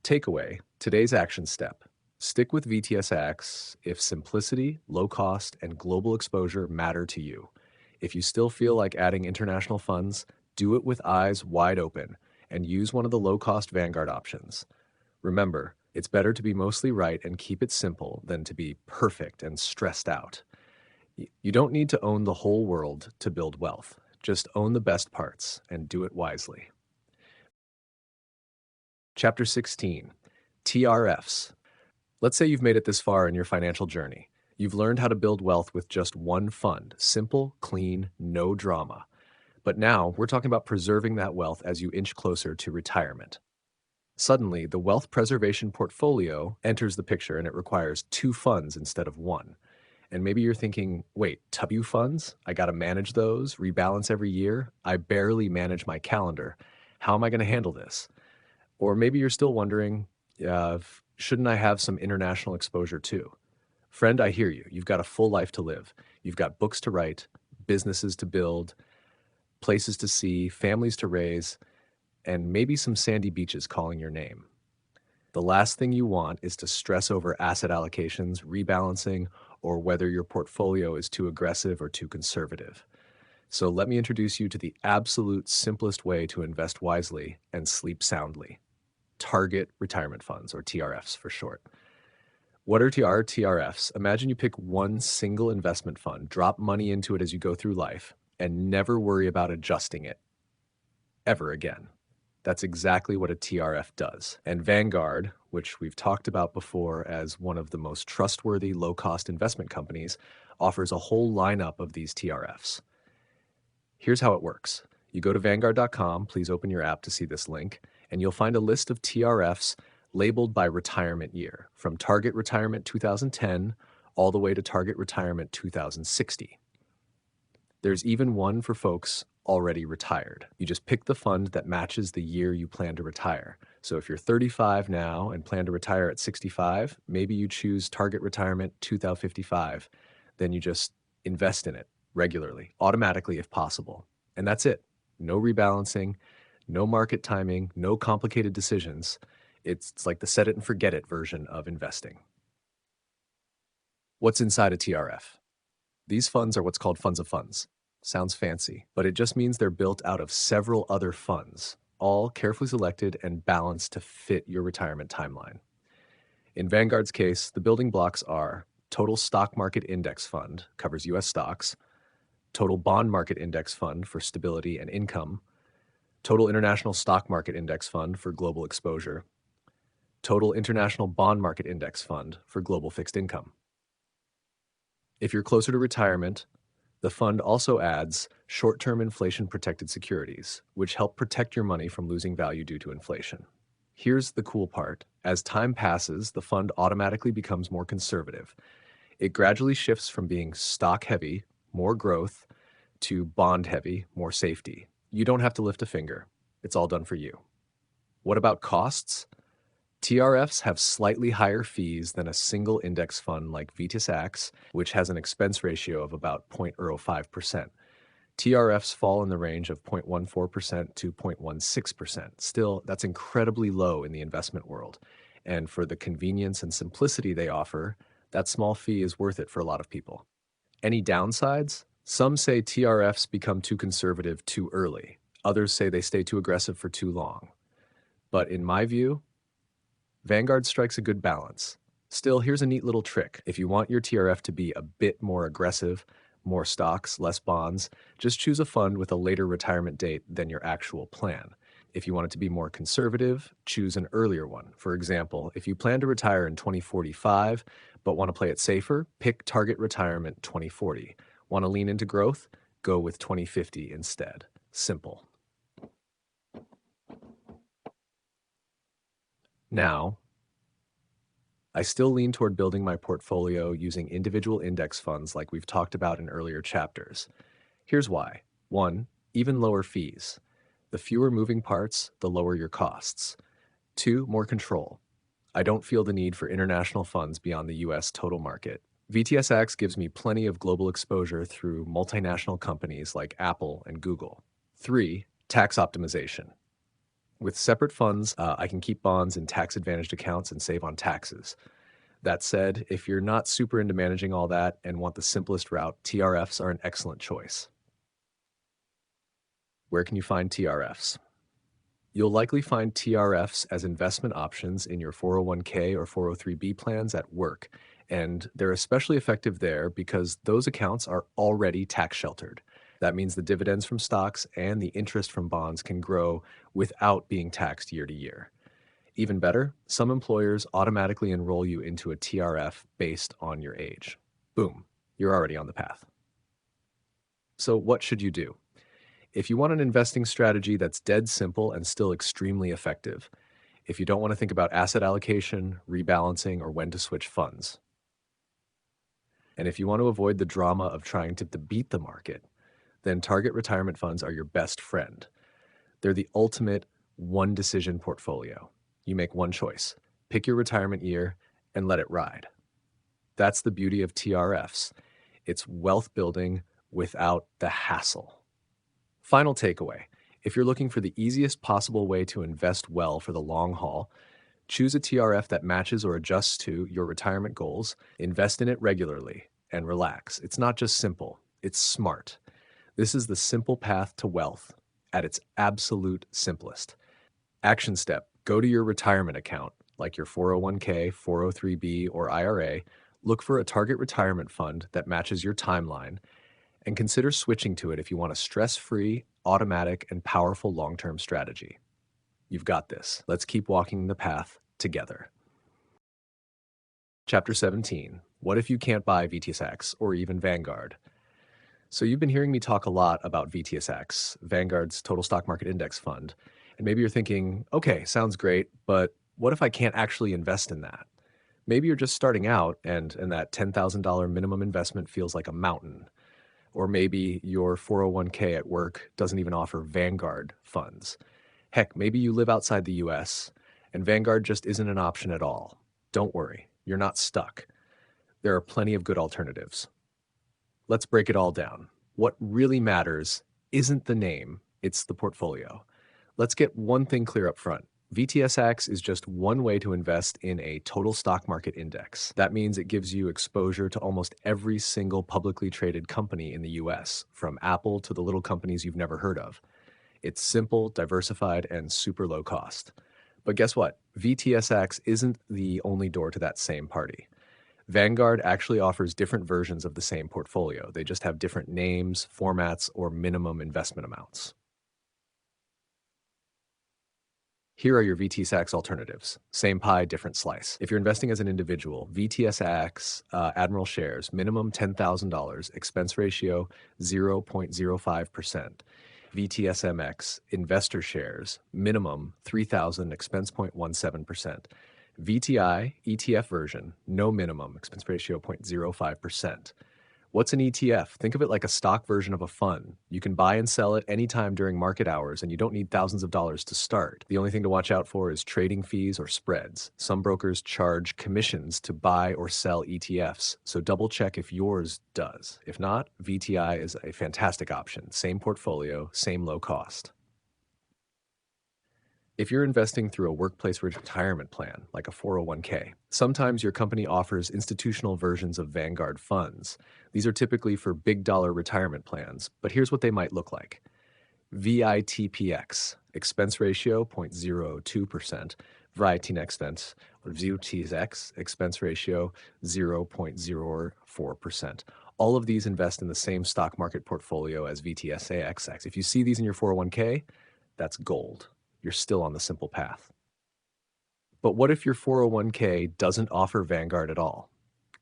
Takeaway, today's action step. Stick with VTSAX if simplicity, low cost, and global exposure matter to you. If you still feel like adding international funds, do it with eyes wide open and use one of the low-cost Vanguard options. Remember, it's better to be mostly right and keep it simple than to be perfect and stressed out. You don't need to own the whole world to build wealth. Just own the best parts and do it wisely. Chapter 16, TRFs. Let's say you've made it this far in your financial journey. You've learned how to build wealth with just one fund, simple, clean, no drama. But now we're talking about preserving that wealth as you inch closer to retirement. Suddenly, the wealth preservation portfolio enters the picture and it requires two funds instead of one. And maybe you're thinking, wait, W funds? I got to manage those, rebalance every year. I barely manage my calendar. How am I going to handle this? Or maybe you're still wondering, shouldn't I have some international exposure too? Friend, I hear you. You've got a full life to live. You've got books to write, businesses to build, places to see, families to raise, and maybe some sandy beaches calling your name. The last thing you want is to stress over asset allocations, rebalancing, or whether your portfolio is too aggressive or too conservative. So let me introduce you to the absolute simplest way to invest wisely and sleep soundly. Target retirement funds, or TRFs for short. What are TRFs? Imagine you pick one single investment fund, drop money into it as you go through life, and never worry about adjusting it ever again. That's exactly what a TRF does. And Vanguard, which we've talked about before as one of the most trustworthy low-cost investment companies, offers a whole lineup of these TRFs. Here's how it works. You go to Vanguard.com, please open your app to see this link, and you'll find a list of TRFs labeled by retirement year, from Target Retirement 2010 all the way to Target Retirement 2060. There's even one for folks already retired. You just pick the fund that matches the year you plan to retire. So if you're 35 now and plan to retire at 65, maybe you choose Target Retirement 2055. Then you just invest in it regularly, automatically if possible. And that's it. No rebalancing, no market timing, no complicated decisions. It's like the set it and forget it version of investing. What's inside a TRF? These funds are what's called funds of funds. Sounds fancy, but it just means they're built out of several other funds, all carefully selected and balanced to fit your retirement timeline. In Vanguard's case, the building blocks are Total Stock Market Index Fund, covers US stocks, Total Bond Market Index Fund for stability and income, Total International Stock Market Index Fund for global exposure, Total International Bond Market Index Fund for global fixed income. If you're closer to retirement, the fund also adds short-term inflation-protected securities, which help protect your money from losing value due to inflation. Here's the cool part. As time passes, the fund automatically becomes more conservative. It gradually shifts from being stock-heavy, more growth, to bond-heavy, more safety. You don't have to lift a finger. It's all done for you. What about costs? TRFs have slightly higher fees than a single index fund like VTSAX, which has an expense ratio of about 0.05%. TRFs fall in the range of 0.14% to 0.16%. Still, that's incredibly low in the investment world. And for the convenience and simplicity they offer, that small fee is worth it for a lot of people. Any downsides? Some say TRFs become too conservative too early. Others say they stay too aggressive for too long. But in my view, Vanguard strikes a good balance. Still, here's a neat little trick. If you want your TRF to be a bit more aggressive, more stocks, less bonds, just choose a fund with a later retirement date than your actual plan. If you want it to be more conservative, choose an earlier one. For example, if you plan to retire in 2045 but want to play it safer, pick Target Retirement 2040. Want to lean into growth? Go with 2050 instead. Simple. Now, I still lean toward building my portfolio using individual index funds like we've talked about in earlier chapters. Here's why. 1. Even lower fees. The fewer moving parts, the lower your costs. 2. More control. I don't feel the need for international funds beyond the US total market. VTSAX gives me plenty of global exposure through multinational companies like Apple and Google. 3. Tax optimization. With separate funds, I can keep bonds in tax-advantaged accounts and save on taxes. That said, if you're not super into managing all that and want the simplest route, TRFs are an excellent choice. Where can you find TRFs? You'll likely find TRFs as investment options in your 401k or 403b plans at work, and they're especially effective there because those accounts are already tax sheltered. That means the dividends from stocks and the interest from bonds can grow without being taxed year to year. Even better, some employers automatically enroll you into a TRF based on your age. Boom, you're already on the path. So what should you do? If you want an investing strategy that's dead simple and still extremely effective, if you don't want to think about asset allocation, rebalancing, or when to switch funds, and if you want to avoid the drama of trying to beat the market, then target retirement funds are your best friend. They're the ultimate one decision portfolio. You make one choice, pick your retirement year, and let it ride. That's the beauty of TRFs. It's wealth building without the hassle. Final takeaway. If you're looking for the easiest possible way to invest well for the long haul, choose a TRF that matches or adjusts to your retirement goals, invest in it regularly, and relax. It's not just simple, it's smart. This is the simple path to wealth at its absolute simplest. Action step, go to your retirement account, like your 401k, 403b, or IRA, look for a target retirement fund that matches your timeline, and consider switching to it if you want a stress-free, automatic, and powerful long-term strategy. You've got this. Let's keep walking the path together. Chapter 17, what if you can't buy VTSAX or even Vanguard? So you've been hearing me talk a lot about VTSAX, Vanguard's Total Stock Market Index Fund. And maybe you're thinking, okay, sounds great, but what if I can't actually invest in that? Maybe you're just starting out and that $10,000 minimum investment feels like a mountain. Or maybe your 401k at work doesn't even offer Vanguard funds. Heck, maybe you live outside the US and Vanguard just isn't an option at all. Don't worry, you're not stuck. There are plenty of good alternatives. Let's break it all down. What really matters isn't the name, it's the portfolio. Let's get one thing clear up front. VTSAX is just one way to invest in a total stock market index. That means it gives you exposure to almost every single publicly traded company in the US, from Apple to the little companies you've never heard of. It's simple, diversified, and super low cost. But guess what? VTSAX isn't the only door to that same party. Vanguard actually offers different versions of the same portfolio. They just have different names, formats, or minimum investment amounts. Here are your VTSAX alternatives. Same pie, different slice. If you're investing as an individual, VTSAX Admiral shares, minimum $10,000, expense ratio 0.05%. VTSMX investor shares, minimum $3,000, expense 0.17%. VTI ETF version, no minimum, expense ratio 0.05%. What's an ETF? Think of it like a stock version of a fund. You can buy and sell it anytime during market hours, and you don't need thousands of dollars to start. The only thing to watch out for is trading fees or spreads. Some brokers charge commissions to buy or sell ETFs, so double check if yours does. If not, VTI is a fantastic option. Same portfolio, same low cost. If you're investing through a workplace retirement plan, like a 401k, sometimes your company offers institutional versions of Vanguard funds. These are typically for big dollar retirement plans, but here's what they might look like. VITPX, expense ratio 0.02%, VITNEXpense, or VTSAX, expense ratio 0.04%. All of these invest in the same stock market portfolio as VTSAX. If you see these in your 401k, that's gold. You're still on the simple path. But what if your 401k doesn't offer Vanguard at all?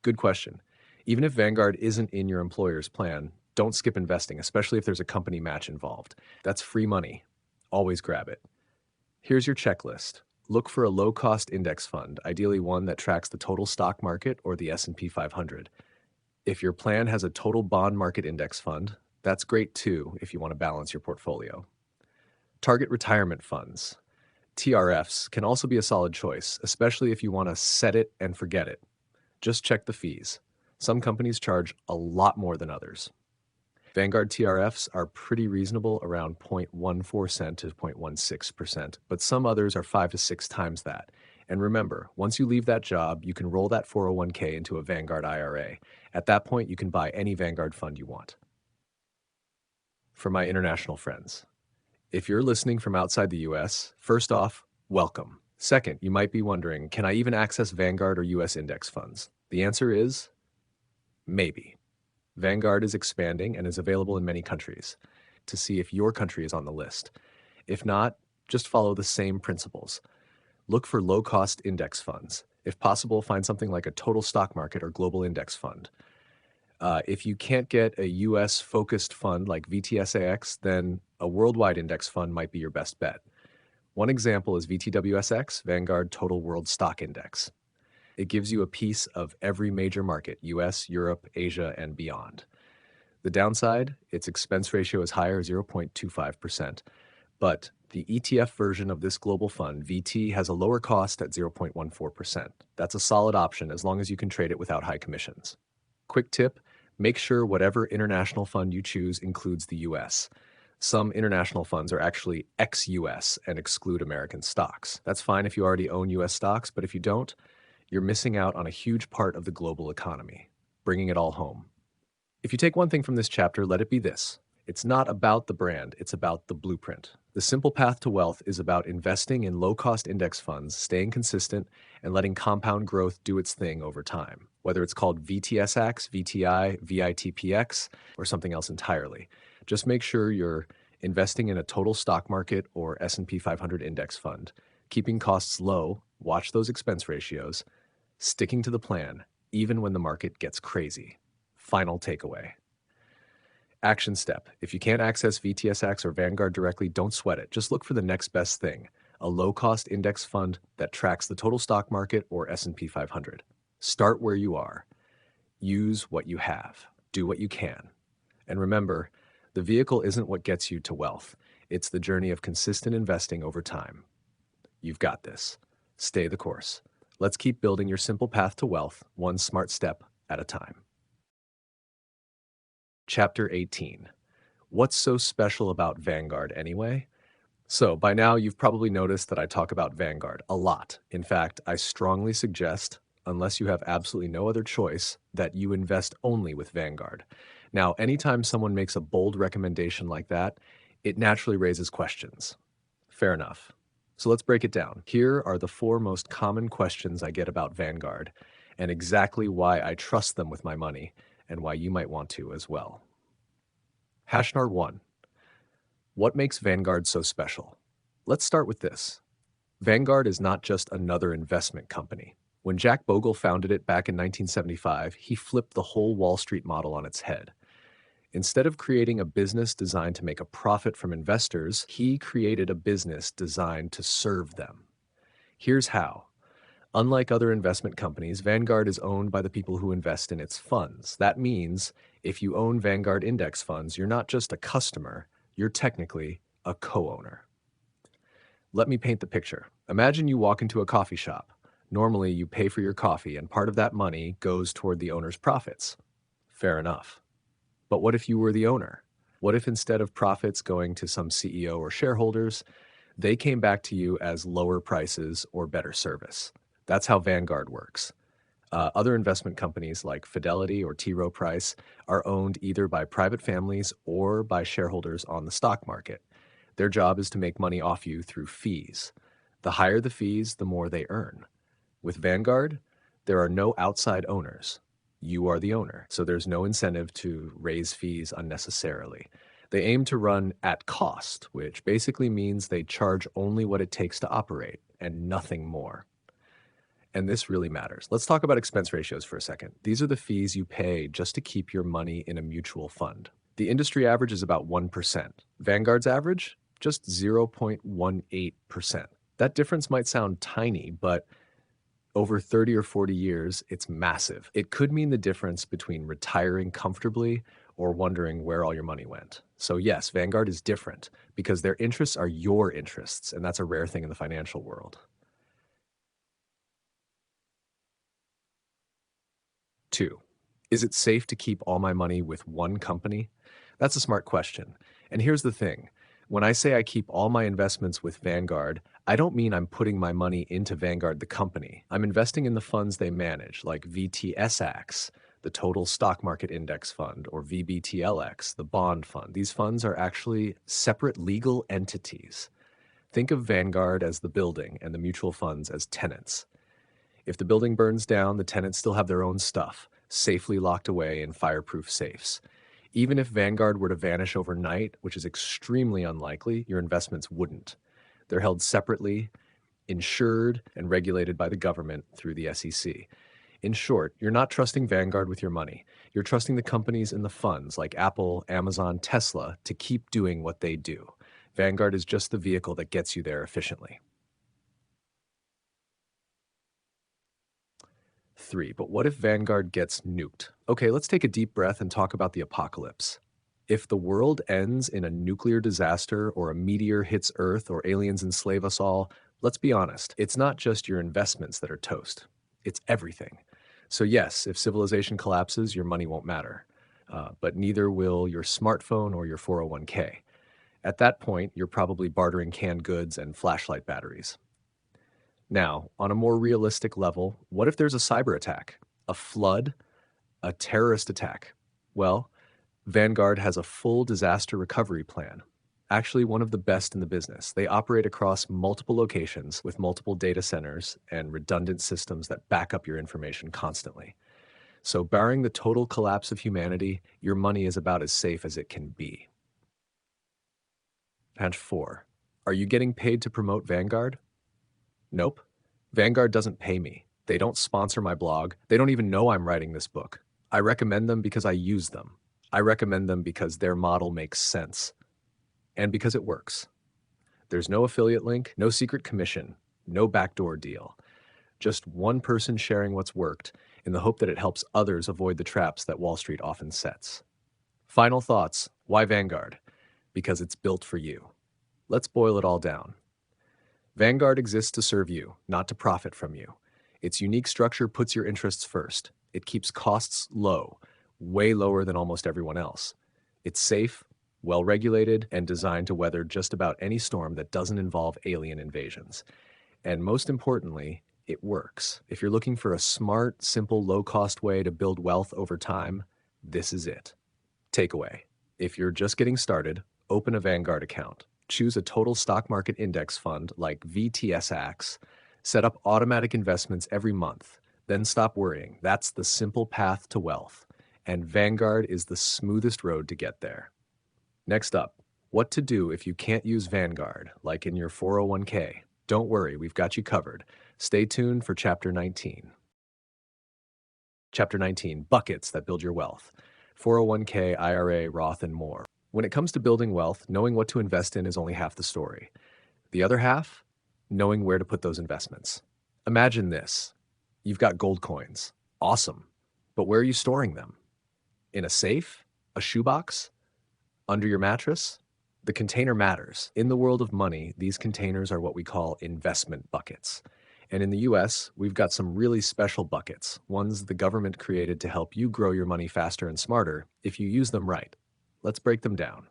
Good question. Even if Vanguard isn't in your employer's plan, don't skip investing, especially if there's a company match involved. That's free money. Always grab it. Here's your checklist. Look for a low-cost index fund, ideally one that tracks the total stock market or the S&P 500. If your plan has a total bond market index fund, that's great too if you want to balance your portfolio. Target retirement funds, TRFs, can also be a solid choice, especially if you want to set it and forget it. Just check the fees. Some companies charge a lot more than others. Vanguard TRFs are pretty reasonable, around 0.14% to 0.16%, but some others are 5 to 6 times that. And remember, once you leave that job, you can roll that 401k into a Vanguard IRA. At that point, you can buy any Vanguard fund you want. For my international friends, if you're listening from outside the US, first off, welcome. Second, you might be wondering, can I even access Vanguard or US index funds? The answer is maybe. Vanguard is expanding and is available in many countries. To see if your country is on the list. If not, just follow the same principles. Look for low-cost index funds. If possible, find something like a total stock market or global index fund. If you can't get a US-focused fund like VTSAX, then a worldwide index fund might be your best bet. One example is VTWSX, Vanguard Total World Stock Index. It gives you a piece of every major market, US, Europe, Asia, and beyond. The downside, its expense ratio is higher, 0.25%. But the ETF version of this global fund, VT, has a lower cost at 0.14%. That's a solid option as long as you can trade it without high commissions. Quick tip, make sure whatever international fund you choose includes the US. Some international funds are actually ex-US and exclude American stocks. That's fine if you already own US stocks, but if you don't, you're missing out on a huge part of the global economy, bringing it all home. If you take one thing from this chapter, let it be this. It's not about the brand, it's about the blueprint. The simple path to wealth is about investing in low-cost index funds, staying consistent, and letting compound growth do its thing over time, whether it's called VTSAX, VTI, VITPX, or something else entirely. Just make sure you're investing in a total stock market or S&P 500 index fund, keeping costs low, watch those expense ratios, sticking to the plan, even when the market gets crazy. Final takeaway. Action step. If you can't access VTSAX or Vanguard directly, don't sweat it. Just look for the next best thing, a low-cost index fund that tracks the total stock market or S&P 500. Start where you are. Use what you have. Do what you can. And remember, the vehicle isn't what gets you to wealth. It's the journey of consistent investing over time. You've got this. Stay the course. Let's keep building your simple path to wealth, one smart step at a time. Chapter 18. What's so special about Vanguard anyway? So, by now you've probably noticed that I talk about Vanguard a lot. In fact, I strongly suggest, unless you have absolutely no other choice, that you invest only with Vanguard. Now, anytime someone makes a bold recommendation like that, it naturally raises questions. Fair enough. So let's break it down. Here are the 4 most common questions I get about Vanguard, and exactly why I trust them with my money, and why you might want to as well. Hashnar 1. What makes Vanguard so special? Let's start with this. Vanguard is not just another investment company. When Jack Bogle founded it back in 1975, he flipped the whole Wall Street model on its head. Instead of creating a business designed to make a profit from investors, he created a business designed to serve them. Here's how. Unlike other investment companies, Vanguard is owned by the people who invest in its funds. That means if you own Vanguard index funds, you're not just a customer, you're technically a co-owner. Let me paint the picture. Imagine you walk into a coffee shop. Normally, you pay for your coffee, and part of that money goes toward the owner's profits. Fair enough. But what if you were the owner? What if instead of profits going to some CEO or shareholders, they came back to you as lower prices or better service? That's how Vanguard works. Other investment companies like Fidelity or T. Rowe Price are owned either by private families or by shareholders on the stock market. Their job is to make money off you through fees. The higher the fees, the more they earn. With Vanguard, there are no outside owners. You are the owner, so there's no incentive to raise fees unnecessarily. They aim to run at cost, which basically means they charge only what it takes to operate and nothing more. And this really matters. Let's talk about expense ratios for a second. These are the fees you pay just to keep your money in a mutual fund. The industry average is about 1%. Vanguard's average? Just 0.18%. That difference might sound tiny, but over 30 or 40 years, it's massive. It could mean the difference between retiring comfortably or wondering where all your money went. So yes, Vanguard is different because their interests are your interests, and that's a rare thing in the financial world. 2. Is it safe to keep all my money with one company? That's a smart question. And here's the thing. When I say I keep all my investments with Vanguard, I don't mean I'm putting my money into Vanguard, the company. I'm investing in the funds they manage, like VTSAX, the Total Stock Market Index Fund, or VBTLX, the bond fund. These funds are actually separate legal entities. Think of Vanguard as the building and the mutual funds as tenants. If the building burns down, the tenants still have their own stuff, safely locked away in fireproof safes. Even if Vanguard were to vanish overnight, which is extremely unlikely, your investments wouldn't. They're held separately, insured and regulated by the government through the SEC. In short, you're not trusting Vanguard with your money. You're trusting the companies and the funds like Apple, Amazon, Tesla to keep doing what they do. Vanguard is just the vehicle that gets you there efficiently. 3. But what if Vanguard gets nuked? Okay, let's take a deep breath and talk about the apocalypse. If the world ends in a nuclear disaster or a meteor hits Earth or aliens enslave us all, let's be honest, it's not just your investments that are toast. It's everything. So yes, if civilization collapses, your money won't matter. But neither will your smartphone or your 401k. At that point, you're probably bartering canned goods and flashlight batteries. Now, on a more realistic level, what if there's a cyber attack, a flood, a terrorist attack? Well, Vanguard has a full disaster recovery plan. Actually, one of the best in the business. They operate across multiple locations with multiple data centers and redundant systems that back up your information constantly. So, barring the total collapse of humanity, your money is about as safe as it can be. Patch 4. Are you getting paid to promote Vanguard? Nope. Vanguard doesn't pay me. They don't sponsor my blog. They don't even know I'm writing this book. I recommend them because I use them. I recommend them because their model makes sense. And because it works. There's no affiliate link, no secret commission, no backdoor deal. Just one person sharing what's worked in the hope that it helps others avoid the traps that Wall Street often sets. Final thoughts. Why Vanguard? Because it's built for you. Let's boil it all down. Vanguard exists to serve you, not to profit from you. Its unique structure puts your interests first. It keeps costs low, way lower than almost everyone else. It's safe, well-regulated, and designed to weather just about any storm that doesn't involve alien invasions. And most importantly, it works. If you're looking for a smart, simple, low-cost way to build wealth over time, this is it. Takeaway. If you're just getting started, open a Vanguard account. Choose a total stock market index fund like VTSAX. Set up automatic investments every month. Then stop worrying. That's the simple path to wealth. And Vanguard is the smoothest road to get there. Next up, what to do if you can't use Vanguard, like in your 401k. Don't worry, we've got you covered. Stay tuned for Chapter 19. Chapter 19, Buckets that build your wealth. 401k, IRA, Roth, and more. When it comes to building wealth, knowing what to invest in is only half the story. The other half? Knowing where to put those investments. Imagine this. You've got gold coins. Awesome. But where are you storing them? In a safe? A shoebox? Under your mattress? The container matters. In the world of money, these containers are what we call investment buckets. And in the US, we've got some really special buckets, ones the government created to help you grow your money faster and smarter if you use them right. Let's break them down.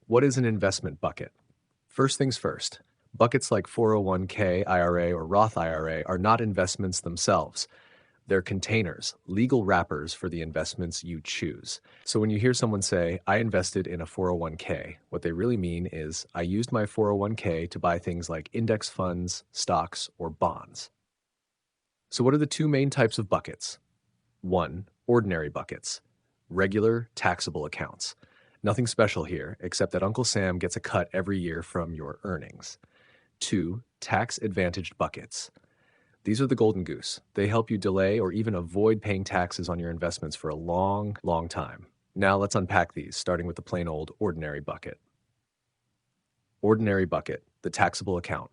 What is an investment bucket? First things first, buckets like 401k, IRA, or Roth IRA are not investments themselves. They're containers, legal wrappers for the investments you choose. So when you hear someone say, I invested in a 401k, what they really mean is, I used my 401k to buy things like index funds, stocks, or bonds. So what are the two main types of buckets? 1. Ordinary buckets. Regular, taxable accounts. Nothing special here, except that Uncle Sam gets a cut every year from your earnings. 2. Tax-advantaged buckets. These are the golden goose. They help you delay or even avoid paying taxes on your investments for a long, long time. Now let's unpack these, starting with the plain old ordinary bucket. Ordinary bucket, the taxable account.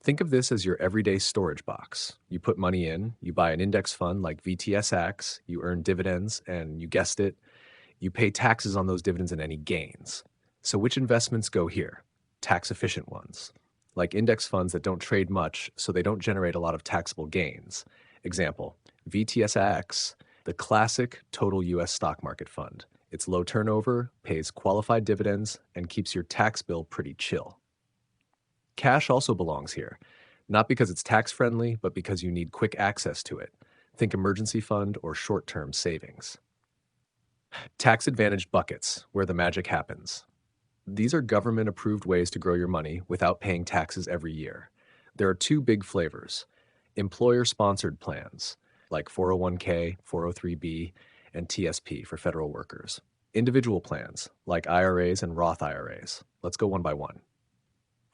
Think of this as your everyday storage box. You put money in, you buy an index fund like VTSAX, you earn dividends, and you guessed it, you pay taxes on those dividends and any gains. So which investments go here? Tax-efficient ones, like index funds that don't trade much, so they don't generate a lot of taxable gains. Example, VTSAX, the classic total US stock market fund. It's low turnover, pays qualified dividends, and keeps your tax bill pretty chill. Cash also belongs here, not because it's tax-friendly, but because you need quick access to it. Think emergency fund or short-term savings. Tax-advantaged buckets, where the magic happens. These are government-approved ways to grow your money without paying taxes every year. There are two big flavors. Employer-sponsored plans, like 401k, 403b, and TSP for federal workers. Individual plans, like IRAs and Roth IRAs. Let's go one by one.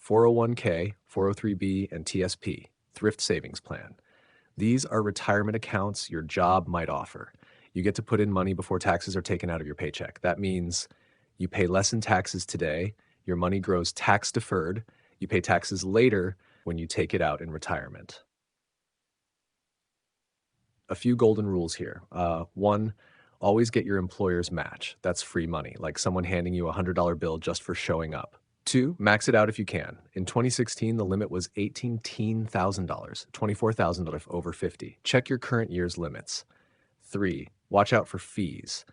401k, 403b, and TSP, Thrift Savings Plan. These are retirement accounts your job might offer. You get to put in money before taxes are taken out of your paycheck. That means you pay less in taxes today, your money grows tax deferred, you pay taxes later when you take it out in retirement. A few golden rules here. One, always get your employer's match. That's free money, like someone handing you a $100 bill just for showing up. Two, max it out if you can. In 2016, the limit was $18,000, $24,000 if over 50. Check your current year's limits. Three, watch out for fees.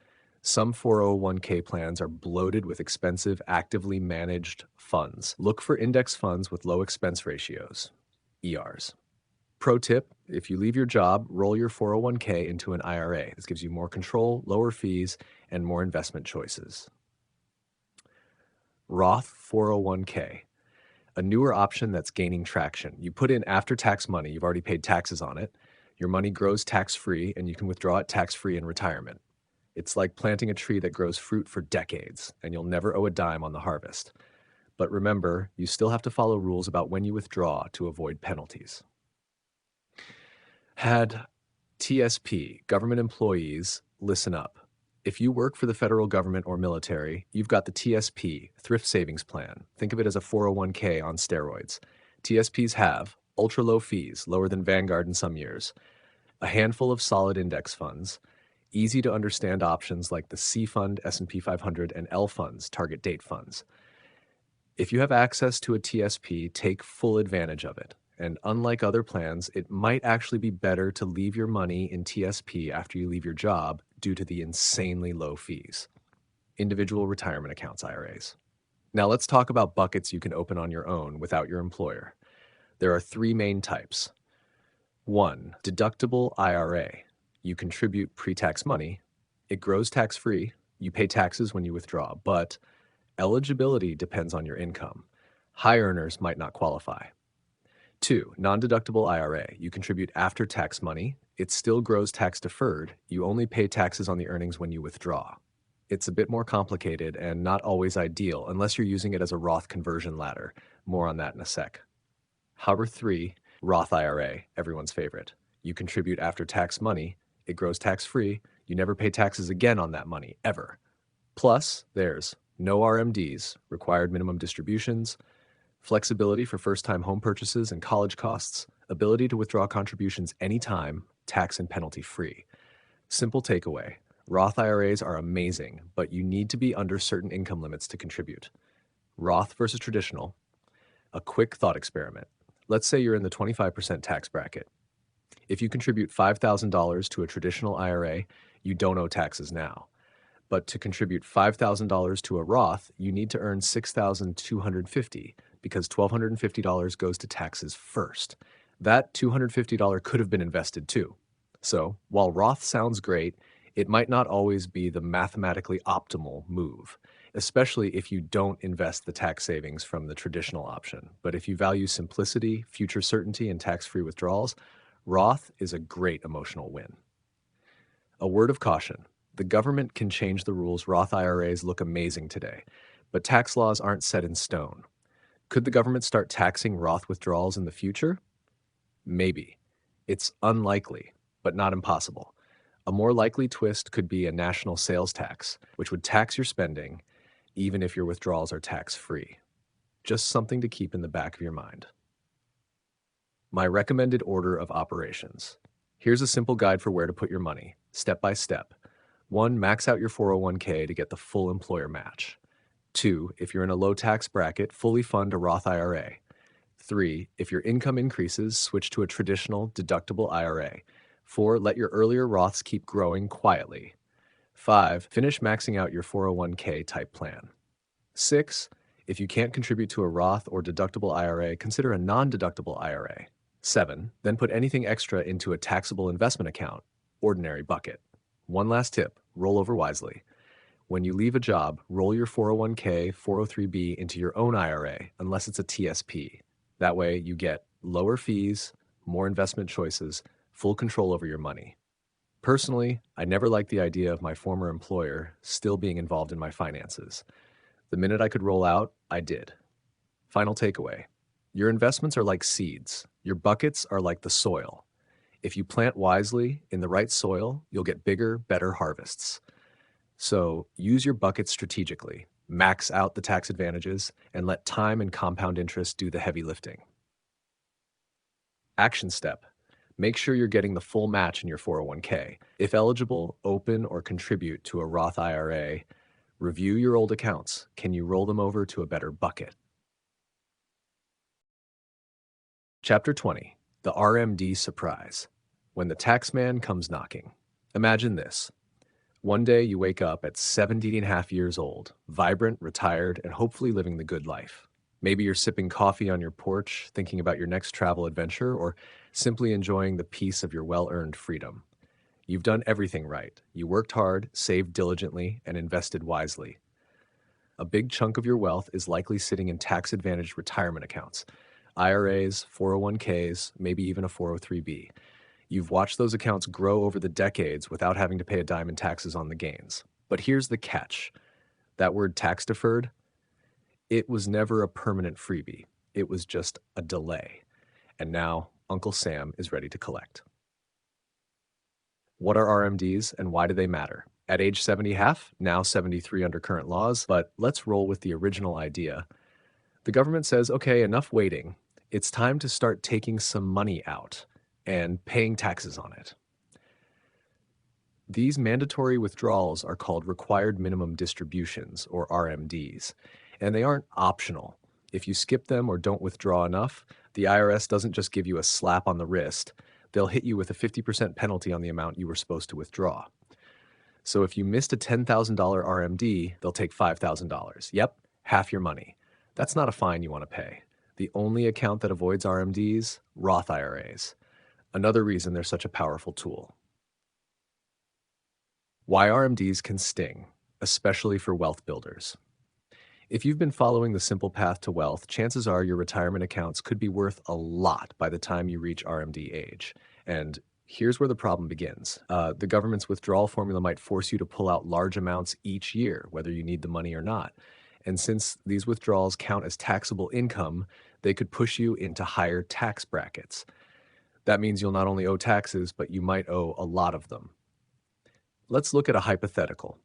Some 401k plans are bloated with expensive, actively managed funds. Look for index funds with low expense ratios, ERs. Pro tip, if you leave your job, roll your 401k into an IRA. This gives you more control, lower fees, and more investment choices. Roth 401k, a newer option that's gaining traction. You put in after-tax money, you've already paid taxes on it. Your money grows tax-free, and you can withdraw it tax-free in retirement. It's like planting a tree that grows fruit for decades, and you'll never owe a dime on the harvest. But remember, you still have to follow rules about when you withdraw to avoid penalties. Had TSP, government employees, listen up. If you work for the federal government or military, you've got the TSP, Thrift Savings Plan. Think of it as a 401k on steroids. TSPs have ultra-low fees, lower than Vanguard in some years, a handful of solid index funds, easy-to-understand options like the C Fund, S&P 500, and L funds, target date funds. If you have access to a TSP, take full advantage of it. And unlike other plans, it might actually be better to leave your money in TSP after you leave your job due to the insanely low fees. Individual retirement accounts, IRAs. Now let's talk about buckets you can open on your own without your employer. There are three main types. One, deductible IRA. You contribute pre-tax money. It grows tax-free. You pay taxes when you withdraw, but eligibility depends on your income. High earners might not qualify. Two, non-deductible IRA. You contribute after-tax money. It still grows tax-deferred. You only pay taxes on the earnings when you withdraw. It's a bit more complicated and not always ideal unless you're using it as a Roth conversion ladder. More on that in a sec. However, three, Roth IRA, everyone's favorite. You contribute after-tax money. It grows tax-free. You never pay taxes again on that money, ever. Plus, there's no RMDs, required minimum distributions, flexibility for first-time home purchases and college costs, ability to withdraw contributions anytime, tax and penalty-free. Simple takeaway, Roth IRAs are amazing, but you need to be under certain income limits to contribute. Roth versus traditional. A quick thought experiment. Let's say you're in the 25% tax bracket. If you contribute $5,000 to a traditional IRA, you don't owe taxes now. But to contribute $5,000 to a Roth, you need to earn $6,250 because $1,250 goes to taxes first. That $250 could have been invested too. So while Roth sounds great, it might not always be the mathematically optimal move, especially if you don't invest the tax savings from the traditional option. But if you value simplicity, future certainty, and tax-free withdrawals, Roth is a great emotional win. A word of caution. The government can change the rules. Roth IRAs look amazing today, but tax laws aren't set in stone. Could the government start taxing Roth withdrawals in the future? Maybe. It's unlikely, but not impossible. A more likely twist could be a national sales tax, which would tax your spending, even if your withdrawals are tax-free. Just something to keep in the back of your mind. My recommended order of operations. Here's a simple guide for where to put your money, step by step. 1, max out your 401k to get the full employer match. 2, if you're in a low tax bracket, fully fund a Roth IRA. 3, if your income increases, switch to a traditional deductible IRA. 4, let your earlier Roths keep growing quietly. 5, finish maxing out your 401k type plan. 6, if you can't contribute to a Roth or deductible IRA, consider a non-deductible IRA. 7, then put anything extra into a taxable investment account, ordinary bucket. One last tip, roll over wisely. When you leave a job, roll your 401k, 403b into your own IRA, unless it's a TSP. That way you get lower fees, more investment choices, full control over your money. Personally, I never liked the idea of my former employer still being involved in my finances. The minute I could roll out, I did. Final takeaway. Your investments are like seeds. Your buckets are like the soil. If you plant wisely in the right soil, you'll get bigger, better harvests. So use your buckets strategically, max out the tax advantages, and let time and compound interest do the heavy lifting. Action step. Make sure you're getting the full match in your 401k. If eligible, open or contribute to a Roth IRA. Review your old accounts. Can you roll them over to a better bucket? Chapter 20. The RMD Surprise. When the taxman comes knocking. Imagine this. One day you wake up at 70 and a half years old, vibrant, retired, and hopefully living the good life. Maybe you're sipping coffee on your porch, thinking about your next travel adventure, or simply enjoying the peace of your well-earned freedom. You've done everything right. You worked hard, saved diligently, and invested wisely. A big chunk of your wealth is likely sitting in tax-advantaged retirement accounts, IRAs, 401ks, maybe even a 403b. You've watched those accounts grow over the decades without having to pay a dime in taxes on the gains. But here's the catch. That word tax deferred, it was never a permanent freebie. It was just a delay. And now Uncle Sam is ready to collect. What are RMDs and why do they matter? At age 70 half, now 73 under current laws, but let's roll with the original idea. The government says, okay, enough waiting. It's time to start taking some money out and paying taxes on it. These mandatory withdrawals are called required minimum distributions, or RMDs, and they aren't optional. If you skip them or don't withdraw enough, the IRS doesn't just give you a slap on the wrist, they'll hit you with a 50% penalty on the amount you were supposed to withdraw. So if you missed a $10,000 RMD, they'll take $5,000. Yep, half your money. That's not a fine you want to pay. The only account that avoids RMDs, Roth IRAs. Another reason they're such a powerful tool. Why RMDs can sting, especially for wealth builders. If you've been following the simple path to wealth, chances are your retirement accounts could be worth a lot by the time you reach RMD age. And here's where the problem begins. The government's withdrawal formula might force you to pull out large amounts each year, whether you need the money or not. And since these withdrawals count as taxable income, they could push you into higher tax brackets. That means you'll not only owe taxes, but you might owe a lot of them. Let's look at a hypothetical.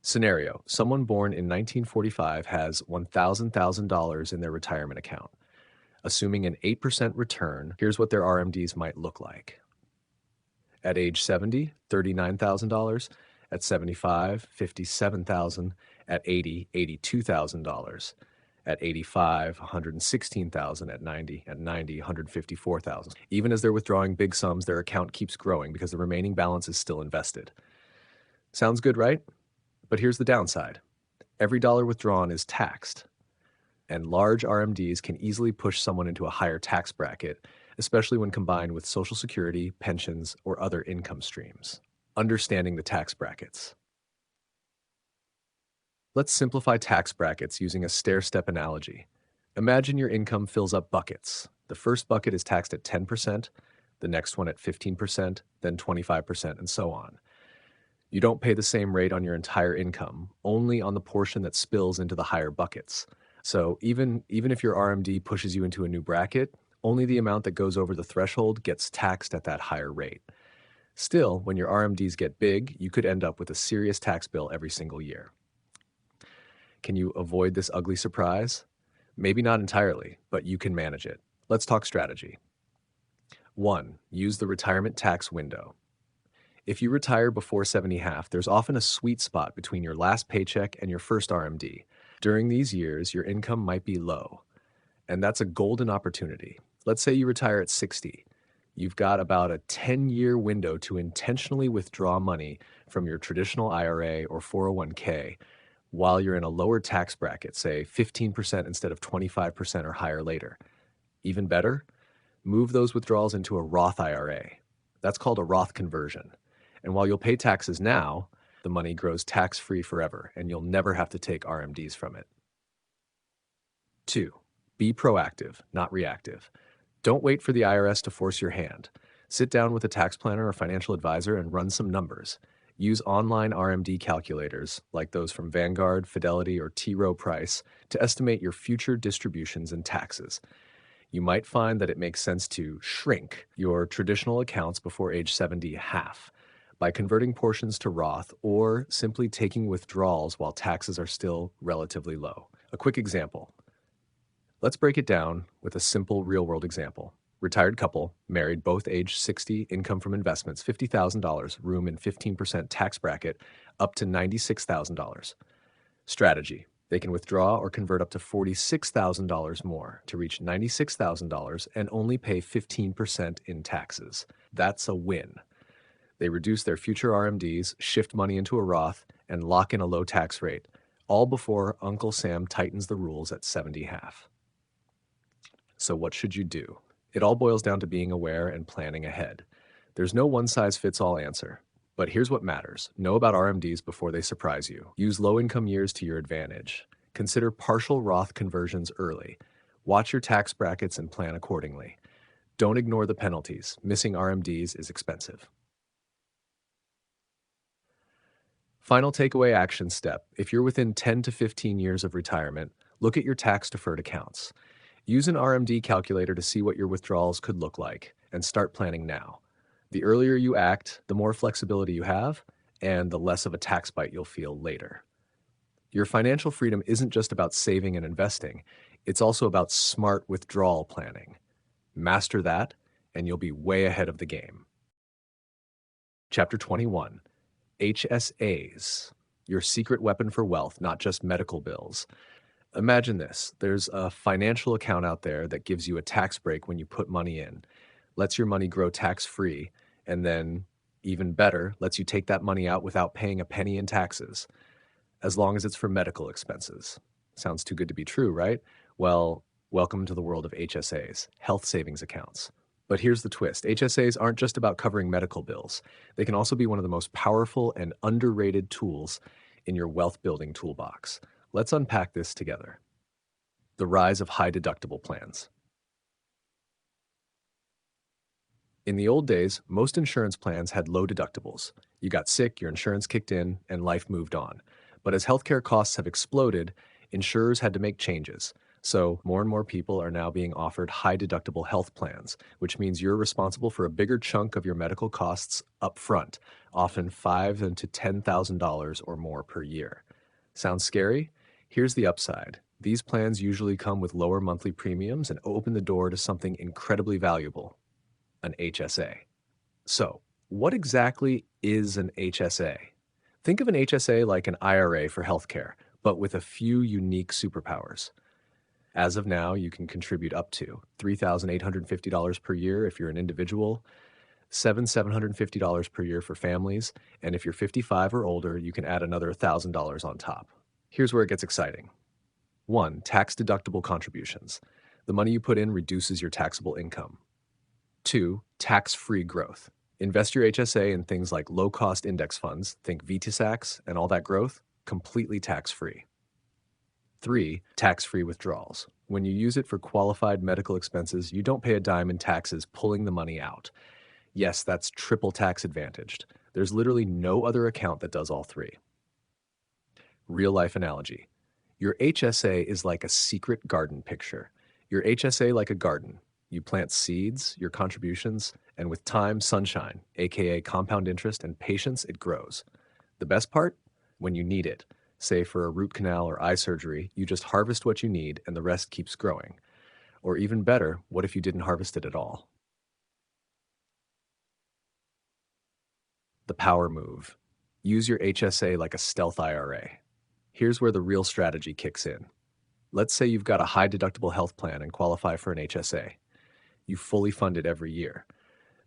Scenario, someone born in 1945 has $1,000 in their retirement account. Assuming an 8% return, here's what their RMDs might look like. At age 70, $39,000. At 75, $57,000. At 80, $82,000. At 85, $116,000. At 90, $154,000. Even as they're withdrawing big sums, their account keeps growing because the remaining balance is still invested. Sounds good, right? But here's the downside. Every dollar withdrawn is taxed, and large RMDs can easily push someone into a higher tax bracket, especially when combined with Social Security, pensions, or other income streams. Understanding the tax brackets. Let's simplify tax brackets using a stair-step analogy. Imagine your income fills up buckets. The first bucket is taxed at 10%, the next one at 15%, then 25%, and so on. You don't pay the same rate on your entire income, only on the portion that spills into the higher buckets. So even if your RMD pushes you into a new bracket, only the amount that goes over the threshold gets taxed at that higher rate. Still, when your RMDs get big, you could end up with a serious tax bill every single year. Can you avoid this ugly surprise? Maybe not entirely, but you can manage it. Let's talk strategy. 1. Use the retirement tax window. If you retire before 70 half, there's often a sweet spot between your last paycheck and your first RMD. During these years, your income might be low, and that's a golden opportunity. Let's say you retire at 60. You've got about a 10-year window to intentionally withdraw money from your traditional IRA or 401k while you're in a lower tax bracket, say 15% instead of 25% or higher later. Even better, move those withdrawals into a Roth IRA. That's called a Roth conversion. And while you'll pay taxes now, the money grows tax-free forever, and you'll never have to take RMDs from it. 2. Be proactive, not reactive. Don't wait for the IRS to force your hand. Sit down with a tax planner or financial advisor and run some numbers. Use online RMD calculators like those from Vanguard, Fidelity, or T. Rowe Price to estimate your future distributions and taxes. You might find that it makes sense to shrink your traditional accounts before age 70 half by converting portions to Roth or simply taking withdrawals while taxes are still relatively low. A quick example. Let's break it down with a simple real-world example. Retired couple, married, both age 60, income from investments, $50,000, room in 15% tax bracket, up to $96,000. Strategy. They can withdraw or convert up to $46,000 more to reach $96,000 and only pay 15% in taxes. That's a win. They reduce their future RMDs, shift money into a Roth, and lock in a low tax rate, all before Uncle Sam tightens the rules at 70 half. So what should you do? It all boils down to being aware and planning ahead. There's no one-size-fits-all answer. But here's what matters. Know about RMDs before they surprise you. Use low-income years to your advantage. Consider partial Roth conversions early. Watch your tax brackets and plan accordingly. Don't ignore the penalties. Missing RMDs is expensive. Final takeaway action step. If you're within 10 to 15 years of retirement, look at your tax-deferred accounts. Use an RMD calculator to see what your withdrawals could look like and start planning now. The earlier you act, the more flexibility you have, and the less of a tax bite you'll feel later. Your financial freedom isn't just about saving and investing, it's also about smart withdrawal planning. Master that, and you'll be way ahead of the game. Chapter 21, HSAs, your secret weapon for wealth, not just medical bills. Imagine this. There's a financial account out there that gives you a tax break when you put money in, lets your money grow tax-free, and then, even better, lets you take that money out without paying a penny in taxes, as long as it's for medical expenses. Sounds too good to be true, right? Well, welcome to the world of HSAs, health savings accounts. But here's the twist. HSAs aren't just about covering medical bills. They can also be one of the most powerful and underrated tools in your wealth-building toolbox. Let's unpack this together. The rise of high deductible plans. In the old days, most insurance plans had low deductibles. You got sick, your insurance kicked in, and life moved on. But as healthcare costs have exploded, insurers had to make changes. So more and more people are now being offered high deductible health plans, which means you're responsible for a bigger chunk of your medical costs up front, often $5,000 to $10,000 or more per year. Sounds scary? Here's the upside. These plans usually come with lower monthly premiums and open the door to something incredibly valuable, an HSA. So, what exactly is an HSA? Think of an HSA like an IRA for healthcare, but with a few unique superpowers. As of now, you can contribute up to $3,850 per year if you're an individual, $750 per year for families, and if you're 55 or older, you can add another $1,000 on top. Here's where it gets exciting. 1. Tax-deductible contributions. The money you put in reduces your taxable income. 2. Tax-free growth. Invest your HSA in things like low-cost index funds, think VTSAX and all that growth, completely tax-free. 3. Tax-free withdrawals. When you use it for qualified medical expenses, you don't pay a dime in taxes pulling the money out. Yes, that's triple tax advantaged. There's literally no other account that does all three. Real-life analogy. Your HSA is like a secret garden picture. Your HSA like a garden. You plant seeds, your contributions, and with time, sunshine, aka compound interest and patience, it grows. The best part? When you need it. Say for a root canal or eye surgery, you just harvest what you need and the rest keeps growing. Or even better, what if you didn't harvest it at all? The power move. Use your HSA like a stealth IRA. Here's where the real strategy kicks in. Let's say you've got a high deductible health plan and qualify for an HSA. You fully fund it every year.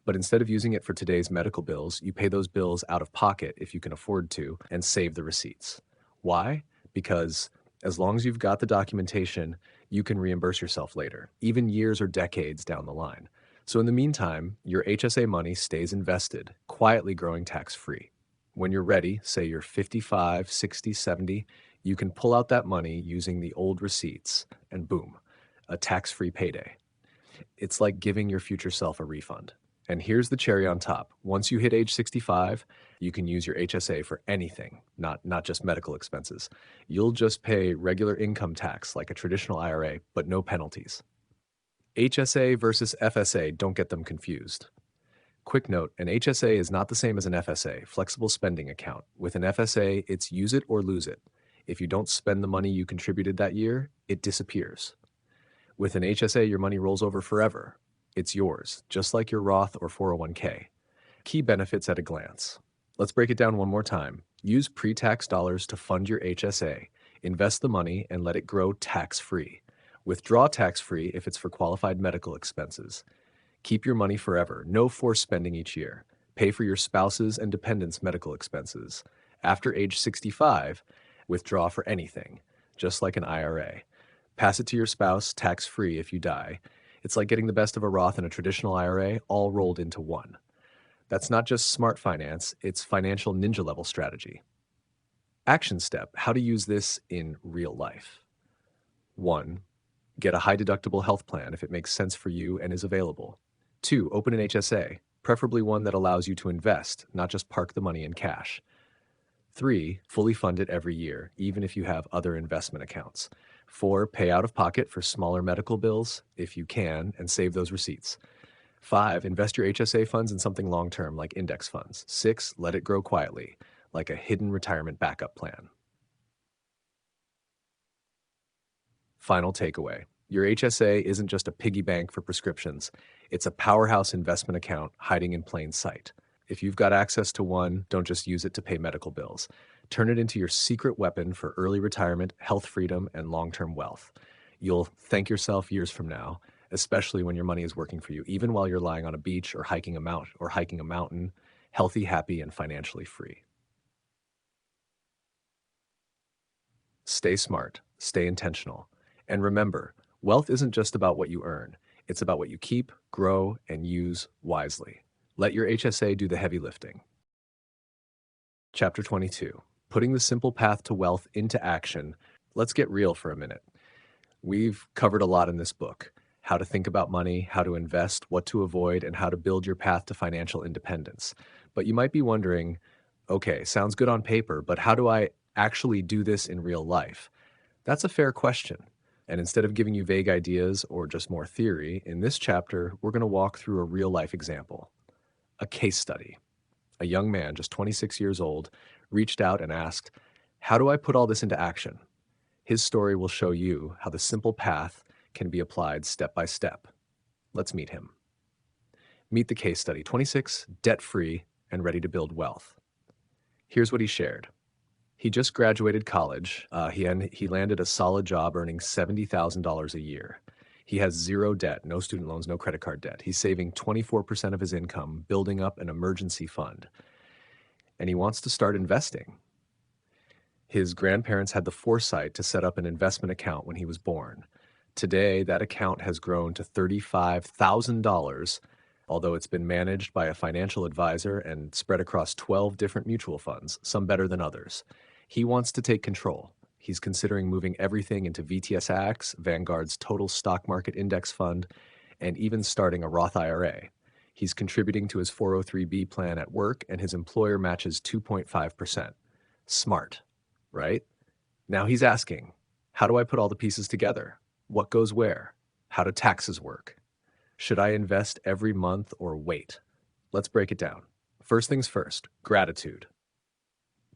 But instead of using it for today's medical bills, you pay those bills out of pocket if you can afford to and save the receipts. Why? Because as long as you've got the documentation, you can reimburse yourself later, even years or decades down the line. So in the meantime, your HSA money stays invested, quietly growing tax-free. When you're ready, say you're 55, 60, 70, you can pull out that money using the old receipts, and boom, a tax-free payday. It's like giving your future self a refund. And here's the cherry on top. Once you hit age 65, you can use your HSA for anything, not just medical expenses. You'll just pay regular income tax like a traditional IRA, but no penalties. HSA versus FSA, don't get them confused. Quick note, an HSA is not the same as an FSA, flexible spending account. With an FSA, it's use it or lose it. If you don't spend the money you contributed that year, it disappears. With an HSA, your money rolls over forever. It's yours, just like your Roth or 401k. Key benefits at a glance. Let's break it down one more time. Use pre-tax dollars to fund your HSA. Invest the money and let it grow tax-free. Withdraw tax-free if it's for qualified medical expenses. Keep your money forever. No forced spending each year. Pay for your spouse's and dependents' medical expenses. After age 65, withdraw for anything, just like an IRA. Pass it to your spouse tax-free if you die. It's like getting the best of a Roth and a traditional IRA all rolled into one. That's not just smart finance, it's financial ninja level strategy. Action step, how to use this in real life. 1. Get a high deductible health plan if it makes sense for you and is available. 2. Open an HSA, preferably one that allows you to invest, not just park the money in cash. 3. Fully fund it every year, even if you have other investment accounts. 4. Pay out of pocket for smaller medical bills, if you can, and save those receipts. 5. Invest your HSA funds in something long-term, like index funds. 6. Let it grow quietly, like a hidden retirement backup plan. Final takeaway. Your HSA isn't just a piggy bank for prescriptions. It's a powerhouse investment account hiding in plain sight. If you've got access to one, don't just use it to pay medical bills. Turn it into your secret weapon for early retirement, health freedom, and long-term wealth. You'll thank yourself years from now, especially when your money is working for you, even while you're lying on a beach or hiking a mountain, healthy, happy, and financially free. Stay smart, stay intentional, and remember, wealth isn't just about what you earn. It's about what you keep, grow, and use wisely. Let your HSA do the heavy lifting. Chapter 22, Putting the Simple Path to Wealth into Action. Let's get real for a minute. We've covered a lot in this book. How to think about money, how to invest, what to avoid, and how to build your path to financial independence. But you might be wondering, okay, sounds good on paper, but how do I actually do this in real life? That's a fair question. And instead of giving you vague ideas or just more theory, in this chapter, we're going to walk through a real-life example. A case study. A young man, just 26 years old, reached out and asked, how do I put all this into action? His story will show you how the simple path can be applied step by step. Let's meet him. Meet the case study, 26, debt-free, and ready to build wealth. Here's what he shared. He just graduated college. He landed a solid job earning $70,000 a year. He has zero debt, no student loans, no credit card debt. He's saving 24% of his income, building up an emergency fund. And he wants to start investing. His grandparents had the foresight to set up an investment account when he was born. Today, that account has grown to $35,000, although it's been managed by a financial advisor and spread across 12 different mutual funds, some better than others. He wants to take control. He's considering moving everything into VTSAX, Vanguard's total stock market index fund, and even starting a Roth IRA. He's contributing to his 403b plan at work, and his employer matches 2.5%. Smart, right? Now he's asking, how do I put all the pieces together? What goes where? How do taxes work? Should I invest every month or wait? Let's break it down. First things first, gratitude.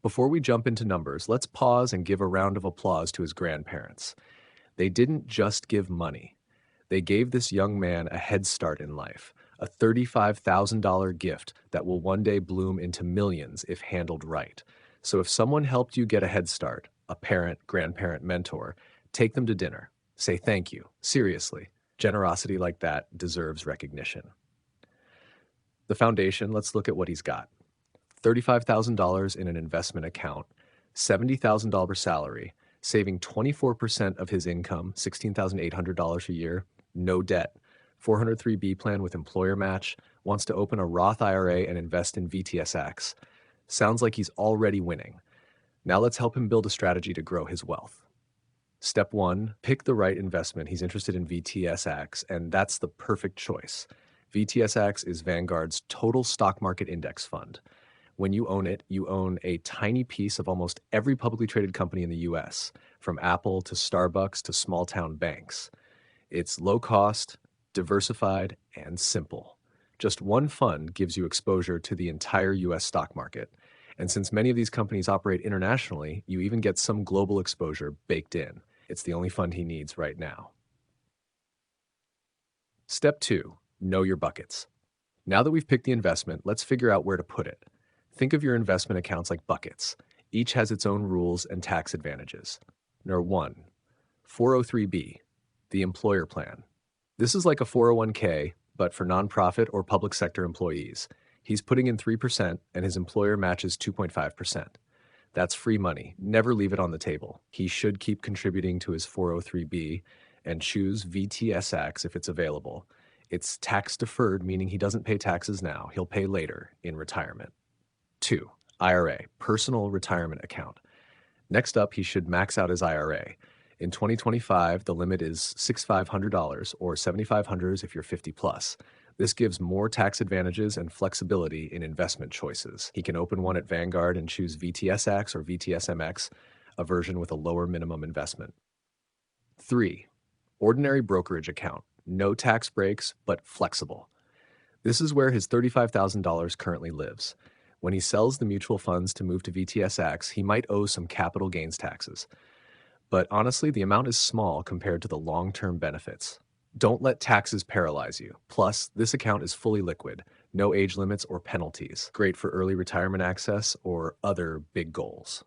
Before we jump into numbers, let's pause and give a round of applause to his grandparents. They didn't just give money. They gave this young man a head start in life, a $35,000 gift that will one day bloom into millions if handled right. So if someone helped you get a head start, a parent, grandparent, mentor, take them to dinner. Say thank you. Seriously, generosity like that deserves recognition. The foundation, let's look at what he's got. $35,000 in an investment account, $70,000 salary, saving 24% of his income, $16,800 a year, no debt, 403b plan with employer match, wants to open a Roth IRA and invest in VTSAX. Sounds like he's already winning. Now let's help him build a strategy to grow his wealth. Step 1, pick the right investment. He's interested in VTSAX, and that's the perfect choice. VTSAX is Vanguard's total stock market index fund. When you own it, you own a tiny piece of almost every publicly traded company in the US, from Apple to Starbucks to small town banks. It's low cost, diversified, and simple. Just one fund gives you exposure to the entire US stock market. And since many of these companies operate internationally, you even get some global exposure baked in. It's the only fund he needs right now. Step 2. Know your buckets. Now that we've picked the investment, let's figure out where to put it. Think of your investment accounts like buckets. Each has its own rules and tax advantages. Number 1. 403B, the employer plan. This is like a 401k, but for nonprofit or public sector employees. He's putting in 3% and his employer matches 2.5%. That's free money. Never leave it on the table. He should keep contributing to his 403B and choose VTSAX if it's available. It's tax deferred, meaning he doesn't pay taxes now. He'll pay later in retirement. 2. IRA, personal retirement account. Next up, he should max out his IRA. In 2025, the limit is $6,500 or $7,500 if you're 50 plus. This gives more tax advantages and flexibility in investment choices. He can open one at Vanguard and choose VTSAX or VTSMX, a version with a lower minimum investment. 3. Ordinary brokerage account. No tax breaks, but flexible. This is where his $35,000 currently lives. When he sells the mutual funds to move to VTSAX, he might owe some capital gains taxes. But honestly, the amount is small compared to the long-term benefits. Don't let taxes paralyze you. Plus, this account is fully liquid, no age limits or penalties. Great for early retirement access or other big goals.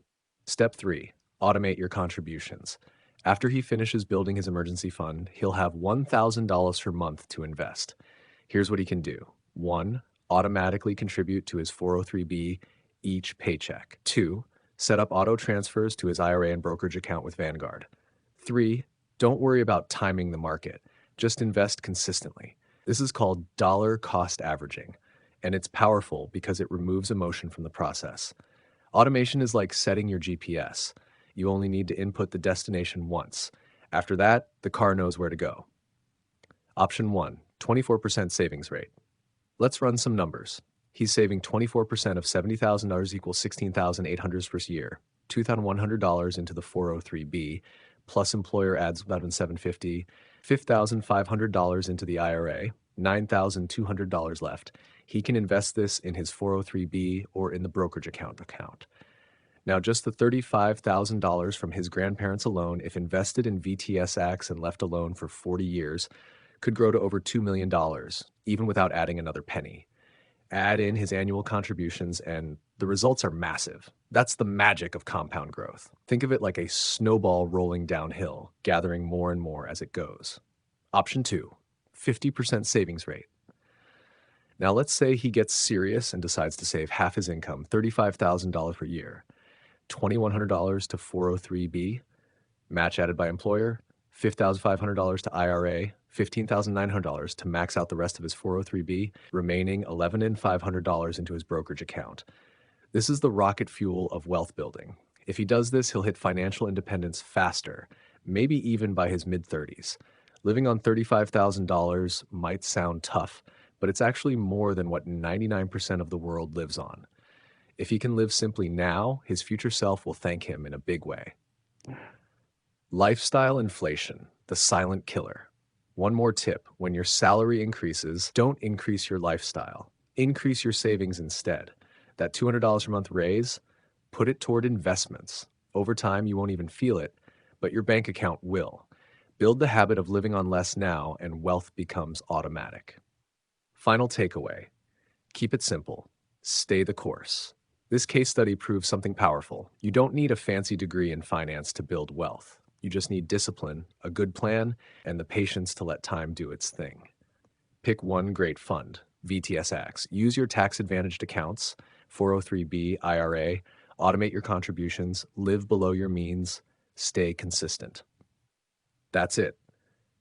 Step 3. Automate your contributions. After he finishes building his emergency fund, he'll have $1,000 per month to invest. Here's what he can do. 1. Automatically contribute to his 403B each paycheck. 2. Set up auto transfers to his IRA and brokerage account with Vanguard. 3. Don't worry about timing the market. Just invest consistently. This is called dollar cost averaging, and it's powerful because it removes emotion from the process. Automation is like setting your GPS. You only need to input the destination once. After that, the car knows where to go. Option 1, 24% savings rate. Let's run some numbers. He's saving 24% of $70,000 equals $16,800 per year, $2,100 into the 403B, plus employer adds $11,750, $5,500 into the IRA, $9,200 left. He can invest this in his 403B or in the brokerage account. Now, just the $35,000 from his grandparents alone, if invested in VTSAX and left alone for 40 years, could grow to over $2 million, even without adding another penny. Add in his annual contributions, and the results are massive. That's the magic of compound growth. Think of it like a snowball rolling downhill, gathering more and more as it goes. Option 2, 50% savings rate. Now, let's say he gets serious and decides to save half his income, $35,000 per year, $2,100 to 403B, match added by employer, $5,500 to IRA, $15,900 to max out the rest of his 403B, remaining $11,500 into his brokerage account. This is the rocket fuel of wealth building. If he does this, he'll hit financial independence faster, maybe even by his mid-30s. Living on $35,000 might sound tough, but it's actually more than what 99% of the world lives on. If he can live simply now, his future self will thank him in a big way. Lifestyle inflation, the silent killer. One more tip, when your salary increases, don't increase your lifestyle. Increase your savings instead. That $200 a month raise, put it toward investments. Over time, you won't even feel it, but your bank account will. Build the habit of living on less now, and wealth becomes automatic. Final takeaway, keep it simple. Stay the course. This case study proves something powerful. You don't need a fancy degree in finance to build wealth. You just need discipline, a good plan, and the patience to let time do its thing. Pick one great fund, VTSAX. Use your tax-advantaged accounts, 403B, IRA, automate your contributions, live below your means, stay consistent. That's it.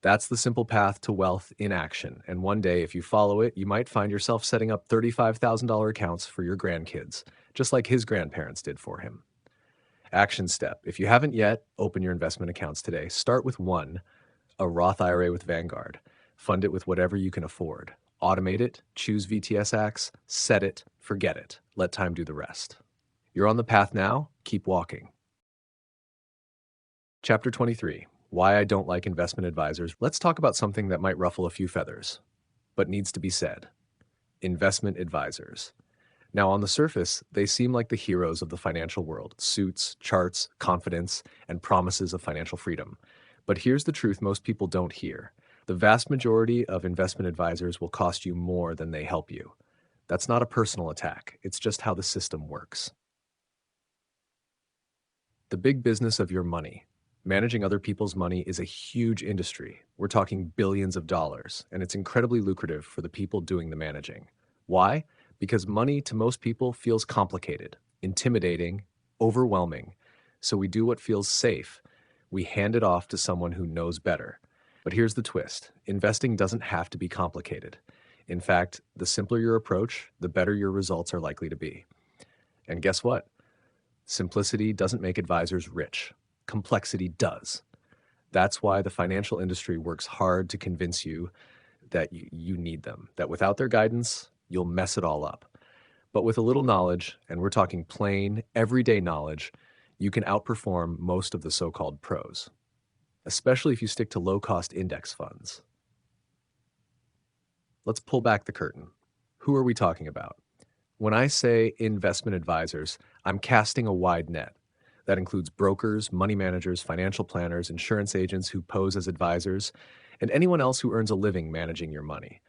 That's the simple path to wealth in action. And one day, if you follow it, you might find yourself setting up $35,000 accounts for your grandkids, just like his grandparents did for him. Action step. If you haven't yet, open your investment accounts today. Start with one, a Roth IRA with Vanguard. Fund it with whatever you can afford. Automate it, choose VTSAX, set it, forget it. Let time do the rest. You're on the path now, keep walking. Chapter 23, Why I Don't Like Investment Advisors. Let's talk about something that might ruffle a few feathers, but needs to be said. Investment advisors. Now, on the surface, they seem like the heroes of the financial world: suits, charts, confidence, and promises of financial freedom. But here's the truth most people don't hear. The vast majority of investment advisors will cost you more than they help you. That's not a personal attack. It's just how the system works. The big business of your money. Managing other people's money is a huge industry. We're talking billions of dollars, and it's incredibly lucrative for the people doing the managing. Why? Because money to most people feels complicated, intimidating, overwhelming. So we do what feels safe. We hand it off to someone who knows better. But here's the twist. Investing doesn't have to be complicated. In fact, the simpler your approach, the better your results are likely to be. And guess what? Simplicity doesn't make advisors rich. Complexity does. That's why the financial industry works hard to convince you that you need them, that without their guidance, you'll mess it all up. But with a little knowledge, and we're talking plain, everyday knowledge, you can outperform most of the so-called pros, especially if you stick to low-cost index funds. Let's pull back the curtain. Who are we talking about? When I say investment advisors, I'm casting a wide net. That includes brokers, money managers, financial planners, insurance agents who pose as advisors, and anyone else who earns a living managing your money.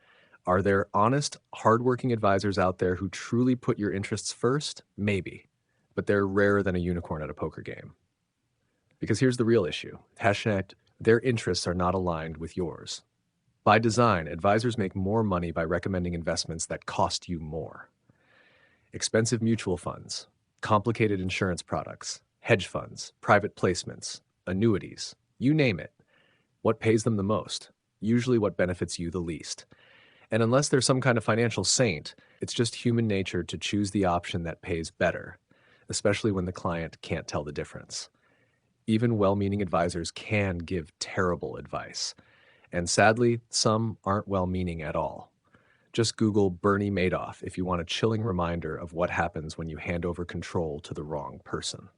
Are there honest, hardworking advisors out there who truly put your interests first? Maybe, but they're rarer than a unicorn at a poker game. Because here's the real issue. Hashtag, their interests are not aligned with yours. By design, advisors make more money by recommending investments that cost you more. Expensive mutual funds, complicated insurance products, hedge funds, private placements, annuities, you name it. What pays them the most? Usually what benefits you the least. And unless they're some kind of financial saint, it's just human nature to choose the option that pays better, especially when the client can't tell the difference. Even well-meaning advisors can give terrible advice. And sadly, some aren't well-meaning at all. Just Google Bernie Madoff if you want a chilling reminder of what happens when you hand over control to the wrong person.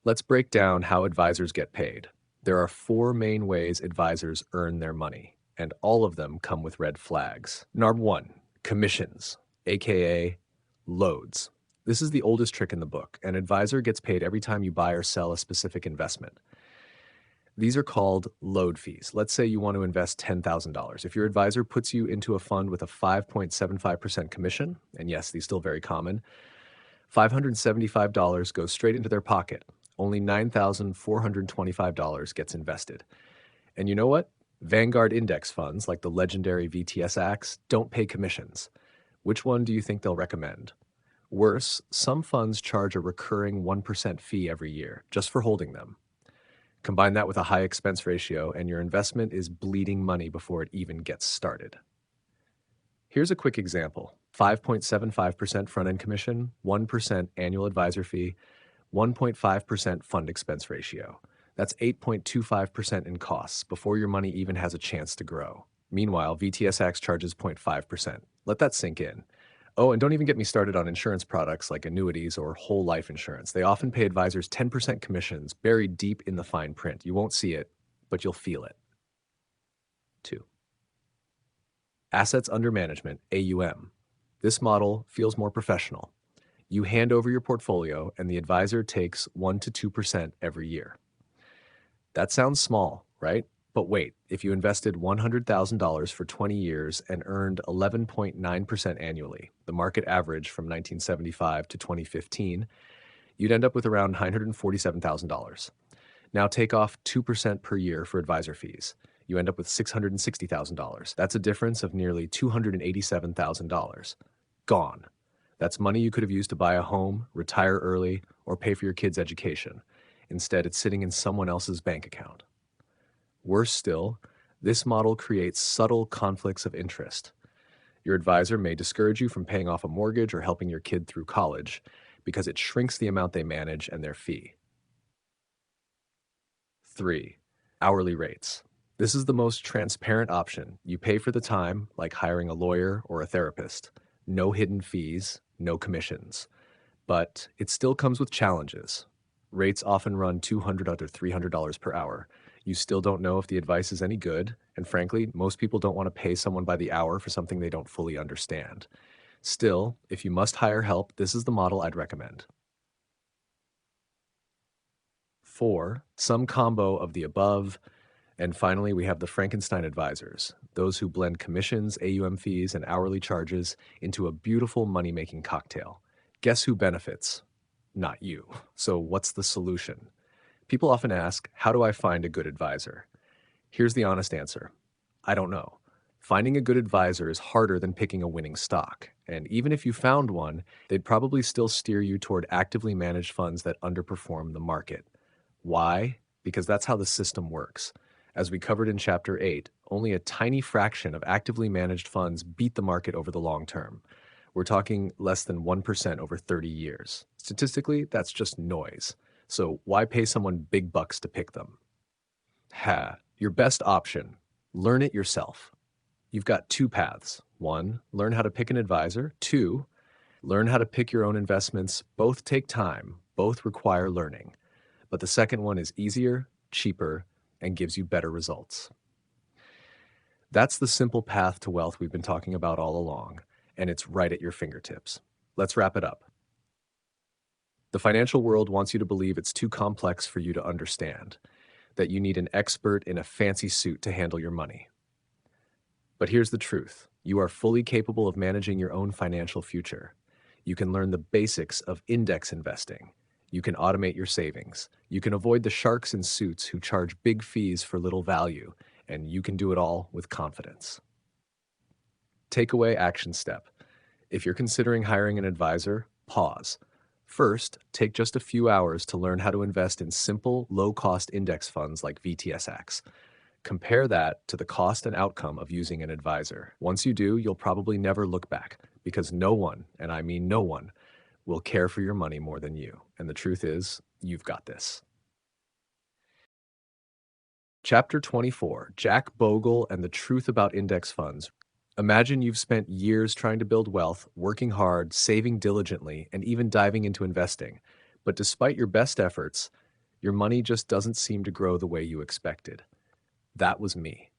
Let's break down how advisors get paid. There are 4 main ways advisors earn their money, and all of them come with red flags. Number 1, commissions, aka loads. This is the oldest trick in the book. An advisor gets paid every time you buy or sell a specific investment. These are called load fees. Let's say you want to invest $10,000. If your advisor puts you into a fund with a 5.75% commission, and yes, these are still very common, $575 goes straight into their pocket. Only $9,425 gets invested. And you know what? Vanguard index funds, like the legendary VTSAX, don't pay commissions. Which one do you think they'll recommend? Worse, some funds charge a recurring 1% fee every year, just for holding them. Combine that with a high expense ratio, and your investment is bleeding money before it even gets started. Here's a quick example. 5.75% front-end commission, 1% annual advisor fee, 1.5% fund expense ratio. That's 8.25% in costs before your money even has a chance to grow. Meanwhile, VTSAX charges 0.5%. Let that sink in. Oh, and don't even get me started on insurance products like annuities or whole life insurance. They often pay advisors 10% commissions buried deep in the fine print. You won't see it, but you'll feel it. 2. Assets under management, AUM. This model feels more professional. You hand over your portfolio and the advisor takes 1 to 2% every year. That sounds small, right? But wait, if you invested $100,000 for 20 years and earned 11.9% annually, the market average from 1975 to 2015, you'd end up with around $947,000. Now take off 2% per year for advisor fees. You end up with $660,000. That's a difference of nearly $287,000. Gone. That's money you could have used to buy a home, retire early, or pay for your kids' education. Instead, it's sitting in someone else's bank account. Worse still, this model creates subtle conflicts of interest. Your advisor may discourage you from paying off a mortgage or helping your kid through college because it shrinks the amount they manage and their fee. 3. Hourly rates. This is the most transparent option. You pay for the time, like hiring a lawyer or a therapist. No hidden fees, no commissions. But it still comes with challenges. Rates often run $200 to $300 per hour. You still don't know if the advice is any good, and frankly, most people don't want to pay someone by the hour for something they don't fully understand. Still, if you must hire help, this is the model I'd recommend. 4. Some combo of the above. And finally, we have the Frankenstein advisors, those who blend commissions, AUM fees, and hourly charges into a beautiful money-making cocktail. Guess who benefits? Not you. So what's the solution? People often ask, how do I find a good advisor? Here's the honest answer. I don't know. Finding a good advisor is harder than picking a winning stock. And even if you found one, they'd probably still steer you toward actively managed funds that underperform the market. Why? Because that's how the system works. As we covered in Chapter 8, only a tiny fraction of actively managed funds beat the market over the long term. We're talking less than 1% over 30 years. Statistically, that's just noise. So why pay someone big bucks to pick them? Your best option, learn it yourself. You've got two paths. 1, learn how to pick an advisor. 2, learn how to pick your own investments. Both take time, both require learning. But the second one is easier, cheaper, and gives you better results. That's the simple path to wealth we've been talking about all along, and it's right at your fingertips. Let's wrap it up. The financial world wants you to believe it's too complex for you to understand, that you need an expert in a fancy suit to handle your money. But here's the truth. You are fully capable of managing your own financial future. You can learn the basics of index investing. You can automate your savings. You can avoid the sharks in suits who charge big fees for little value, and you can do it all with confidence. Takeaway action step. If you're considering hiring an advisor, pause. First, take just a few hours to learn how to invest in simple, low-cost index funds like VTSAX. Compare that to the cost and outcome of using an advisor. Once you do, you'll probably never look back, because no one, and I mean no one, will care for your money more than you. And the truth is, you've got this. Chapter 24, Jack Bogle and the Truth About Index Funds. Imagine you've spent years trying to build wealth, working hard, saving diligently, and even diving into investing. But despite your best efforts, your money just doesn't seem to grow the way you expected. That was me.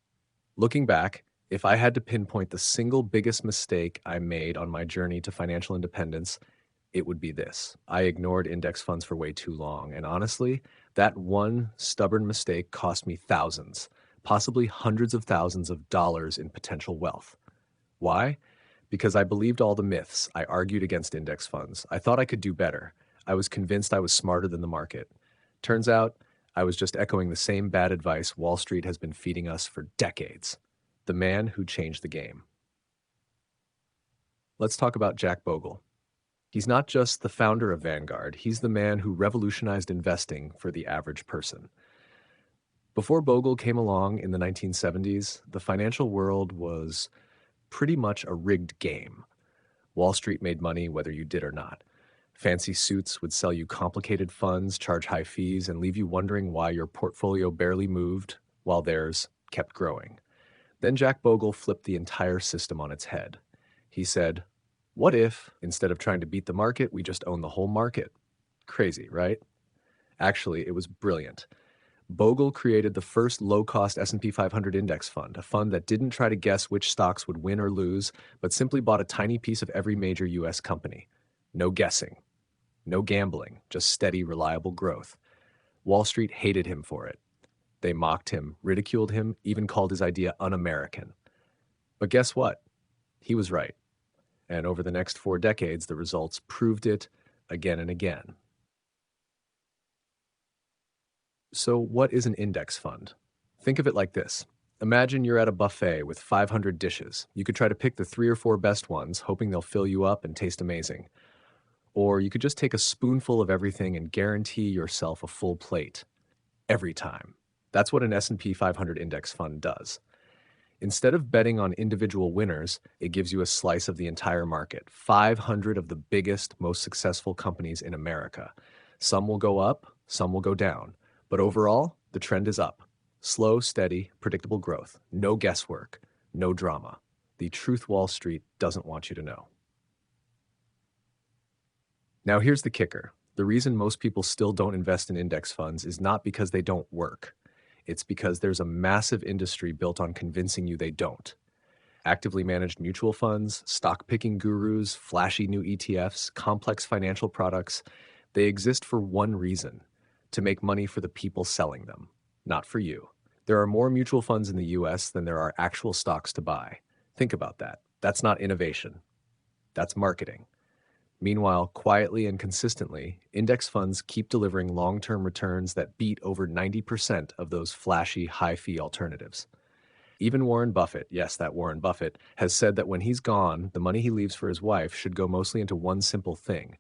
Looking back, if I had to pinpoint the single biggest mistake I made on my journey to financial independence, it would be this. I ignored index funds for way too long, and honestly, that one stubborn mistake cost me thousands, possibly hundreds of thousands of dollars in potential wealth. Why? Because I believed all the myths. I argued against index funds. I thought I could do better. I was convinced I was smarter than the market. Turns out, I was just echoing the same bad advice Wall Street has been feeding us for decades. The man who changed the game. Let's talk about Jack Bogle. He's not just the founder of Vanguard, he's the man who revolutionized investing for the average person. Before Bogle came along in the 1970s, the financial world was pretty much a rigged game. Wall Street made money whether you did or not. Fancy suits would sell you complicated funds, charge high fees, and leave you wondering why your portfolio barely moved while theirs kept growing. Then Jack Bogle flipped the entire system on its head. He said, "What if, instead of trying to beat the market, we just own the whole market?" Crazy, right? Actually, it was brilliant. Bogle created the first low-cost S&P 500 index fund, a fund that didn't try to guess which stocks would win or lose, but simply bought a tiny piece of every major U.S. company. No guessing. No gambling, just steady, reliable growth. Wall Street hated him for it. They mocked him, ridiculed him, even called his idea un-American. But guess what? He was right. And over the next 4 decades, the results proved it again and again. So what is an index fund? Think of it like this. Imagine you're at a buffet with 500 dishes. You could try to pick the 3 or 4 best ones, hoping they'll fill you up and taste amazing. Or you could just take a spoonful of everything and guarantee yourself a full plate. Every time. That's what an S&P 500 index fund does. Instead of betting on individual winners, it gives you a slice of the entire market, 500 of the biggest, most successful companies in America. Some will go up, some will go down. But overall, the trend is up. Slow, steady, predictable growth. No guesswork. No drama. The truth Wall Street doesn't want you to know. Now here's the kicker. The reason most people still don't invest in index funds is not because they don't work. It's because there's a massive industry built on convincing you they don't. Actively managed mutual funds, stock picking gurus, flashy new ETFs, complex financial products, they exist for one reason: to make money for the people selling them, not for you. There are more mutual funds in the US than there are actual stocks to buy. Think about that. That's not innovation. That's marketing. Meanwhile, quietly and consistently, index funds keep delivering long-term returns that beat over 90% of those flashy, high-fee alternatives. Even Warren Buffett, yes, that Warren Buffett, has said that when he's gone, the money he leaves for his wife should go mostly into one simple thing: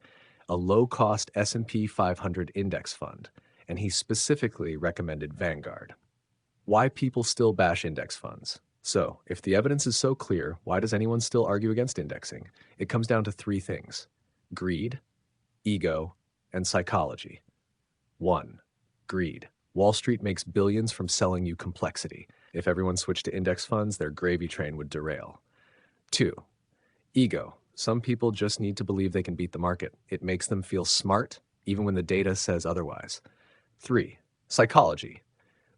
a low-cost S&P 500 index fund, and he specifically recommended Vanguard. Why people still bash index funds? So, if the evidence is so clear, why does anyone still argue against indexing? It comes down to three things: greed, ego, and psychology. 1. Greed. Wall Street makes billions from selling you complexity. If everyone switched to index funds, their gravy train would derail. 2. Ego. Some people just need to believe they can beat the market. It makes them feel smart, even when the data says otherwise. 3. Psychology.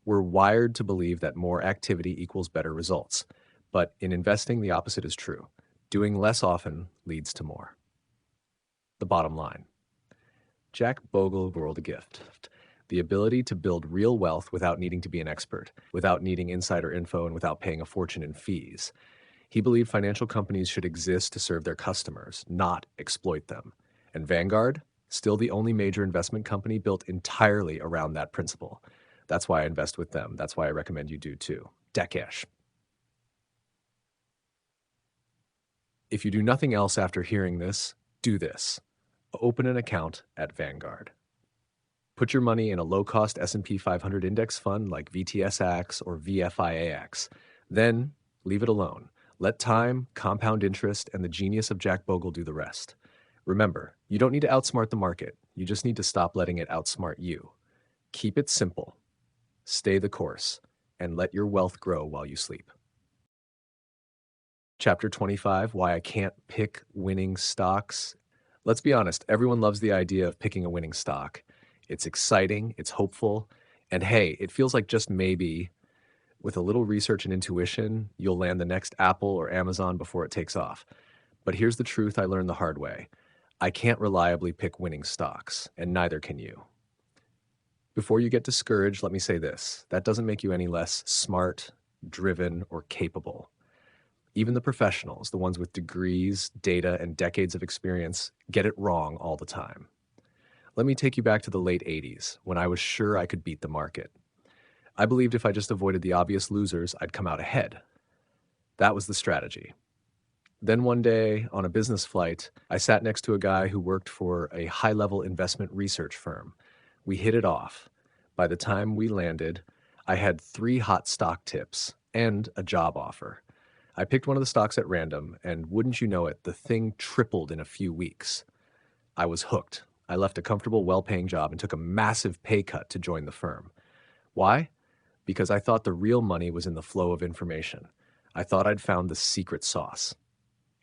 We're wired to believe that more activity equals better results. But in investing, the opposite is true. Doing less often leads to more. The bottom line. Jack Bogle world a gift. The ability to build real wealth without needing to be an expert, without needing insider info, and without paying a fortune in fees. He believed financial companies should exist to serve their customers, not exploit them. And Vanguard, still the only major investment company built entirely around that principle. That's why I invest with them. That's why I recommend you do too. Dakesh. If you do nothing else after hearing this, do this. Open an account at Vanguard. Put your money in a low-cost S&P 500 index fund like VTSAX or VFIAX. Then leave it alone. Let time, compound interest, and the genius of Jack Bogle do the rest. Remember, you don't need to outsmart the market. You just need to stop letting it outsmart you. Keep it simple. Stay the course, and let your wealth grow while you sleep. Chapter 25, Why I Can't Pick Winning Stocks. Let's be honest, everyone loves the idea of picking a winning stock. It's exciting, it's hopeful, and hey, it feels like just maybe, with a little research and intuition, you'll land the next Apple or Amazon before it takes off. But here's the truth I learned the hard way. I can't reliably pick winning stocks, and neither can you. Before you get discouraged, let me say this. That doesn't make you any less smart, driven, or capable. Even the professionals, the ones with degrees, data, and decades of experience, get it wrong all the time. Let me take you back to the late 80s, when I was sure I could beat the market. I believed if I just avoided the obvious losers, I'd come out ahead. That was the strategy. Then one day, on a business flight, I sat next to a guy who worked for a high-level investment research firm. We hit it off. By the time we landed, I had 3 hot stock tips and a job offer. I picked one of the stocks at random, and wouldn't you know it, the thing tripled in a few weeks. I was hooked. I left a comfortable, well-paying job and took a massive pay cut to join the firm. Why? Because I thought the real money was in the flow of information. I thought I'd found the secret sauce.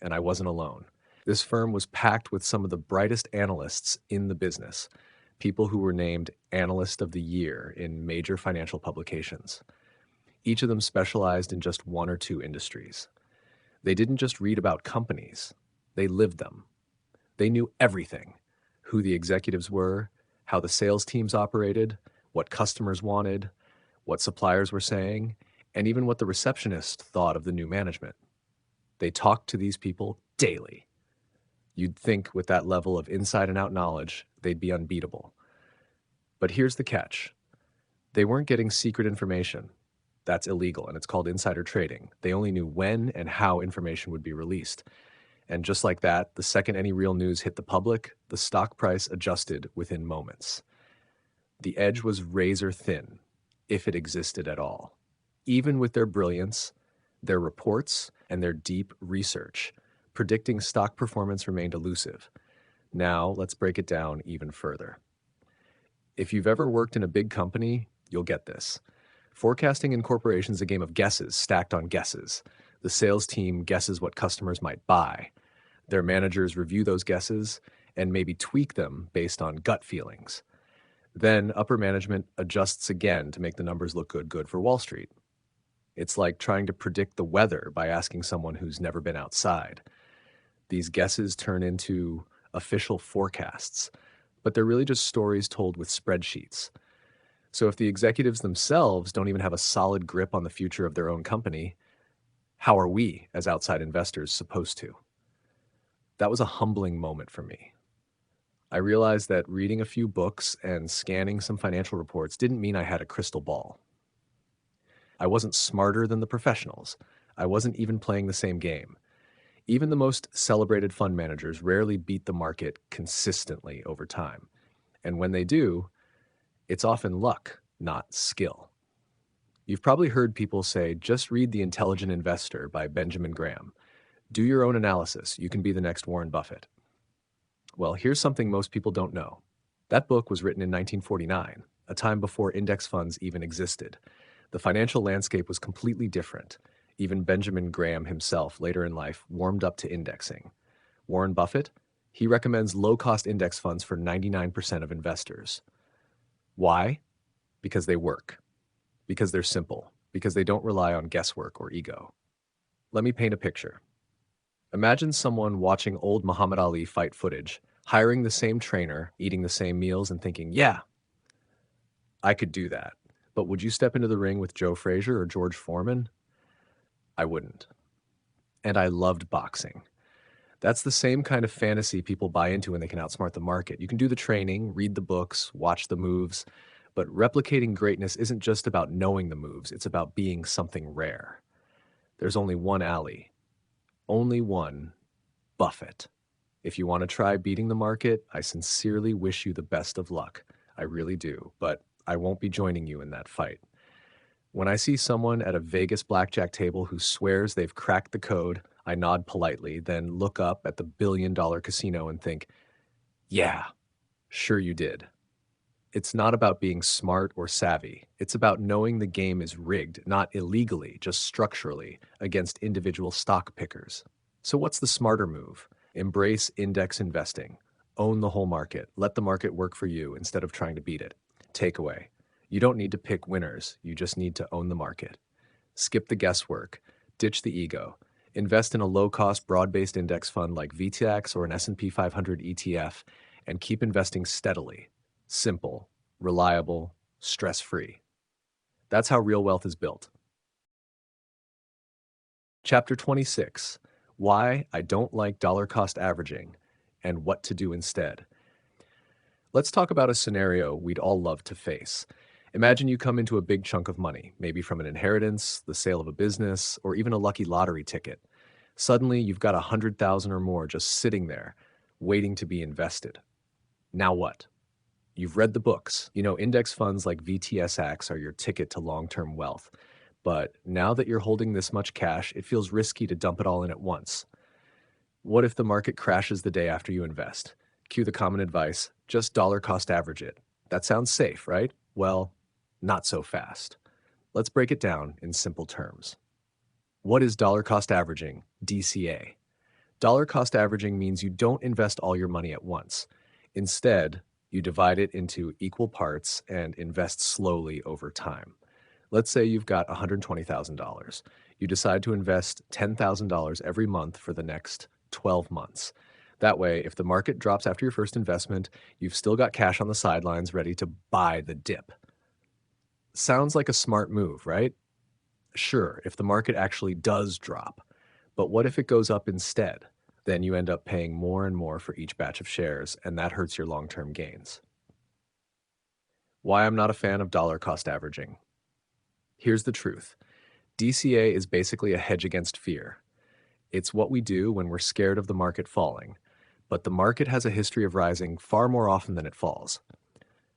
And I wasn't alone. This firm was packed with some of the brightest analysts in the business, people who were named Analyst of the Year in major financial publications. Each of them specialized in just one or two industries. They didn't just read about companies, they lived them. They knew everything: who the executives were, how the sales teams operated, what customers wanted, what suppliers were saying, and even what the receptionist thought of the new management. They talked to these people daily. You'd think with that level of inside and out knowledge, they'd be unbeatable. But here's the catch. They weren't getting secret information. That's illegal, and it's called insider trading. They only knew when and how information would be released. And just like that, the second any real news hit the public, the stock price adjusted within moments. The edge was razor thin, if it existed at all. Even with their brilliance, their reports, and their deep research, predicting stock performance remained elusive. Now, let's break it down even further. If you've ever worked in a big company, you'll get this. Forecasting in corporations is a game of guesses stacked on guesses. The sales team guesses what customers might buy. Their managers review those guesses and maybe tweak them based on gut feelings. Then upper management adjusts again to make the numbers look good for Wall Street. It's like trying to predict the weather by asking someone who's never been outside. These guesses turn into official forecasts, but they're really just stories told with spreadsheets. So if the executives themselves don't even have a solid grip on the future of their own company, how are we, as outside investors, supposed to? That was a humbling moment for me. I realized that reading a few books and scanning some financial reports didn't mean I had a crystal ball. I wasn't smarter than the professionals. I wasn't even playing the same game. Even the most celebrated fund managers rarely beat the market consistently over time. And when they do, it's often luck, not skill. You've probably heard people say, just read The Intelligent Investor by Benjamin Graham. Do your own analysis. You can be the next Warren Buffett. Well, here's something most people don't know. That book was written in 1949, a time before index funds even existed. The financial landscape was completely different. Even Benjamin Graham himself, later in life, warmed up to indexing. Warren Buffett, he recommends low-cost index funds for 99% of investors. Why? Because they work. Because they're simple. Because they don't rely on guesswork or ego. Let me paint a picture. Imagine someone watching old Muhammad Ali fight footage, hiring the same trainer, eating the same meals, and thinking, yeah, I could do that. But would you step into the ring with Joe Frazier or George Foreman? I wouldn't. And I loved boxing. That's the same kind of fantasy people buy into when they can outsmart the market. You can do the training, read the books, watch the moves, but replicating greatness isn't just about knowing the moves, it's about being something rare. There's only one Ali. Only one Buffett. If you want to try beating the market, I sincerely wish you the best of luck. I really do, but I won't be joining you in that fight. When I see someone at a Vegas blackjack table who swears they've cracked the code, I nod politely, then look up at the billion-dollar casino and think, yeah, sure you did. It's not about being smart or savvy. It's about knowing the game is rigged, not illegally, just structurally, against individual stock pickers. So what's the smarter move? Embrace index investing. Own the whole market. Let the market work for you instead of trying to beat it. Takeaway. You don't need to pick winners. You just need to own the market. Skip the guesswork. Ditch the ego. Invest in a low-cost, broad-based index fund like VTSAX or an S&P 500 ETF, and keep investing steadily. Simple, reliable, stress-free. That's how real wealth is built. Chapter 26. Why I don't like dollar-cost averaging and what to do instead. Let's talk about a scenario we'd all love to face. Imagine you come into a big chunk of money, maybe from an inheritance, the sale of a business, or even a lucky lottery ticket. Suddenly, you've got 100,000 or more just sitting there, waiting to be invested. Now what? You've read the books. You know, index funds like VTSAX are your ticket to long-term wealth. But now that you're holding this much cash, it feels risky to dump it all in at once. What if the market crashes the day after you invest? Cue the common advice, just dollar cost average it. That sounds safe, right? Well, not so fast. Let's break it down in simple terms. What is dollar cost averaging, DCA? Dollar cost averaging means you don't invest all your money at once. Instead, you divide it into equal parts and invest slowly over time. Let's say you've got $120,000. You decide to invest $10,000 every month for the next 12 months. That way, if the market drops after your first investment, you've still got cash on the sidelines ready to buy the dip. Sounds like a smart move, right? Sure, if the market actually does drop. But what if it goes up instead? Then you end up paying more and more for each batch of shares, and that hurts your long-term gains. Why I'm not a fan of dollar cost averaging. Here's the truth. DCA is basically a hedge against fear. It's what we do when we're scared of the market falling. But the market has a history of rising far more often than it falls.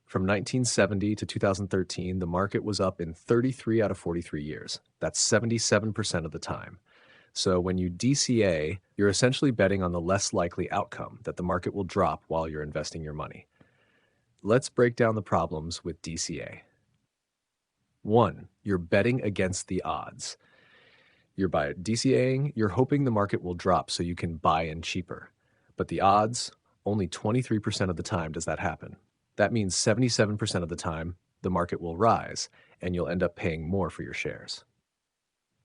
From 1970 to 2013, the market was up in 33 out of 43 years. That's 77% of the time. So when you DCA, you're essentially betting on the less likely outcome that the market will drop while you're investing your money. Let's break down the problems with DCA. One, you're betting against the odds. You're by DCAing, you're hoping the market will drop so you can buy in cheaper. But the odds, only 23% of the time does that happen. That means 77% of the time, the market will rise, and you'll end up paying more for your shares.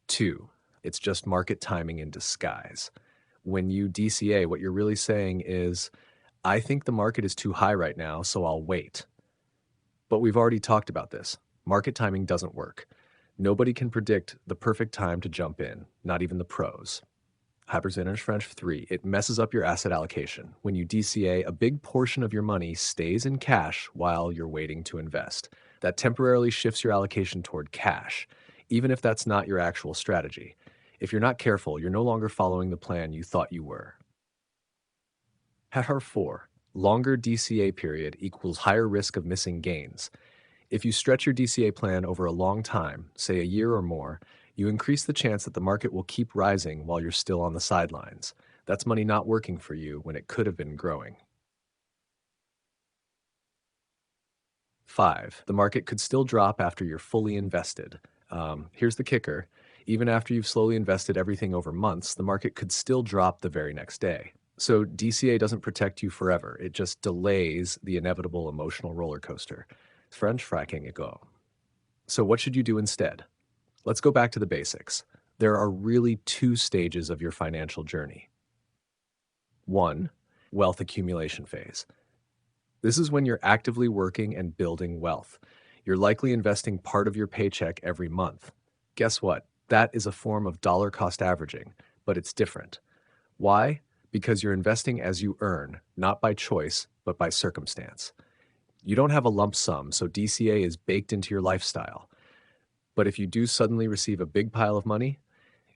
Two, it's just market timing in disguise. When you DCA, what you're really saying is, I think the market is too high right now, so I'll wait. But we've already talked about this. Market timing doesn't work. Nobody can predict the perfect time to jump in, not even the pros. Hypercentage French 3, it messes up your asset allocation. When you DCA, a big portion of your money stays in cash while you're waiting to invest. That temporarily shifts your allocation toward cash, even if that's not your actual strategy. If you're not careful, you're no longer following the plan you thought you were. Headhar 4, longer DCA period equals higher risk of missing gains. If you stretch your DCA plan over a long time, say a year or more, you increase the chance that the market will keep rising while you're still on the sidelines. That's money not working for you when it could have been growing. 5, the market could still drop after you're fully invested. Here's the kicker. Even after you've slowly invested everything over months, the market could still drop the very next day. So DCA doesn't protect you forever. It just delays the inevitable emotional roller coaster. French fracking ago. So what should you do instead? Let's go back to the basics. There are really two stages of your financial journey. One, wealth accumulation phase. This is when you're actively working and building wealth. You're likely investing part of your paycheck every month. Guess what? That is a form of dollar cost averaging, but it's different. Why? Because you're investing as you earn, not by choice, but by circumstance. You don't have a lump sum, so DCA is baked into your lifestyle. But if you do suddenly receive a big pile of money,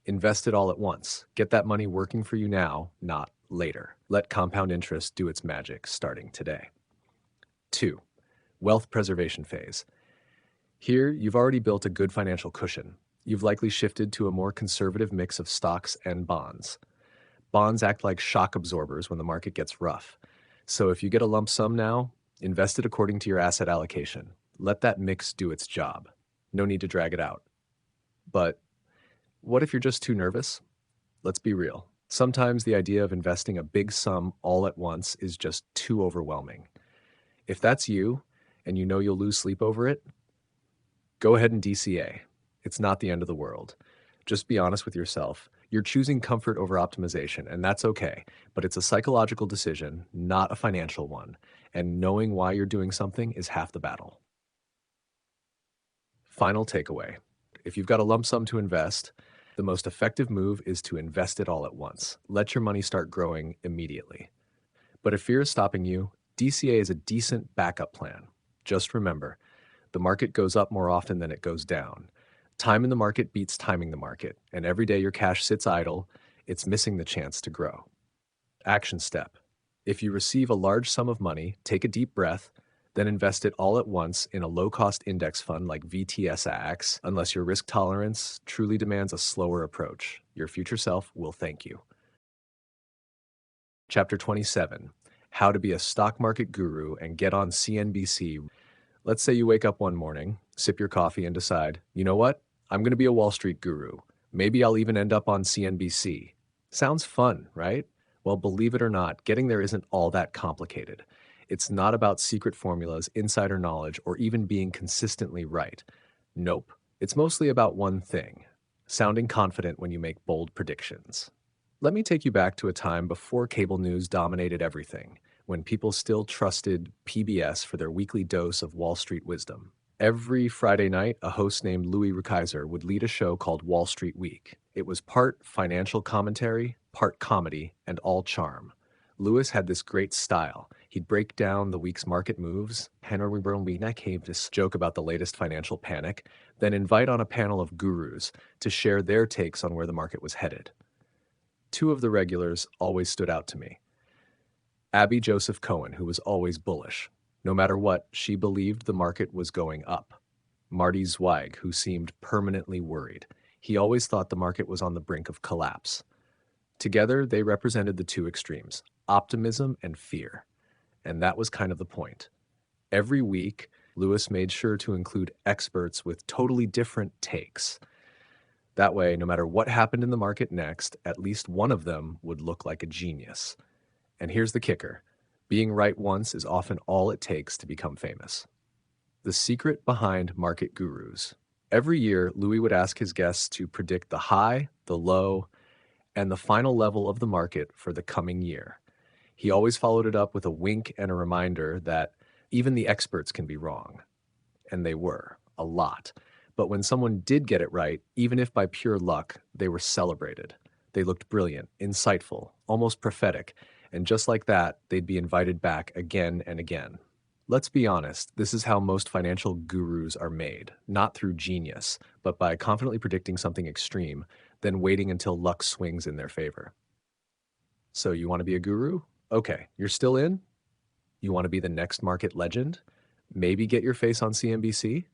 invest it all at once. Get that money working for you now, not later. Let compound interest do its magic starting today. 2. Wealth preservation phase. Here, you've already built a good financial cushion. You've likely shifted to a more conservative mix of stocks and bonds. Bonds act like shock absorbers when the market gets rough. So if you get a lump sum now, invest it according to your asset allocation. Let that mix do its job. No need to drag it out. But what if you're just too nervous? Let's be real. Sometimes the idea of investing a big sum all at once is just too overwhelming. If that's you, and you know you'll lose sleep over it, go ahead and DCA. It's not the end of the world. Just be honest with yourself. You're choosing comfort over optimization, and that's okay. But it's a psychological decision, not a financial one. And knowing why you're doing something is half the battle. Final takeaway. If you've got a lump sum to invest, the most effective move is to invest it all at once. Let your money start growing immediately. But if fear is stopping you, DCA is a decent backup plan. Just remember, the market goes up more often than it goes down. Time in the market beats timing the market, and every day your cash sits idle, it's missing the chance to grow. Action step. If you receive a large sum of money, take a deep breath, then invest it all at once in a low-cost index fund like VTSAX, unless your risk tolerance truly demands a slower approach. Your future self will thank you. Chapter 27, How to be a Stock Market Guru and Get on CNBC. Let's say you wake up one morning, sip your coffee, and decide, you know what? I'm going to be a Wall Street guru. Maybe I'll even end up on CNBC. Sounds fun, right? Well, believe it or not, getting there isn't all that complicated. It's not about secret formulas, insider knowledge, or even being consistently right. Nope. It's mostly about one thing: sounding confident when you make bold predictions. Let me take you back to a time before cable news dominated everything, when people still trusted PBS for their weekly dose of Wall Street wisdom. Every Friday night, a host named Louis Rukeyser would lead a show called Wall Street Week. It was part financial commentary, part comedy, and all charm. Louis had this great style. He'd break down the week's market moves, this joke about the latest financial panic, then invite on a panel of gurus to share their takes on where the market was headed. Two of the regulars always stood out to me. Abby Joseph Cohen, who was always bullish. No matter what, she believed the market was going up. Marty Zweig, who seemed permanently worried. He always thought the market was on the brink of collapse. Together, they represented the two extremes, optimism and fear. And that was kind of the point. Every week, Lewis made sure to include experts with totally different takes. That way, no matter what happened in the market next, at least one of them would look like a genius. And here's the kicker: being right once is often all it takes to become famous. The secret behind market gurus. Every year, Louis would ask his guests to predict the high, the low, and the final level of the market for the coming year. He always followed it up with a wink and a reminder that even the experts can be wrong. And they were, a lot. But when someone did get it right, even if by pure luck, they were celebrated. They looked brilliant, insightful, almost prophetic, and just like that, they'd be invited back again and again. Let's be honest, this is how most financial gurus are made, not through genius, but by confidently predicting something extreme, then waiting until luck swings in their favor. So you want to be a guru? Okay, you're still in? You want to be the next market legend? Maybe get your face on CNBC?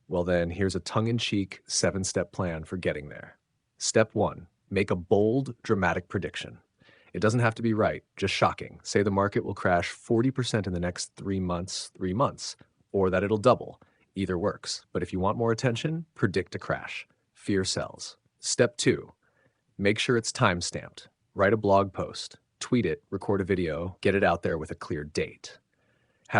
Well then, here's a tongue-in-cheek 7-step plan for getting there. Step 1, make a bold, dramatic prediction. It doesn't have to be right, just shocking. Say the market will crash 40% in the next 3 months, or that it'll double. Either works. But if you want more attention, predict a crash. Fear sells. Step 2, make sure it's time-stamped. Write a blog post, tweet it, record a video, get it out there with a clear date.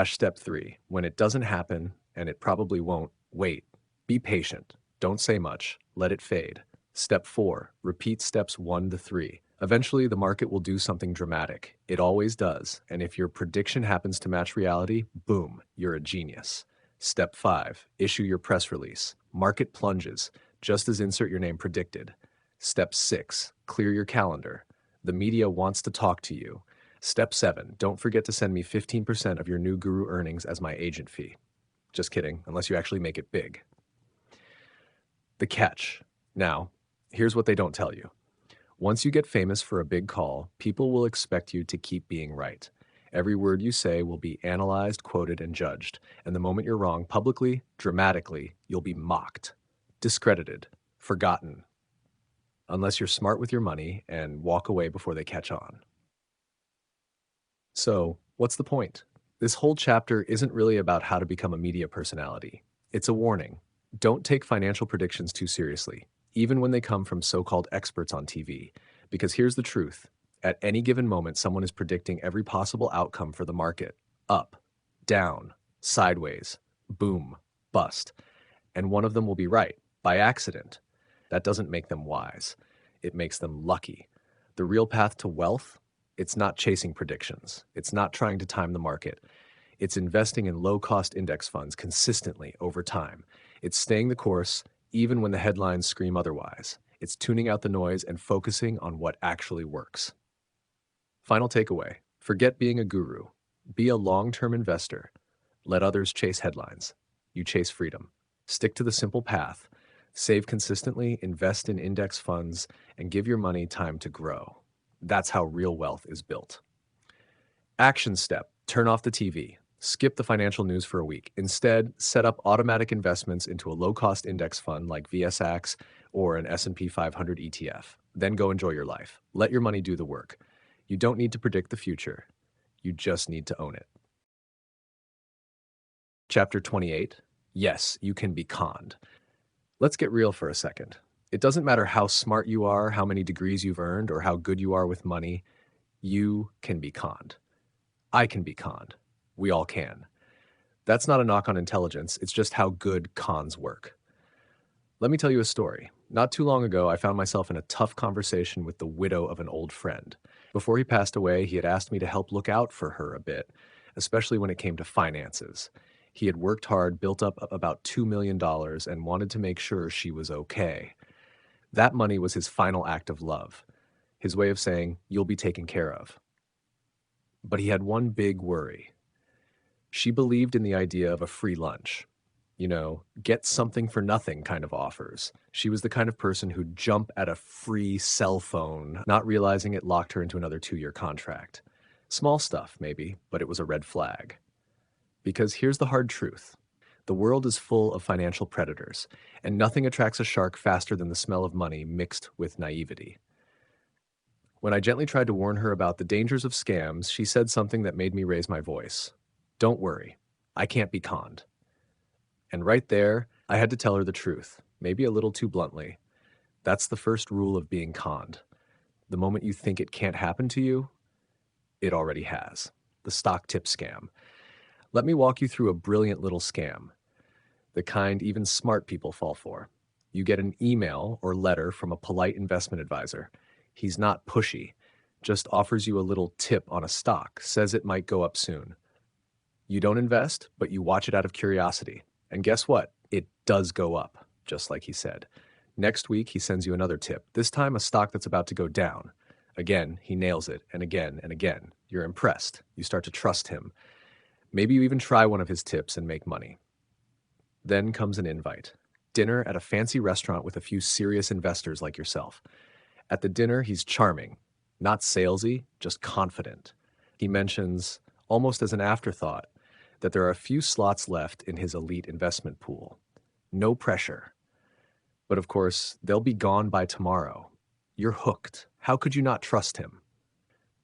Step 3, when it doesn't happen, and it probably won't, wait. Be patient. Don't say much. Let it fade. Step 4, repeat steps 1 to 3. Eventually, the market will do something dramatic. It always does. And if your prediction happens to match reality, boom, you're a genius. Step 5, issue your press release. Market plunges, just as insert your name predicted. Step 6, clear your calendar. The media wants to talk to you. Step 7, don't forget to send me 15% of your new guru earnings as my agent fee. Just kidding, unless you actually make it big. The catch. Now, here's what they don't tell you. Once you get famous for a big call, people will expect you to keep being right. Every word you say will be analyzed, quoted, and judged. And the moment you're wrong publicly, dramatically, you'll be mocked, discredited, forgotten. Unless you're smart with your money and walk away before they catch on. So, what's the point? This whole chapter isn't really about how to become a media personality. It's a warning. Don't take financial predictions too seriously, even when they come from so-called experts on TV. Because here's the truth. At any given moment, someone is predicting every possible outcome for the market. Up, down, sideways, boom, bust. And one of them will be right, by accident. That doesn't make them wise. It makes them lucky. The real path to wealth, it's not chasing predictions. It's not trying to time the market. It's investing in low-cost index funds consistently over time. It's staying the course even when the headlines scream otherwise. It's tuning out the noise and focusing on what actually works. Final takeaway. Forget being a guru. Be a long-term investor. Let others chase headlines. You chase freedom. Stick to the simple path. Save consistently, invest in index funds, and give your money time to grow. That's how real wealth is built. Action step. Turn off the TV. Skip the financial news for a week. Instead, set up automatic investments into a low-cost index fund like VTSAX or an S&P 500 ETF. Then go enjoy your life. Let your money do the work. You don't need to predict the future. You just need to own it. Chapter 28. Yes, you can be conned. Let's get real for a second. It doesn't matter how smart you are, how many degrees you've earned, or how good you are with money. You can be conned. I can be conned. We all can. That's not a knock on intelligence. It's just how good cons work. Let me tell you a story. Not too long ago, I found myself in a tough conversation with the widow of an old friend. Before he passed away, he had asked me to help look out for her a bit, especially when it came to finances. He had worked hard, built up about $2 million, and wanted to make sure she was okay. That money was his final act of love, his way of saying, "You'll be taken care of." But he had one big worry. She believed in the idea of a free lunch. Get something for nothing kind of offers. She was the kind of person who'd jump at a free cell phone, not realizing it locked her into another 2-year contract. Small stuff, maybe, but it was a red flag. Because here's the hard truth. The world is full of financial predators, and nothing attracts a shark faster than the smell of money mixed with naivety. When I gently tried to warn her about the dangers of scams, she said something that made me raise my voice. "Don't worry. I can't be conned. And right there, I had to tell her the truth, maybe a little too bluntly. That's the first rule of being conned. The moment you think it can't happen to you, it already has. The stock tip scam. Let me walk you through a brilliant little scam, the kind even smart people fall for. You get an email or letter from a polite investment advisor. He's not pushy, just offers you a little tip on a stock, says it might go up soon. You don't invest, but you watch it out of curiosity. And guess what? It does go up, just like he said. Next week, he sends you another tip, this time a stock that's about to go down. Again, he nails it, and again and again. You're impressed. You start to trust him. Maybe you even try one of his tips and make money. Then comes an invite. Dinner at a fancy restaurant with a few serious investors like yourself. At the dinner, he's charming, not salesy, just confident. He mentions, almost as an afterthought, that there are a few slots left in his elite investment pool. No pressure. But of course, they'll be gone by tomorrow. You're hooked. How could you not trust him?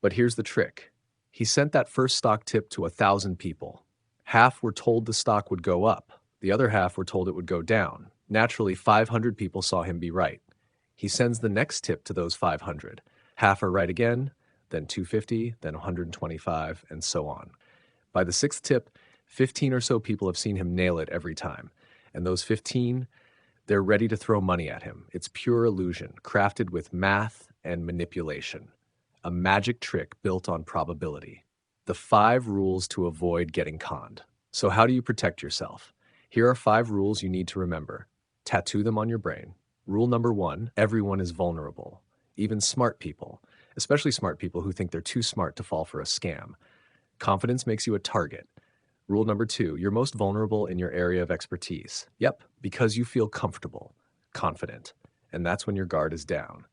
But here's the trick. He sent that first stock tip to 1,000 people. Half were told the stock would go up. The other half were told it would go down. Naturally, 500 people saw him be right. He sends the next tip to those 500. Half are right again, then 250, then 125, and so on. By the sixth tip, 15 or so people have seen him nail it every time. And those 15, they're ready to throw money at him. It's pure illusion, crafted with math and manipulation. A magic trick built on probability. The 5 rules to avoid getting conned. So how do you protect yourself? Here are 5 rules you need to remember. Tattoo them on your brain. Rule number 1, everyone is vulnerable. Even smart people, especially smart people who think they're too smart to fall for a scam. Confidence makes you a target. Rule number 2, you're most vulnerable in your area of expertise. Yep, because you feel comfortable, confident, and that's when your guard is down.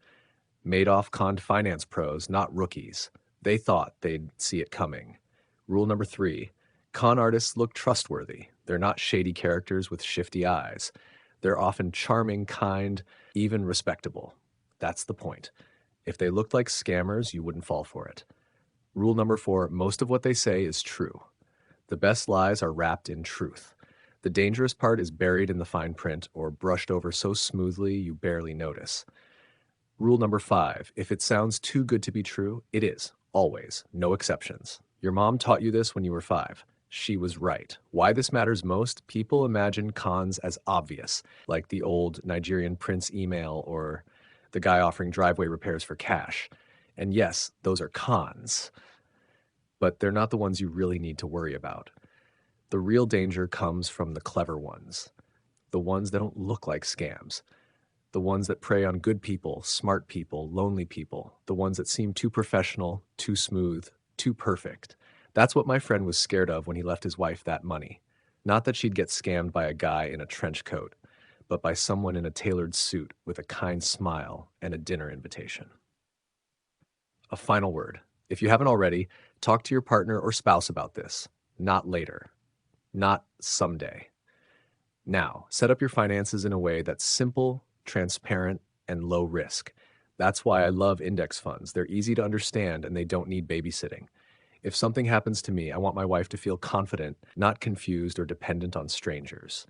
Madoff conned finance pros, not rookies. They thought they'd see it coming. Rule number 3, con artists look trustworthy. They're not shady characters with shifty eyes. They're often charming, kind, even respectable. That's the point. If they looked like scammers, you wouldn't fall for it. Rule number 4, most of what they say is true. The best lies are wrapped in truth. The dangerous part is buried in the fine print or brushed over so smoothly you barely notice. Rule number 5, if it sounds too good to be true, it is, always, no exceptions. Your mom taught you this when you were 5. She was right. Why this matters most, people imagine cons as obvious, like the old Nigerian prince email or the guy offering driveway repairs for cash. And yes, those are cons, but they're not the ones you really need to worry about. The real danger comes from the clever ones, the ones that don't look like scams, the ones that prey on good people, smart people, lonely people, the ones that seem too professional, too smooth, too perfect. That's what my friend was scared of when he left his wife that money. Not that she'd get scammed by a guy in a trench coat, but by someone in a tailored suit with a kind smile and a dinner invitation. A final word. If you haven't already, talk to your partner or spouse about this. Not later. Not someday. Now, set up your finances in a way that's simple, transparent, and low risk. That's why I love index funds. They're easy to understand and they don't need babysitting. If something happens to me, I want my wife to feel confident, not confused or dependent on strangers.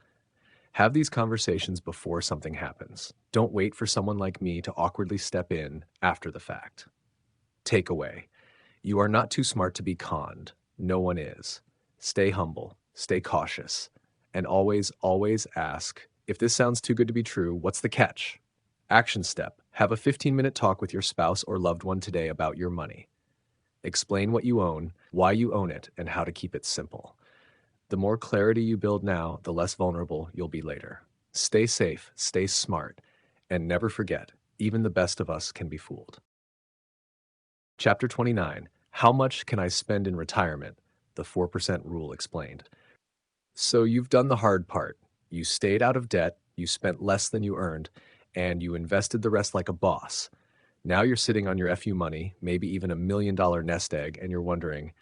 Have these conversations before something happens. Don't wait for someone like me to awkwardly step in after the fact. Takeaway. You are not too smart to be conned. No one is. Stay humble, stay cautious, and always, always ask, if this sounds too good to be true, what's the catch? Action step. Have a 15-minute talk with your spouse or loved one today about your money. Explain what you own, why you own it, and how to keep it simple. The more clarity you build now, the less vulnerable you'll be later. Stay safe, stay smart, and never forget, even the best of us can be fooled. Chapter 29, How Much Can I Spend in Retirement? The 4% Rule Explained. So you've done the hard part. You stayed out of debt, you spent less than you earned, and you invested the rest like a boss. Now you're sitting on your FU money, maybe even $1 million nest egg, and you're wondering,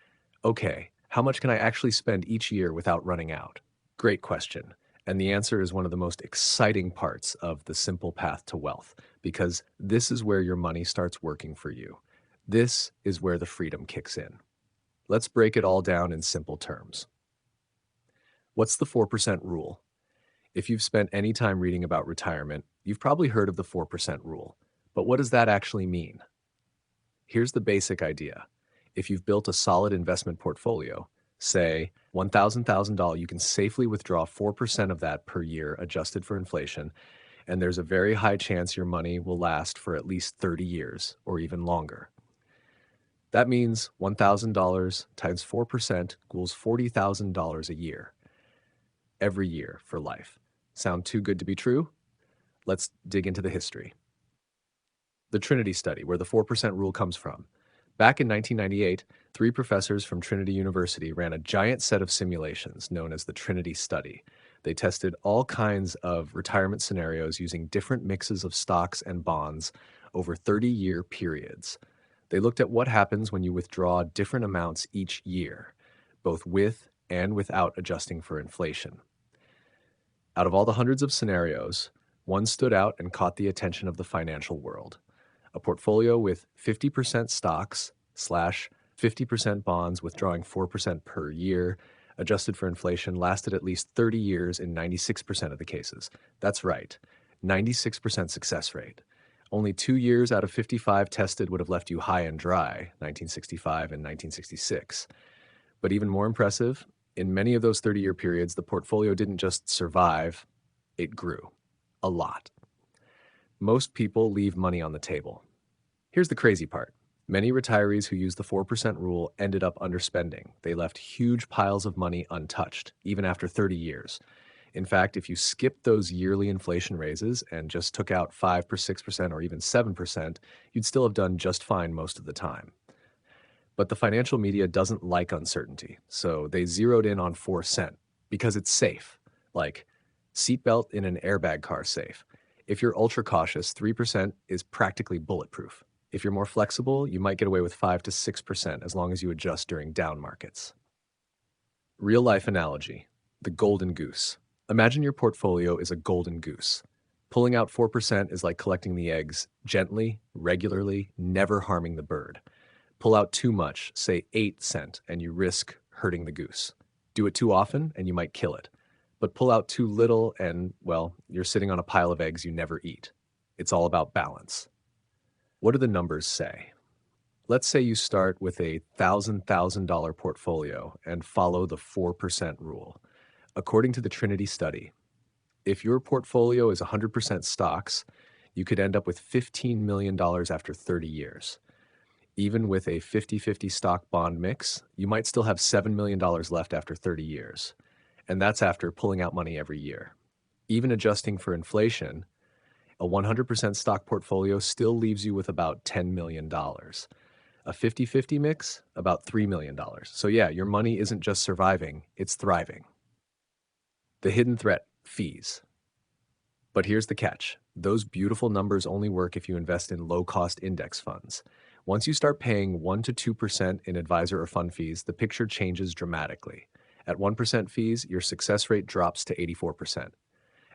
okay, how much can I actually spend each year without running out? Great question. And the answer is one of the most exciting parts of the simple path to wealth, because this is where your money starts working for you. This is where the freedom kicks in. Let's break it all down in simple terms. What's the 4% rule? If you've spent any time reading about retirement, you've probably heard of the 4% rule. But what does that actually mean? Here's the basic idea. If you've built a solid investment portfolio, say $1,000, you can safely withdraw 4% of that per year adjusted for inflation, and there's a very high chance your money will last for at least 30 years or even longer. That means $1,000 times 4% equals $40,000 a year, every year for life. Sound too good to be true? Let's dig into the history. The Trinity study, where the 4% rule comes from. Back in 1998, 3 professors from Trinity University ran a giant set of simulations known as the Trinity study. They tested all kinds of retirement scenarios using different mixes of stocks and bonds over 30-year periods. They looked at what happens when you withdraw different amounts each year, both with and without adjusting for inflation. Out of all the hundreds of scenarios, one stood out and caught the attention of the financial world. A portfolio with 50% stocks / 50% bonds withdrawing 4% per year, adjusted for inflation, lasted at least 30 years in 96% of the cases. That's right, 96% success rate. Only 2 years out of 55 tested would have left you high and dry, 1965 and 1966. But even more impressive, in many of those 30-year periods, the portfolio didn't just survive, it grew. A lot. Most people leave money on the table. Here's the crazy part. Many retirees who used the 4% rule ended up underspending. They left huge piles of money untouched, even after 30 years. In fact, if you skipped those yearly inflation raises and just took out 5%, 6%, or even 7%, you'd still have done just fine most of the time. But the financial media doesn't like uncertainty, so they zeroed in on 4% because it's safe, like seatbelt in an airbag car safe. If you're ultra cautious, 3% is practically bulletproof. If you're more flexible, you might get away with 5 to 6% as long as you adjust during down markets. Real life analogy, the golden goose. Imagine your portfolio is a golden goose. Pulling out 4% is like collecting the eggs gently, regularly, never harming the bird. Pull out too much, say 8%, and you risk hurting the goose. Do it too often and you might kill it. But pull out too little and, well, you're sitting on a pile of eggs you never eat. It's all about balance. What do the numbers say? Let's say you start with a $1,000 portfolio and follow the 4% rule. According to the Trinity study, if your portfolio is 100% stocks, you could end up with $15 million after 30 years. Even with a 50-50 stock bond mix, you might still have $7 million left after 30 years. And that's after pulling out money every year. Even adjusting for inflation, a 100% stock portfolio still leaves you with about $10 million. A 50-50 mix, about $3 million. So yeah, your money isn't just surviving, it's thriving. The hidden threat, fees. But here's the catch. Those beautiful numbers only work if you invest in low-cost index funds. Once you start paying 1 to 2% in advisor or fund fees, the picture changes dramatically. At 1% fees, your success rate drops to 84%.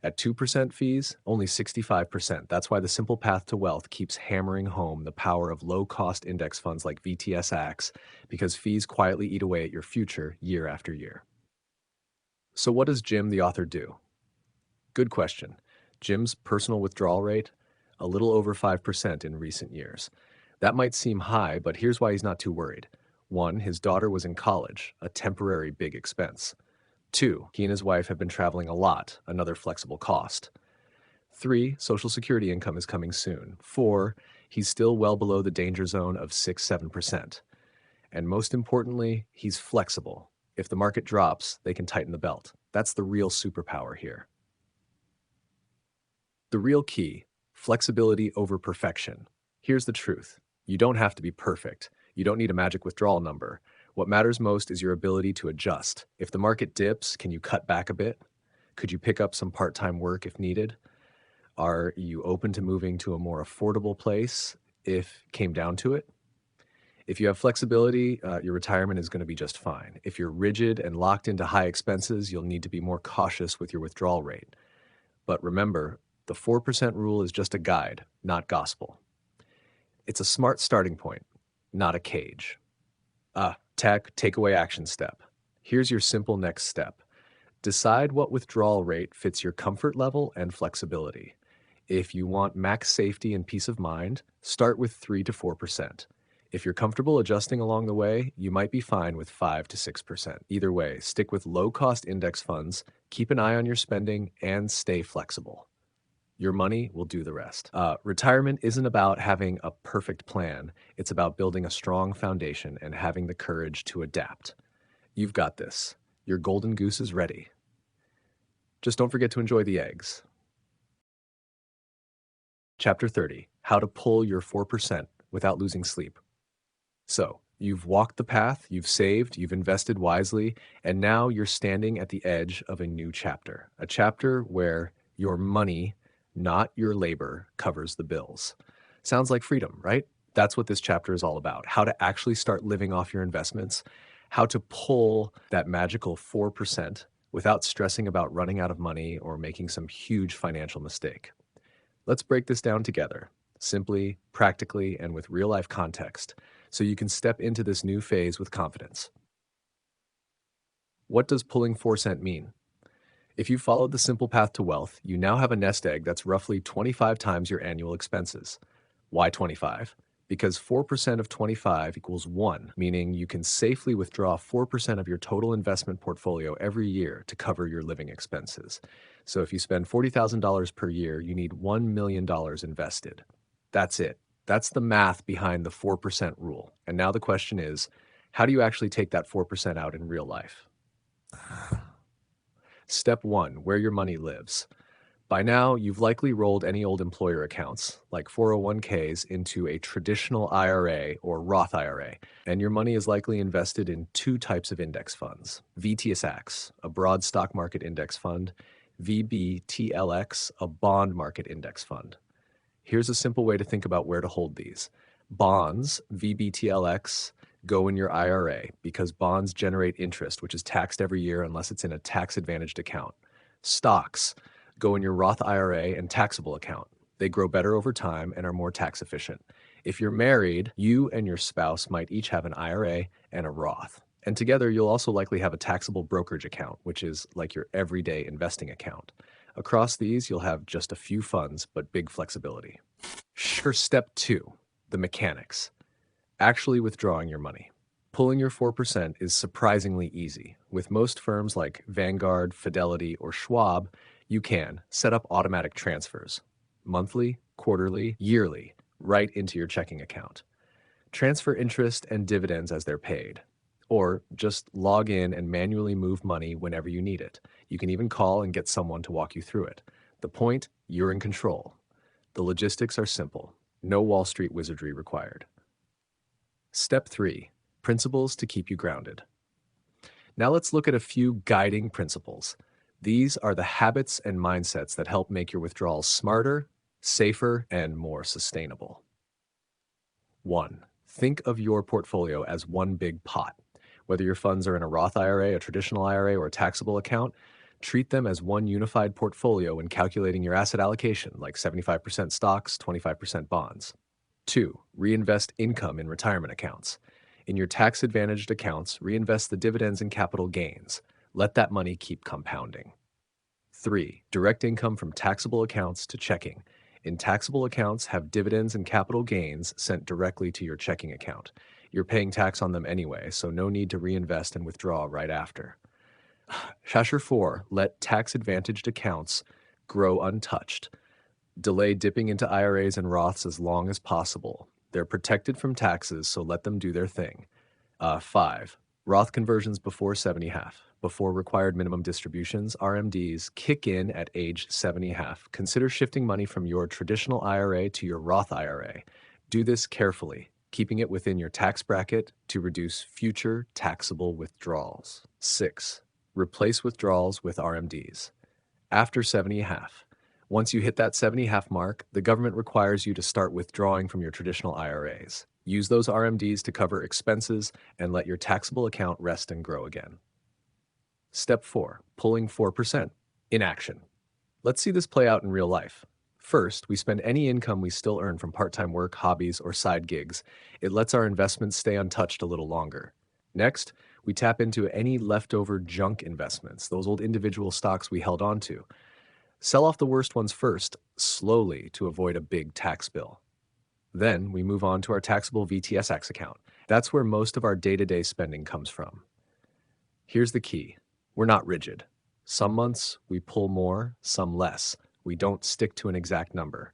At 2% fees, only 65%. That's why the simple path to wealth keeps hammering home the power of low-cost index funds like VTSAX, because fees quietly eat away at your future year after year. So what does Jim, the author, do? Good question. Jim's personal withdrawal rate? A little over 5% in recent years. That might seem high, but here's why he's not too worried. 1, his daughter was in college, a temporary big expense. 2, he and his wife have been traveling a lot, another flexible cost. 3, Social Security income is coming soon. 4, he's still well below the danger zone of 6-7%. And most importantly, he's flexible. If the market drops, they can tighten the belt. That's the real superpower here. The real key, flexibility over perfection. Here's the truth. You don't have to be perfect. You don't need a magic withdrawal number. What matters most is your ability to adjust. If the market dips, can you cut back a bit? Could you pick up some part-time work if needed? Are you open to moving to a more affordable place if it came down to it? If you have flexibility, your retirement is going to be just fine. If you're rigid and locked into high expenses, you'll need to be more cautious with your withdrawal rate. But remember, the 4% rule is just a guide, not gospel. It's a smart starting point, not a cage. Takeaway action step. Here's your simple next step. Decide what withdrawal rate fits your comfort level and flexibility. If you want max safety and peace of mind, start with 3 to 4%. If you're comfortable adjusting along the way, you might be fine with 5 to 6%. Either way, stick with low-cost index funds, keep an eye on your spending, and stay flexible. Your money will do the rest. Retirement isn't about having a perfect plan. It's about building a strong foundation and having the courage to adapt. You've got this. Your golden goose is ready. Just don't forget to enjoy the eggs. Chapter 30, How to Pull Your 4% Without Losing Sleep. So, you've walked the path, you've saved, you've invested wisely, and now you're standing at the edge of a new chapter. A chapter where your money, not your labor, covers the bills. Sounds like freedom, right? That's what this chapter is all about. How to actually start living off your investments, how to pull that magical 4% without stressing about running out of money or making some huge financial mistake. Let's break this down together, simply, practically, and with real-life context, so you can step into this new phase with confidence. What does pulling 4% mean? If you followed the simple path to wealth, you now have a nest egg that's roughly 25 times your annual expenses. Why 25? Because 4% of 25 equals 1, meaning you can safely withdraw 4% of your total investment portfolio every year to cover your living expenses. So if you spend $40,000 per year, you need $1 million invested. That's it. That's the math behind the 4% rule. And now the question is, how do you actually take that 4% out in real life? Step 1, where your money lives. By now, you've likely rolled any old employer accounts, like 401ks, into a traditional IRA or Roth IRA, and your money is likely invested in two types of index funds. VTSAX, a broad stock market index fund, VTLX, a bond market index fund. Here's a simple way to think about where to hold these. Bonds, VTLX, go in your IRA because bonds generate interest, which is taxed every year unless it's in a tax-advantaged account. Stocks go in your Roth IRA and taxable account. They grow better over time and are more tax efficient. If you're married, you and your spouse might each have an IRA and a Roth. And together, you'll also likely have a taxable brokerage account, which is like your everyday investing account. Across these, you'll have just a few funds, but big flexibility. For step 2, the mechanics. Actually withdrawing your money. Pulling your 4% is surprisingly easy. With most firms like Vanguard, Fidelity, or Schwab, you can set up automatic transfers, monthly, quarterly, yearly, right into your checking account. Transfer interest and dividends as they're paid. Or just log in and manually move money whenever you need it. You can even call and get someone to walk you through it. The point, you're in control. The logistics are simple. No Wall Street wizardry required. Step 3, principles to keep you grounded. Now let's look at a few guiding principles. These are the habits and mindsets that help make your withdrawals smarter, safer, and more sustainable. 1. Think of your portfolio as one big pot. Whether your funds are in a Roth IRA, a traditional IRA, or a taxable account, treat them as one unified portfolio when calculating your asset allocation, like 75% stocks, 25% bonds. 2. Reinvest income in retirement accounts. In your tax-advantaged accounts, reinvest the dividends and capital gains. Let that money keep compounding. 3. Direct income from taxable accounts to checking. In taxable accounts, have dividends and capital gains sent directly to your checking account. You're paying tax on them anyway, so no need to reinvest and withdraw right after. Chapter 4. Let tax-advantaged accounts grow untouched. Delay dipping into IRAs and Roths as long as possible. They're protected from taxes, so let them do their thing. 5. Roth conversions before 70.5. Before required minimum distributions, RMDs kick in at age 70.5. Consider shifting money from your traditional IRA to your Roth IRA. Do this carefully, keeping it within your tax bracket to reduce future taxable withdrawals. 6. Replace withdrawals with RMDs. After 70.5. Once you hit that 70.5 mark, the government requires you to start withdrawing from your traditional IRAs. Use those RMDs to cover expenses and let your taxable account rest and grow again. Step 4. Pulling 4% in action. Let's see this play out in real life. First, we spend any income we still earn from part-time work, hobbies, or side gigs. It lets our investments stay untouched a little longer. Next, We tap into any leftover junk investments, those old individual stocks we held on to. Sell off the worst ones first, slowly, to avoid a big tax bill. Then we move on to our taxable VTSAX account. That's where most of our day-to-day spending comes from. Here's the key. We're not rigid. Some months we pull more, some less. We don't stick to an exact number.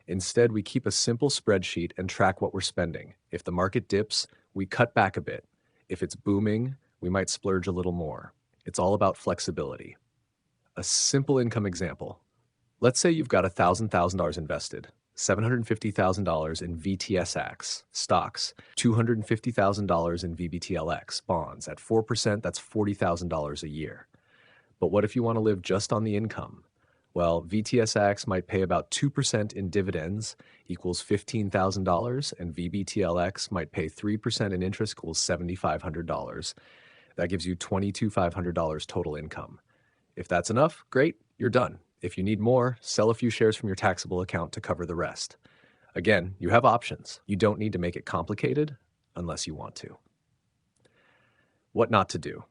Instead, we keep a simple spreadsheet and track what we're spending. If the market dips, we cut back a bit. If it's booming, we might splurge a little more. It's all about flexibility. A simple income example. Let's say you've got $1,000 invested, $750,000 in VTSAX stocks, $250,000 in VBTLX bonds. At 4%, that's $40,000 a year. But what if you want to live just on the income? Well, VTSAX might pay about 2% in dividends, equals $15,000, and VBTLX might pay 3% in interest, equals $7,500. That gives you $22,500 total income. If that's enough, great, you're done. If you need more, sell a few shares from your taxable account to cover the rest. Again, you have options. You don't need to make it complicated unless you want to. What not to do.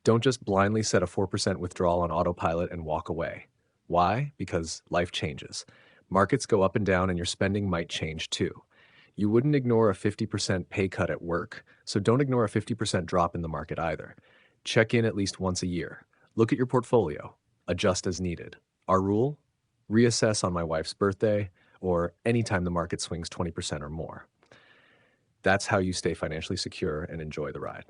Don't just blindly set a 4% withdrawal on autopilot and walk away. Why? Because life changes. Markets go up and down and your spending might change too. You wouldn't ignore a 50% pay cut at work, so don't ignore a 50% drop in the market either. Check in at least once a year. Look at your portfolio. Adjust as needed. Our rule? Reassess on my wife's birthday or anytime the market swings 20% or more. That's how you stay financially secure and enjoy the ride.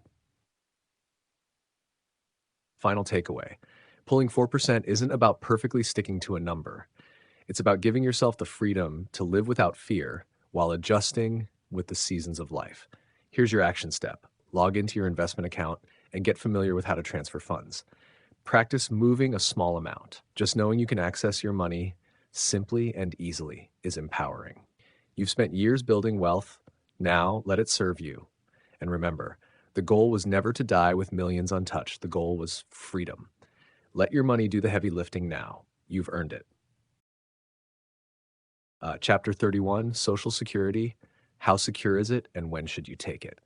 Final takeaway. Pulling 4% isn't about perfectly sticking to a number. It's about giving yourself the freedom to live without fear while adjusting with the seasons of life. Here's your action step. Log into your investment account and get familiar with how to transfer funds. Practice moving a small amount. Just knowing you can access your money simply and easily is empowering. You've spent years building wealth. Now let it serve you. And remember, the goal was never to die with millions untouched. The goal was freedom. Let your money do the heavy lifting now. You've earned it. Chapter 31, Social Security. How secure is it and when should you take it?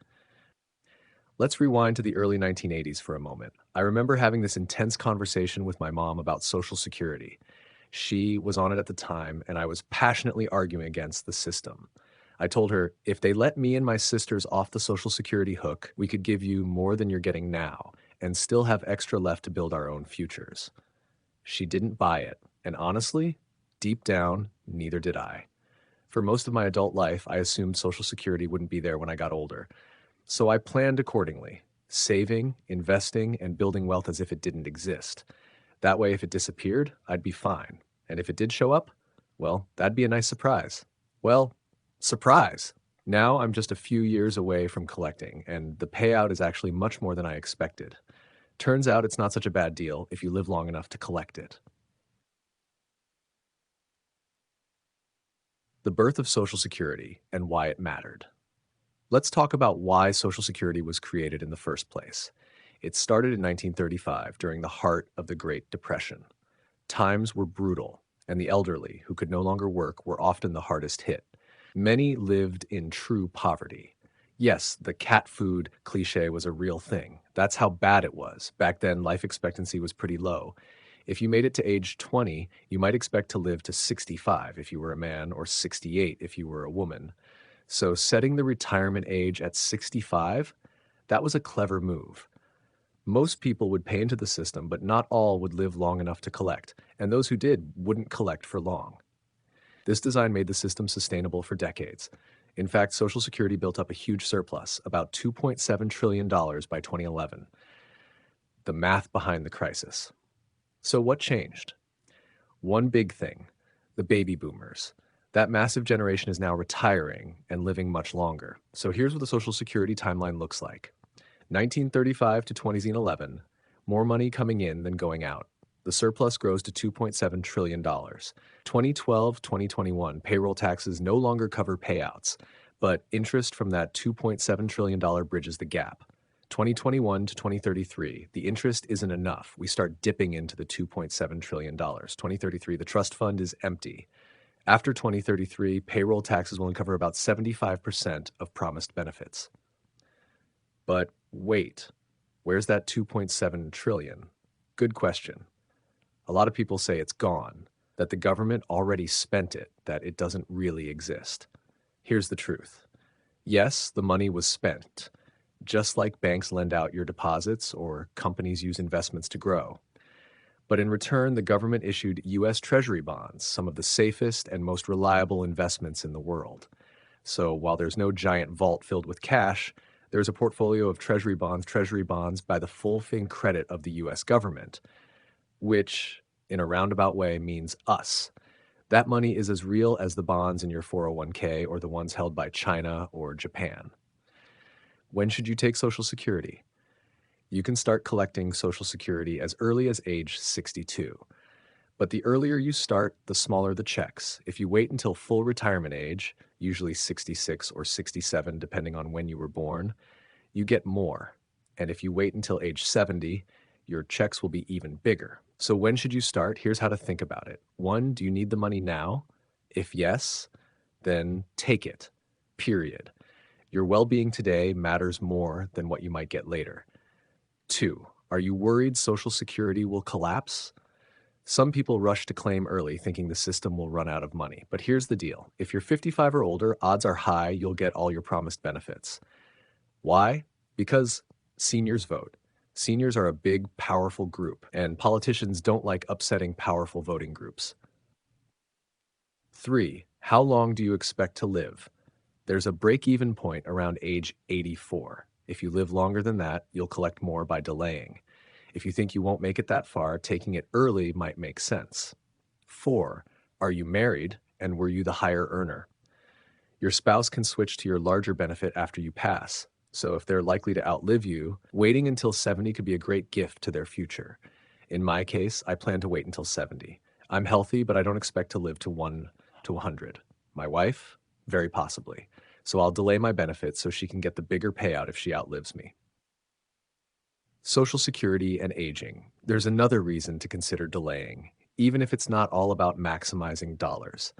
Let's rewind to the early 1980s for a moment. I remember having this intense conversation with my mom about Social Security. She was on it at the time, and I was passionately arguing against the system. I told her, if they let me and my sisters off the Social Security hook, we could give you more than you're getting now and still have extra left to build our own futures. She didn't buy it, and honestly, deep down, neither did I. For most of my adult life, I assumed Social Security wouldn't be there when I got older. So I planned accordingly, saving, investing, and building wealth as if it didn't exist. That way, if it disappeared, I'd be fine. And if it did show up, well, that'd be a nice surprise. Well, surprise! Now I'm just a few years away from collecting, and the payout is actually much more than I expected. Turns out it's not such a bad deal if you live long enough to collect it. The birth of Social Security and why it mattered. Let's talk about why Social Security was created in the first place. It started in 1935 during the heart of the Great Depression. Times were brutal, and the elderly, who could no longer work, were often the hardest hit. Many lived in true poverty. Yes, the cat food cliche was a real thing. That's how bad it was. Back then, life expectancy was pretty low. If you made it to age 20, you might expect to live to 65 if you were a man, or 68 if you were a woman. So setting the retirement age at 65, that was a clever move. Most people would pay into the system, but not all would live long enough to collect, and those who did wouldn't collect for long. This design made the system sustainable for decades. In fact, Social Security built up a huge surplus, about $2.7 trillion by 2011. The math behind the crisis. So what changed? One big thing, the baby boomers. That massive generation is now retiring and living much longer. So here's what the Social Security timeline looks like. 1935 to 2011, more money coming in than going out. The surplus grows to $2.7 trillion. 2012-2021, payroll taxes no longer cover payouts, but interest from that $2.7 trillion bridges the gap. 2021 to 2033, the interest isn't enough. We start dipping into the $2.7 trillion. 2033, the trust fund is empty. After 2033, payroll taxes will uncover about 75% of promised benefits. But Wait, where's that 2.7 trillion? Good question. A lot of people say it's gone, that the government already spent it, that it doesn't really exist. Here's the truth. Yes, the money was spent, just like banks lend out your deposits or companies use investments to grow. But in return, the government issued U.S. Treasury bonds, some of the safest and most reliable investments in the world. So while there's no giant vault filled with cash, there's a portfolio of treasury bonds by the full faith credit of the U.S. government, which, in a roundabout way, means us. That money is as real as the bonds in your 401k or the ones held by China or Japan. When should you take Social Security? You can start collecting Social Security as early as age 62. But the earlier you start, the smaller the checks. If you wait until full retirement age, usually 66 or 67 depending on when you were born, you get more. And if you wait until age 70, your checks will be even bigger. So when should you start? Here's how to think about it. 1, do you need the money now? If yes, then take it, period. Your well-being today matters more than what you might get later. 2, are you worried Social Security will collapse? Some people rush to claim early thinking the system will run out of money. But here's the deal. If you're 55 or older, odds are high you'll get all your promised benefits. Why? Because seniors vote. Seniors are a big, powerful group, and politicians don't like upsetting powerful voting groups. 3, how long do you expect to live? There's a break-even point around age 84. If you live longer than that, you'll collect more by delaying. If you think you won't make it that far, taking it early might make sense. 4, are you married, and were you the higher earner? Your spouse can switch to your larger benefit after you pass. So if they're likely to outlive you, waiting until 70 could be a great gift to their future. In my case, I plan to wait until 70. I'm healthy, but I don't expect to live to 1 to 100. My wife? Very possibly. So I'll delay my benefits so she can get the bigger payout if she outlives me. Social Security and aging. There's another reason to consider delaying, even if it's not all about maximizing dollars.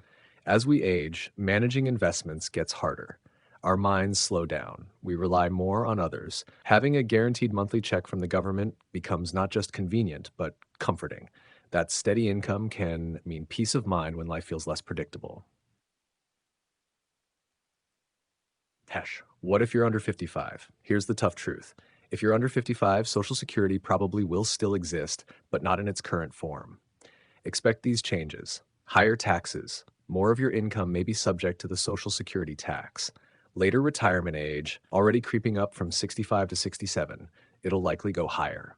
As we age, managing investments gets harder. Our minds slow down. We rely more on others. Having a guaranteed monthly check from the government becomes not just convenient, but comforting. That steady income can mean peace of mind when life feels less predictable. What if you're under 55? Here's the tough truth. If you're under 55, Social Security probably will still exist, but not in its current form. Expect these changes. Higher taxes. More of your income may be subject to the Social Security tax. Later retirement age, already creeping up from 65 to 67. It'll likely go higher.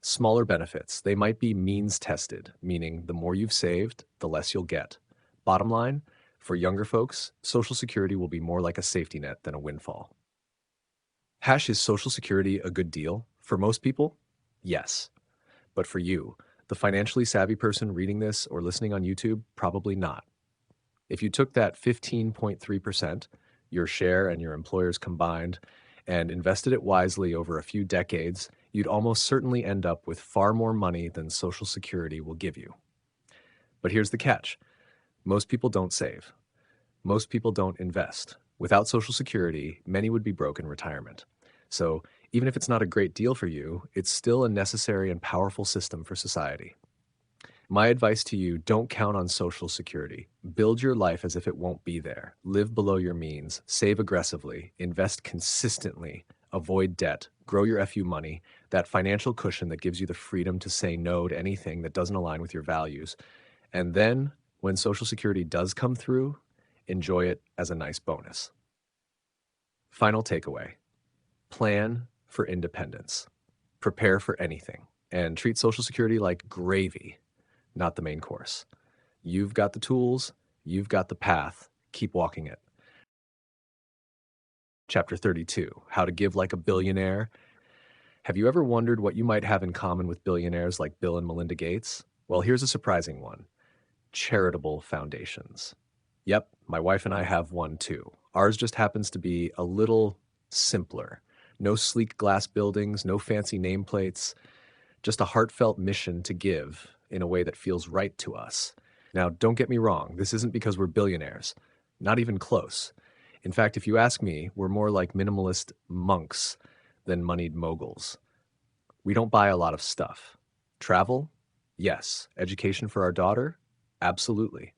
Smaller benefits. They might be means tested, meaning the more you've saved, the less you'll get. Bottom line, for younger folks, Social Security will be more like a safety net than a windfall. Is Social Security a good deal? For most people, yes. But for you, the financially savvy person reading this or listening on YouTube, probably not. If you took that 15.3%, your share and your employer's combined, and invested it wisely over a few decades, you'd almost certainly end up with far more money than Social Security will give you. But here's the catch. Most people don't save. Most people don't invest. Without Social Security, many would be broke in retirement. So even if it's not a great deal for you, it's still a necessary and powerful system for society. My advice to you, don't count on Social Security. Build your life as if it won't be there. Live below your means. Save aggressively. Invest consistently. Avoid debt. Grow your FU money, that financial cushion that gives you the freedom to say no to anything that doesn't align with your values. And then, when Social Security does come through, enjoy it as a nice bonus. Final takeaway. Plan for independence. Prepare for anything. And treat Social Security like gravy, not the main course. You've got the tools. You've got the path. Keep walking it. Chapter 32, How to Give Like a Billionaire. Have you ever wondered what you might have in common with billionaires like Bill and Melinda Gates? Well, here's a surprising one. Charitable foundations. Yep, my wife and I have one too. Ours just happens to be a little simpler. No sleek glass buildings, no fancy nameplates, just a heartfelt mission to give in a way that feels right to us. Now, don't get me wrong, this isn't because we're billionaires. Not even close. In fact, if you ask me, we're more like minimalist monks than moneyed moguls. We don't buy a lot of stuff. Travel? Yes. Education for our daughter? Absolutely.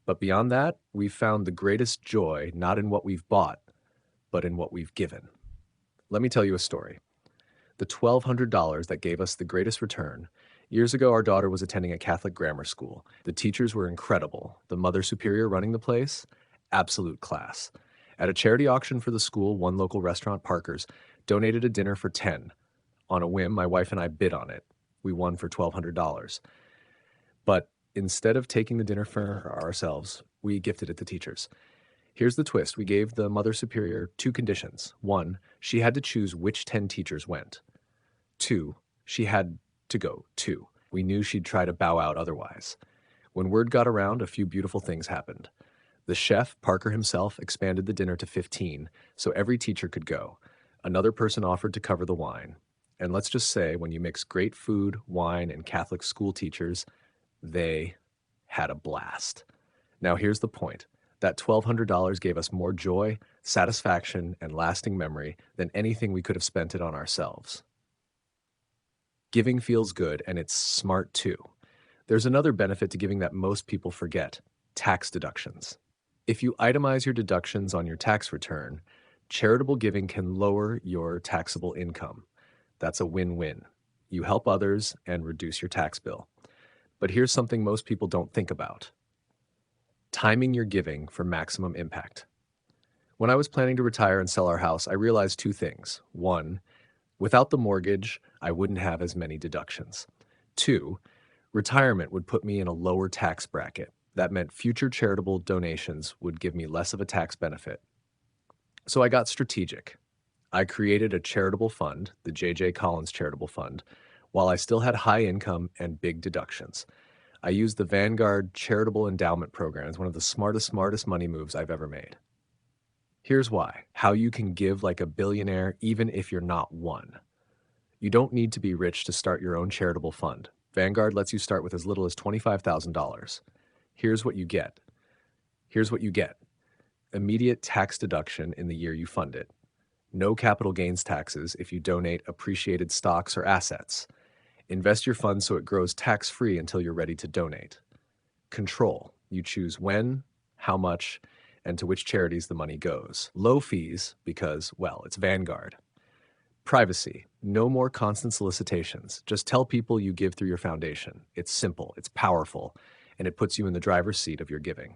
But beyond that, we've found the greatest joy not in what we've bought, but in what we've given. Let me tell you a story. The $1,200 that gave us the greatest return. Years ago, our daughter was attending a Catholic grammar school. The teachers were incredible. The mother superior running the place, absolute class. At a charity auction for the school, one local restaurant, Parker's, donated a dinner for 10. On a whim, my wife and I bid on it. We won for $1,200. But instead of taking the dinner for ourselves, we gifted it to teachers. Here's the twist. We gave the mother superior 2 conditions. 1, she had to choose which 10 teachers went. 2, she had to go, 2. We knew she'd try to bow out otherwise. When word got around, a few beautiful things happened. The chef, Parker himself, expanded the dinner to 15, so every teacher could go. Another person offered to cover the wine. And let's just say, when you mix great food, wine, and Catholic school teachers, they had a blast. Now here's the point. That $1,200 gave us more joy, satisfaction, and lasting memory than anything we could have spent it on ourselves. Giving feels good, and it's smart too. There's another benefit to giving that most people forget: tax deductions. If you itemize your deductions on your tax return, charitable giving can lower your taxable income. That's a win-win. You help others and reduce your tax bill. But here's something most people don't think about: timing your giving for maximum impact. When I was planning to retire and sell our house, I realized 2 things. 1, without the mortgage, I wouldn't have as many deductions. 2, retirement would put me in a lower tax bracket. That meant future charitable donations would give me less of a tax benefit. So I got strategic. I created a charitable fund, the J.J. Collins Charitable Fund, while I still had high income and big deductions. I used the Vanguard Charitable Endowment Program as one of the smartest money moves I've ever made. Here's why: how you can give like a billionaire even if you're not one. You don't need to be rich to start your own charitable fund. Vanguard lets you start with as little as $25,000. Here's what you get. Immediate tax deduction in the year you fund it. No capital gains taxes if you donate appreciated stocks or assets. Invest your fund so it grows tax-free until you're ready to donate. Control. You choose when, how much, and to which charities the money goes. Low fees because, well, it's Vanguard. Privacy. No more constant solicitations. Just tell people you give through your foundation. It's simple, it's powerful, and it puts you in the driver's seat of your giving.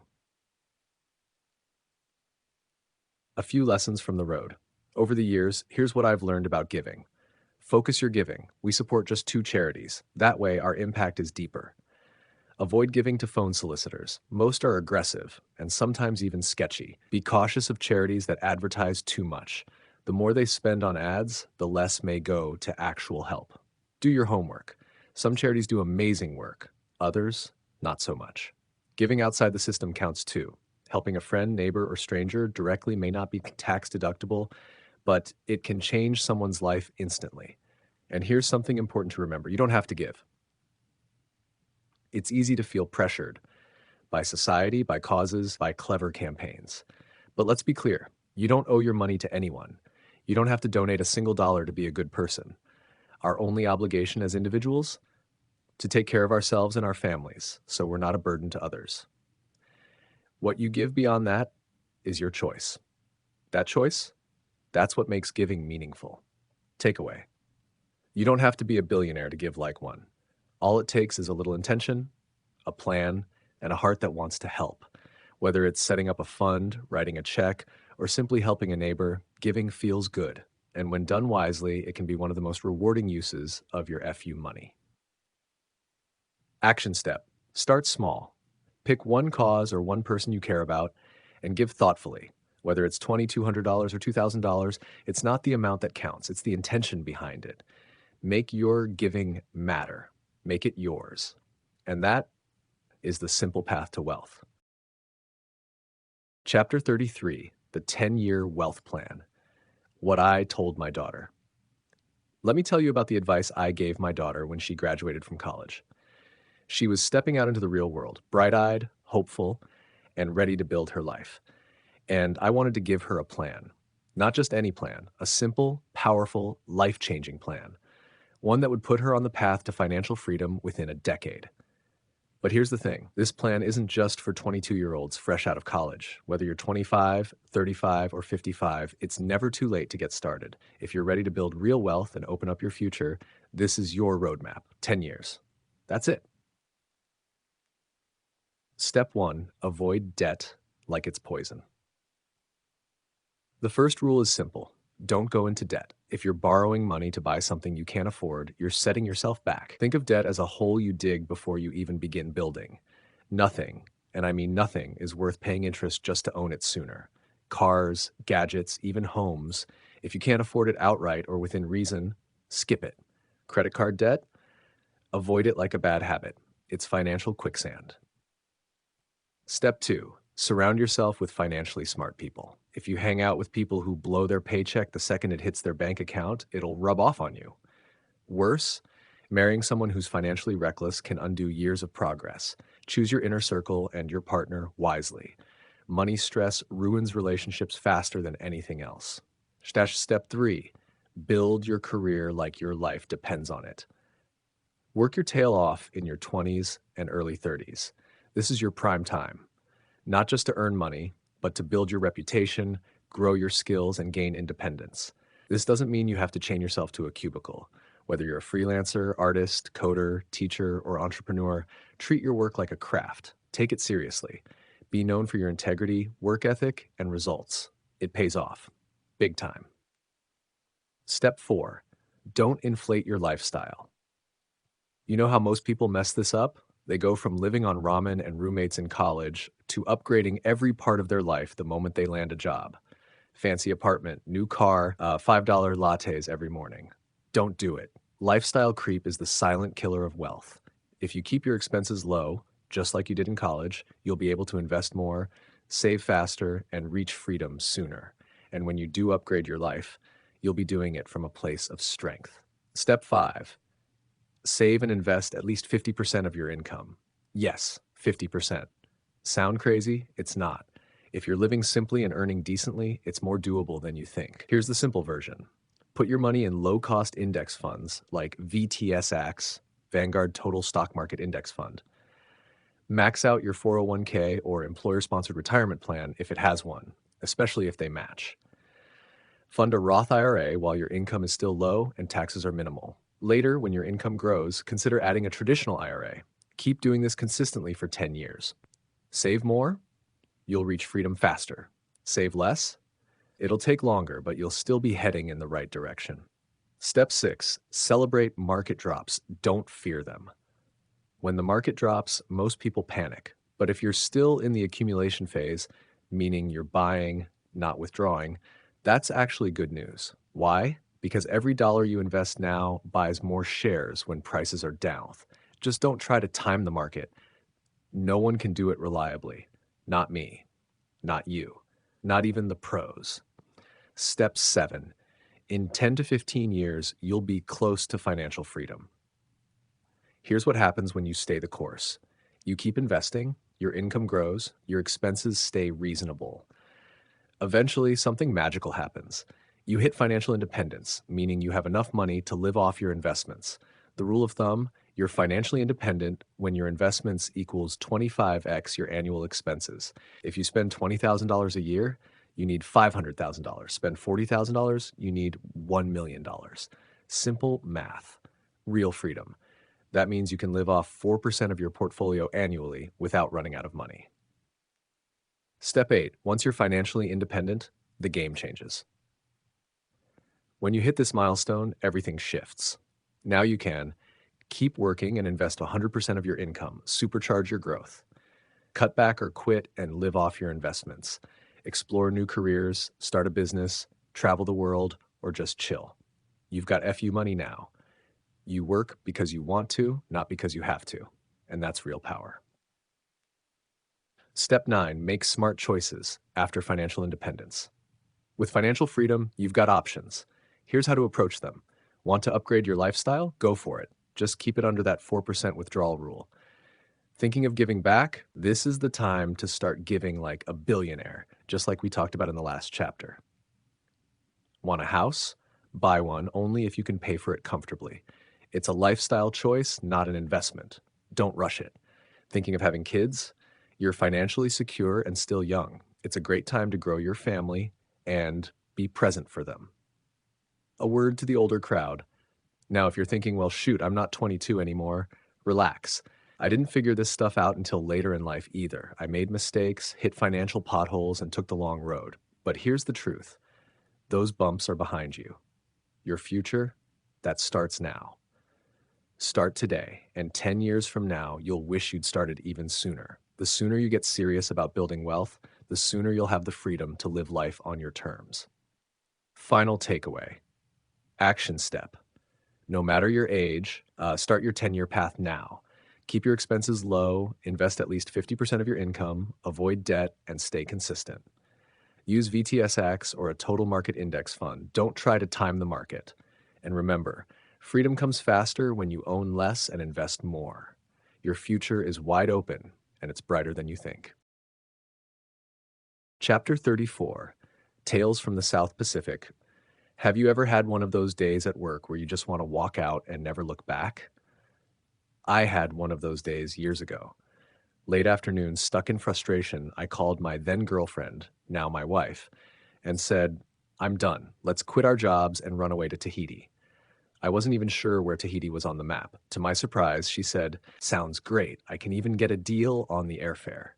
A few lessons from the road. Over the years, here's what I've learned about giving. Focus your giving. We support just 2 charities. That way, our impact is deeper. Avoid giving to phone solicitors. Most are aggressive and sometimes even sketchy. Be cautious of charities that advertise too much. The more they spend on ads, the less may go to actual help. Do your homework. Some charities do amazing work. Others, not so much. Giving outside the system counts too. Helping a friend, neighbor, or stranger directly may not be tax deductible, but it can change someone's life instantly. And here's something important to remember. You don't have to give. It's easy to feel pressured by society, by causes, by clever campaigns. But let's be clear. You don't owe your money to anyone. You don't have to donate a single dollar to be a good person. Our only obligation as individuals? To take care of ourselves and our families, so we're not a burden to others. What you give beyond that is your choice. That choice? That's what makes giving meaningful. Takeaway. You don't have to be a billionaire to give like one. All it takes is a little intention, a plan, and a heart that wants to help. Whether it's setting up a fund, writing a check, or simply helping a neighbor, giving feels good. And when done wisely, it can be one of the most rewarding uses of your FU money. Action step. Start small. Pick one cause or one person you care about and give thoughtfully. Whether it's $2,200 or $2,000, it's not the amount that counts, it's the intention behind it. Make your giving matter. Make it yours. And that is the simple path to wealth. Chapter 33, the 10-year wealth plan. What I told my daughter. Let me tell you about the advice I gave my daughter when she graduated from college. She was stepping out into the real world, bright-eyed, hopeful, and ready to build her life. And I wanted to give her a plan. Not just any plan, a simple, powerful, life-changing plan. One that would put her on the path to financial freedom within a decade. But here's the thing, this plan isn't just for 22-year-olds fresh out of college. Whether you're 25, 35, or 55, it's never too late to get started. If you're ready to build real wealth and open up your future, this is your roadmap, 10 years. That's it. Step 1, avoid debt like it's poison. The first rule is simple. Don't go into debt. If you're borrowing money to buy something you can't afford, you're setting yourself back. Think of debt as a hole you dig before you even begin building. Nothing, and I mean nothing, is worth paying interest just to own it sooner. Cars, gadgets, even homes. If you can't afford it outright or within reason, skip it. Credit card debt? Avoid it like a bad habit. It's financial quicksand. Step 2. Surround yourself with financially smart people. If you hang out with people who blow their paycheck the second it hits their bank account, it'll rub off on you. Worse, marrying someone who's financially reckless can undo years of progress. Choose your inner circle and your partner wisely. Money stress ruins relationships faster than anything else. Step 3. Build your career like your life depends on it. Work your tail off in your 20s and early 30s. This is your prime time. Not just to earn money, but to build your reputation, grow your skills, and gain independence. This doesn't mean you have to chain yourself to a cubicle. Whether you're a freelancer, artist, coder, teacher, or entrepreneur, treat your work like a craft. Take it seriously. Be known for your integrity, work ethic, and results. It pays off. Big time. Step 4. Don't inflate your lifestyle. You know how most people mess this up? They go from living on ramen and roommates in college to upgrading every part of their life the moment they land a job. Fancy apartment, new car, $5 lattes every morning. Don't do it. Lifestyle creep is the silent killer of wealth. If you keep your expenses low, just like you did in college, you'll be able to invest more, save faster, and reach freedom sooner. And when you do upgrade your life, you'll be doing it from a place of strength. Step 5. Save and invest at least 50% of your income. Yes, 50%. Sound crazy? It's not. If you're living simply and earning decently, it's more doable than you think. Here's the simple version. Put your money in low-cost index funds like VTSAX, Vanguard Total Stock Market Index Fund. Max out your 401k or employer-sponsored retirement plan if it has one, especially if they match. Fund a Roth IRA while your income is still low and taxes are minimal. Later, when your income grows, consider adding a traditional IRA. Keep doing this consistently for 10 years. Save more, you'll reach freedom faster. Save less, it'll take longer, but you'll still be heading in the right direction. Step 6, celebrate market drops. Don't fear them. When the market drops, most people panic. But if you're still in the accumulation phase, meaning you're buying, not withdrawing, that's actually good news. Why? Because every dollar you invest now buys more shares when prices are down. Just don't try to time the market. No one can do it reliably. Not me. Not you. Not even the pros. Step 7. In 10 to 15 years, you'll be close to financial freedom. Here's what happens when you stay the course. You keep investing, your income grows, your expenses stay reasonable. Eventually, something magical happens. You hit financial independence, meaning you have enough money to live off your investments. The rule of thumb, you're financially independent when your investments equals 25x your annual expenses. If you spend $20,000 a year, you need $500,000. Spend $40,000, you need $1 million. Simple math. Real freedom. That means you can live off 4% of your portfolio annually without running out of money. Step 8. Once you're financially independent, the game changes. When you hit this milestone, everything shifts. Now you can keep working and invest 100% of your income, supercharge your growth. Cut back or quit and live off your investments. Explore new careers, start a business, travel the world, or just chill. You've got FU money now. You work because you want to, not because you have to. And that's real power. Step 9, make smart choices after financial independence. With financial freedom, you've got options. Here's how to approach them. Want to upgrade your lifestyle? Go for it. Just keep it under that 4% withdrawal rule. Thinking of giving back? This is the time to start giving like a billionaire, just like we talked about in the last chapter. Want a house? Buy one only if you can pay for it comfortably. It's a lifestyle choice, not an investment. Don't rush it. Thinking of having kids? You're financially secure and still young. It's a great time to grow your family and be present for them. A word to the older crowd. Now, if you're thinking, well, shoot, I'm not 22 anymore, relax. I didn't figure this stuff out until later in life either. I made mistakes, hit financial potholes, and took the long road. But here's the truth. Those bumps are behind you. Your future, that starts now. Start today, and 10 years from now, you'll wish you'd started even sooner. The sooner you get serious about building wealth, the sooner you'll have the freedom to live life on your terms. Final takeaway. Action step. No matter your age, start your 10-year path now. Keep your expenses low, invest at least 50% of your income, avoid debt, and stay consistent. Use VTSAX or a total market index fund. Don't try to time the market. And remember, freedom comes faster when you own less and invest more. Your future is wide open, and it's brighter than you think. Chapter 34, Tales from the South Pacific. Have you ever had one of those days at work where you just want to walk out and never look back? I had one of those days years ago. Late afternoon, stuck in frustration, I called my then girlfriend, now my wife, and said, I'm done. Let's quit our jobs and run away to Tahiti. I wasn't even sure where Tahiti was on the map. To my surprise, she said, sounds great. I can even get a deal on the airfare.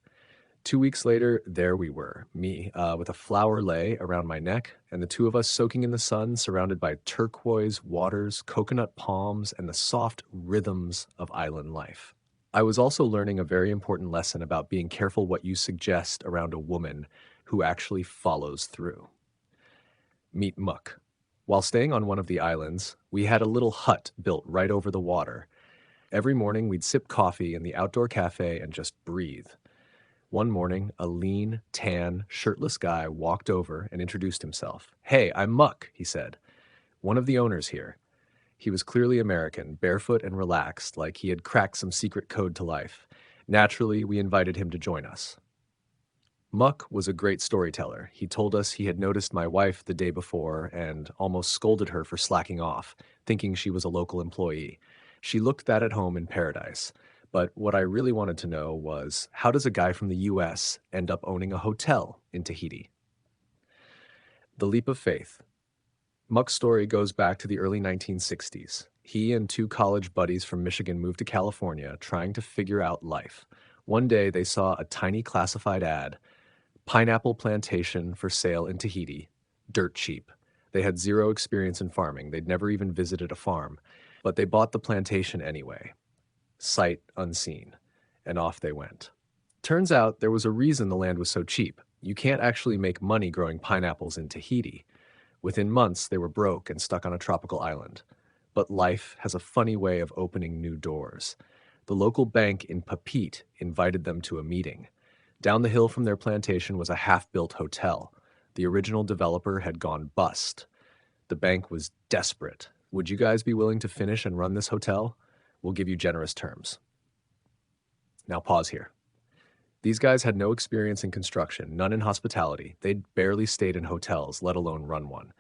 2 weeks later, there we were, me with a flower lei around my neck, and the two of us soaking in the sun, surrounded by turquoise waters, coconut palms, and the soft rhythms of island life. I was also learning a very important lesson about being careful what you suggest around a woman who actually follows through. Meet Muck. While staying on one of the islands, we had a little hut built right over the water. Every morning, we'd sip coffee in the outdoor cafe and just breathe. One morning, a lean, tan, shirtless guy walked over and introduced himself. Hey, I'm Muck, he said. One of the owners here. He was clearly American, barefoot and relaxed, like he had cracked some secret code to life. Naturally, we invited him to join us. Muck was a great storyteller. He told us he had noticed my wife the day before and almost scolded her for slacking off, thinking she was a local employee. She looked that at home in paradise. But what I really wanted to know was, how does a guy from the US end up owning a hotel in Tahiti? The leap of faith. Muck's story goes back to the early 1960s. He and two college buddies from Michigan moved to California trying to figure out life. One day they saw a tiny classified ad, pineapple plantation for sale in Tahiti, dirt cheap. They had zero experience in farming. They'd never even visited a farm, but they bought the plantation anyway. Sight unseen, and off they went. Turns out there was a reason the land was so cheap. You can't actually make money growing pineapples in Tahiti. Within months, they were broke and stuck on a tropical island. But life has a funny way of opening new doors. The local bank in Papeete invited them to a meeting. Down the hill from their plantation was a half-built hotel. The original developer had gone bust. The bank was desperate. Would you guys be willing to finish and run this hotel? We'll give you generous terms. Now pause here. These guys had no experience in construction, none in hospitality. They'd barely stayed in hotels, let alone run one.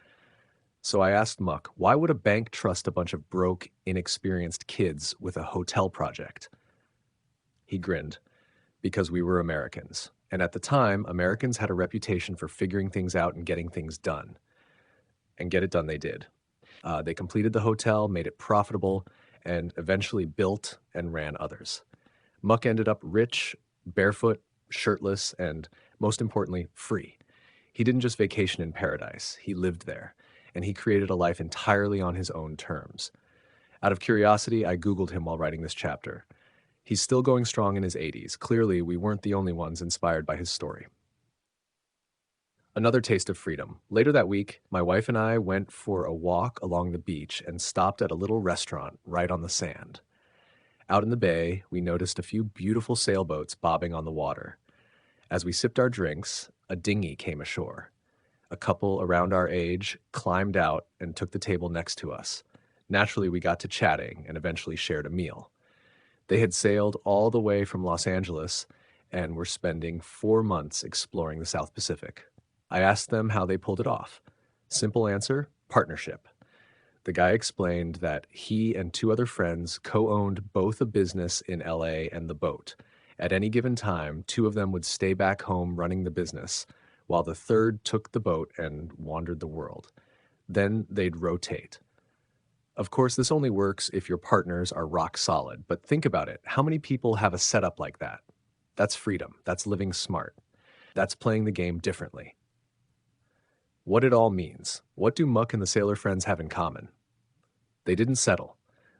So I asked Muck, why would a bank trust a bunch of broke, inexperienced kids with a hotel project? He grinned, because we were Americans. And at the time, Americans had a reputation for figuring things out and getting things done. And get it done they did. They completed the hotel, made it profitable, and eventually built and ran others. Muck ended up rich, barefoot, shirtless, and most importantly, free. He didn't just vacation in paradise, he lived there, and he created a life entirely on his own terms. Out of curiosity, I Googled him while writing this chapter. He's still going strong in his 80s. Clearly, we weren't the only ones inspired by his story. Another taste of freedom. Later that week, my wife and I went for a walk along the beach and stopped at a little restaurant right on the sand. Out in the bay, we noticed a few beautiful sailboats bobbing on the water. As we sipped our drinks, a dinghy came ashore. A couple around our age climbed out and took the table next to us. Naturally, we got to chatting and eventually shared a meal. They had sailed all the way from Los Angeles and were spending 4 months exploring the South Pacific. I asked them how they pulled it off. Simple answer, partnership. The guy explained that he and two other friends co-owned both a business in LA and the boat. At any given time, two of them would stay back home running the business, while the third took the boat and wandered the world. Then they'd rotate. Of course, this only works if your partners are rock solid, but think about it. How many people have a setup like that? That's freedom. That's living smart. That's playing the game differently. What it all means. What do Muck and the sailor friends have in common? They didn't settle.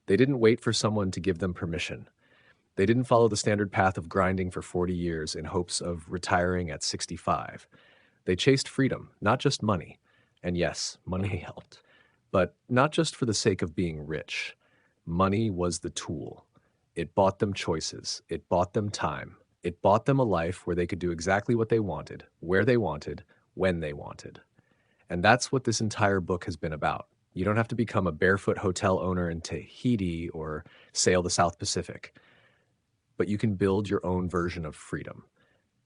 They didn't wait for someone to give them permission. They didn't follow the standard path of grinding for 40 years in hopes of retiring at 65. They chased freedom, not just money. And yes, money helped. But not just for the sake of being rich. Money was the tool. It bought them choices. It bought them time. It bought them a life where they could do exactly what they wanted, where they wanted, when they wanted. And that's what this entire book has been about. You don't have to become a barefoot hotel owner in Tahiti or sail the South Pacific, but you can build your own version of freedom.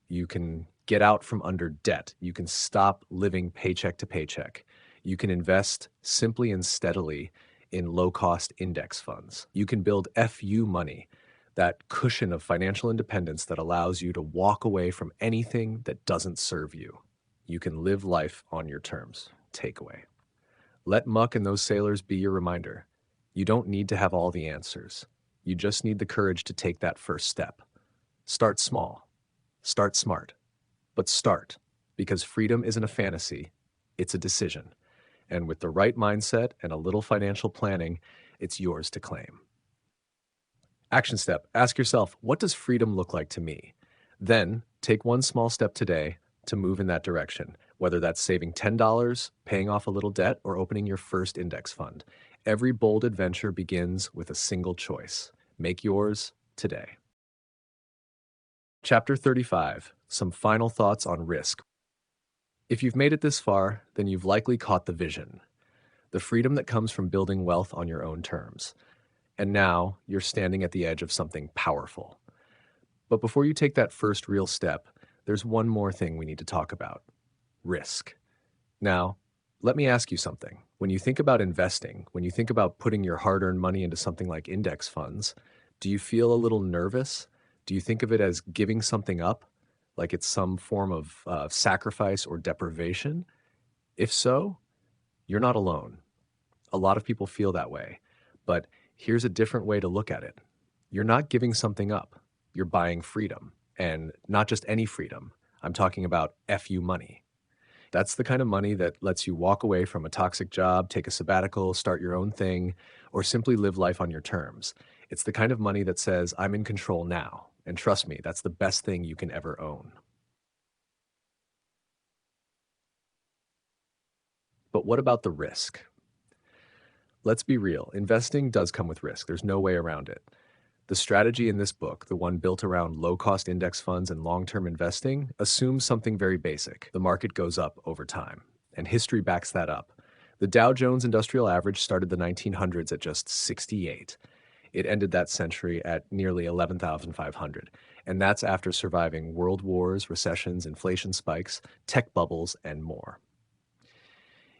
You can get out from under debt. You can stop living paycheck to paycheck. You can invest simply and steadily in low-cost index funds. You can build FU money, that cushion of financial independence that allows you to walk away from anything that doesn't serve you. You can live life on your terms. Takeaway. Let Muck and those sailors be your reminder. You don't need to have all the answers. You just need the courage to take that first step. Start small. Start smart. But start, because freedom isn't a fantasy, it's a decision. And with the right mindset and a little financial planning, it's yours to claim. Action step. Ask yourself, what does freedom look like to me? Then take one small step today to move in that direction, whether that's saving $10, paying off a little debt, or opening your first index fund. Every bold adventure begins with a single choice. Make yours today. Chapter 35. Some final thoughts on risk. If you've made it this far, then you've likely caught the vision. The freedom that comes from building wealth on your own terms. And now you're standing at the edge of something powerful. But before you take that first real step, there's one more thing we need to talk about. Risk. Now, let me ask you something. When you think about investing, when you think about putting your hard-earned money into something like index funds, do you feel a little nervous? Do you think of it as giving something up, like it's some form of sacrifice or deprivation? If so, you're not alone. A lot of people feel that way. But here's a different way to look at it. You're not giving something up. You're buying freedom. And not just any freedom. I'm talking about FU money. That's the kind of money that lets you walk away from a toxic job, take a sabbatical, start your own thing, or simply live life on your terms. It's the kind of money that says, I'm in control now. And trust me, that's the best thing you can ever own. But what about the risk? Let's be real. Investing does come with risk. There's no way around it. The strategy in this book, the one built around low-cost index funds and long-term investing, assumes something very basic. The market goes up over time, and history backs that up. The Dow Jones Industrial Average started the 1900s at just 68. It ended that century at nearly 11,500, and that's after surviving world wars, recessions, inflation spikes, tech bubbles, and more.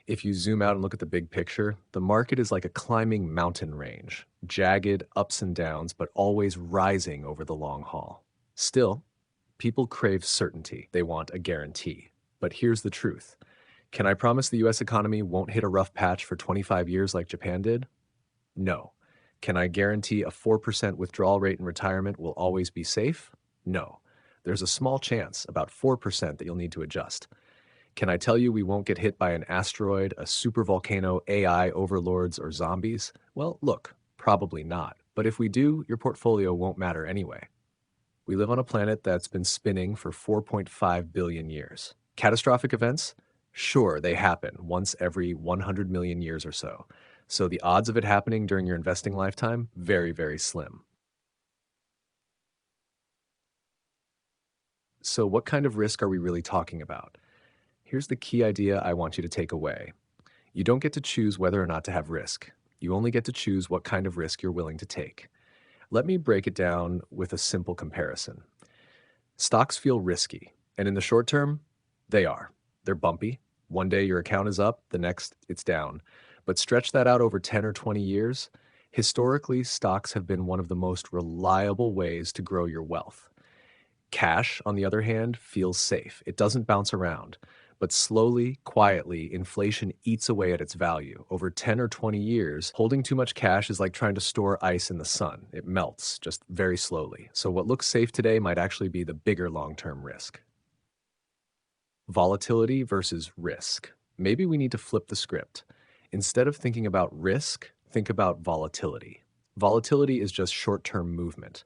If you zoom out and look at the big picture, the market is like a climbing mountain range, jagged ups and downs, but always rising over the long haul. Still, people crave certainty. They want a guarantee. But here's the truth. Can I promise the US economy won't hit a rough patch for 25 years like Japan did? No. Can I guarantee a 4% withdrawal rate in retirement will always be safe? No. There's a small chance, about 4%, that you'll need to adjust. Can I tell you we won't get hit by an asteroid, a supervolcano, AI overlords, or zombies? Well, look, probably not. But if we do, your portfolio won't matter anyway. We live on a planet that's been spinning for 4.5 billion years. Catastrophic events? Sure, they happen once every 100 million years or so. So the odds of it happening during your investing lifetime, very, very slim. So what kind of risk are we really talking about? Here's the key idea I want you to take away. You don't get to choose whether or not to have risk. You only get to choose what kind of risk you're willing to take. Let me break it down with a simple comparison. Stocks feel risky, and in the short term, they are. They're bumpy. One day your account is up, the next it's down. But stretch that out over 10 or 20 years. Historically, stocks have been one of the most reliable ways to grow your wealth. Cash, on the other hand, feels safe. It doesn't bounce around. But slowly, quietly, inflation eats away at its value. Over 10 or 20 years, holding too much cash is like trying to store ice in the sun. It melts, just very slowly. So what looks safe today might actually be the bigger long-term risk. Volatility versus risk. Maybe we need to flip the script. Instead of thinking about risk, think about volatility. Volatility is just short-term movement.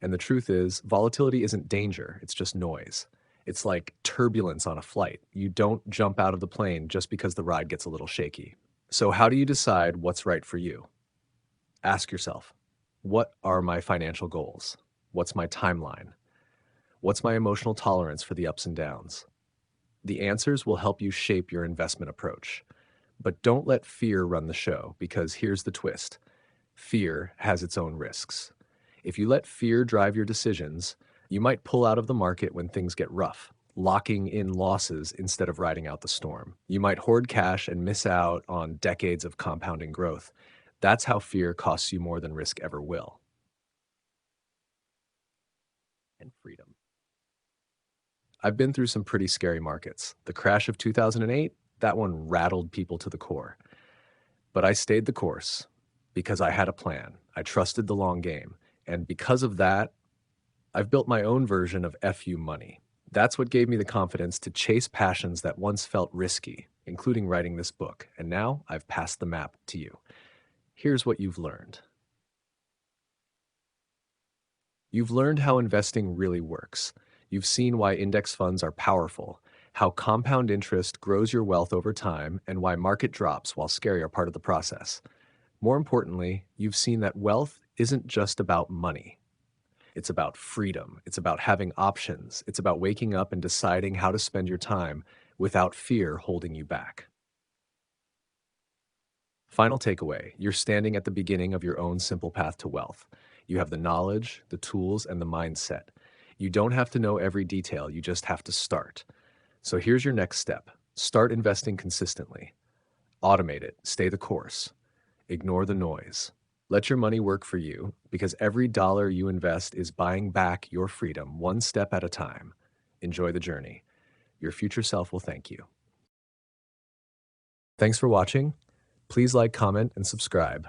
And the truth is, volatility isn't danger, it's just noise. It's like turbulence on a flight. You don't jump out of the plane just because the ride gets a little shaky. So how do you decide what's right for you? Ask yourself, what are my financial goals? What's my timeline? What's my emotional tolerance for the ups and downs? The answers will help you shape your investment approach. But don't let fear run the show, because here's the twist. Fear has its own risks. If you let fear drive your decisions, you might pull out of the market when things get rough, locking in losses instead of riding out the storm. You might hoard cash and miss out on decades of compounding growth. That's how fear costs you more than risk ever will. And freedom. I've been through some pretty scary markets. The crash of 2008, that one rattled people to the core. But I stayed the course because I had a plan. I trusted the long game. And because of that, I've built my own version of FU money. That's what gave me the confidence to chase passions that once felt risky, including writing this book. And now I've passed the map to you. Here's what you've learned. You've learned how investing really works. You've seen why index funds are powerful, how compound interest grows your wealth over time, and why market drops, while scary, are part of the process. More importantly, you've seen that wealth isn't just about money. It's about freedom. It's about having options. It's about waking up and deciding how to spend your time without fear holding you back. Final takeaway, you're standing at the beginning of your own simple path to wealth. You have the knowledge, the tools, and the mindset. You don't have to know every detail, you just have to start. So here's your next step. Start investing consistently. Automate it. Stay the course. Ignore the noise. Let your money work for you, because every dollar you invest is buying back your freedom one step at a time. Enjoy the journey. Your future self will thank you. Thanks for watching. Please like, comment, and subscribe.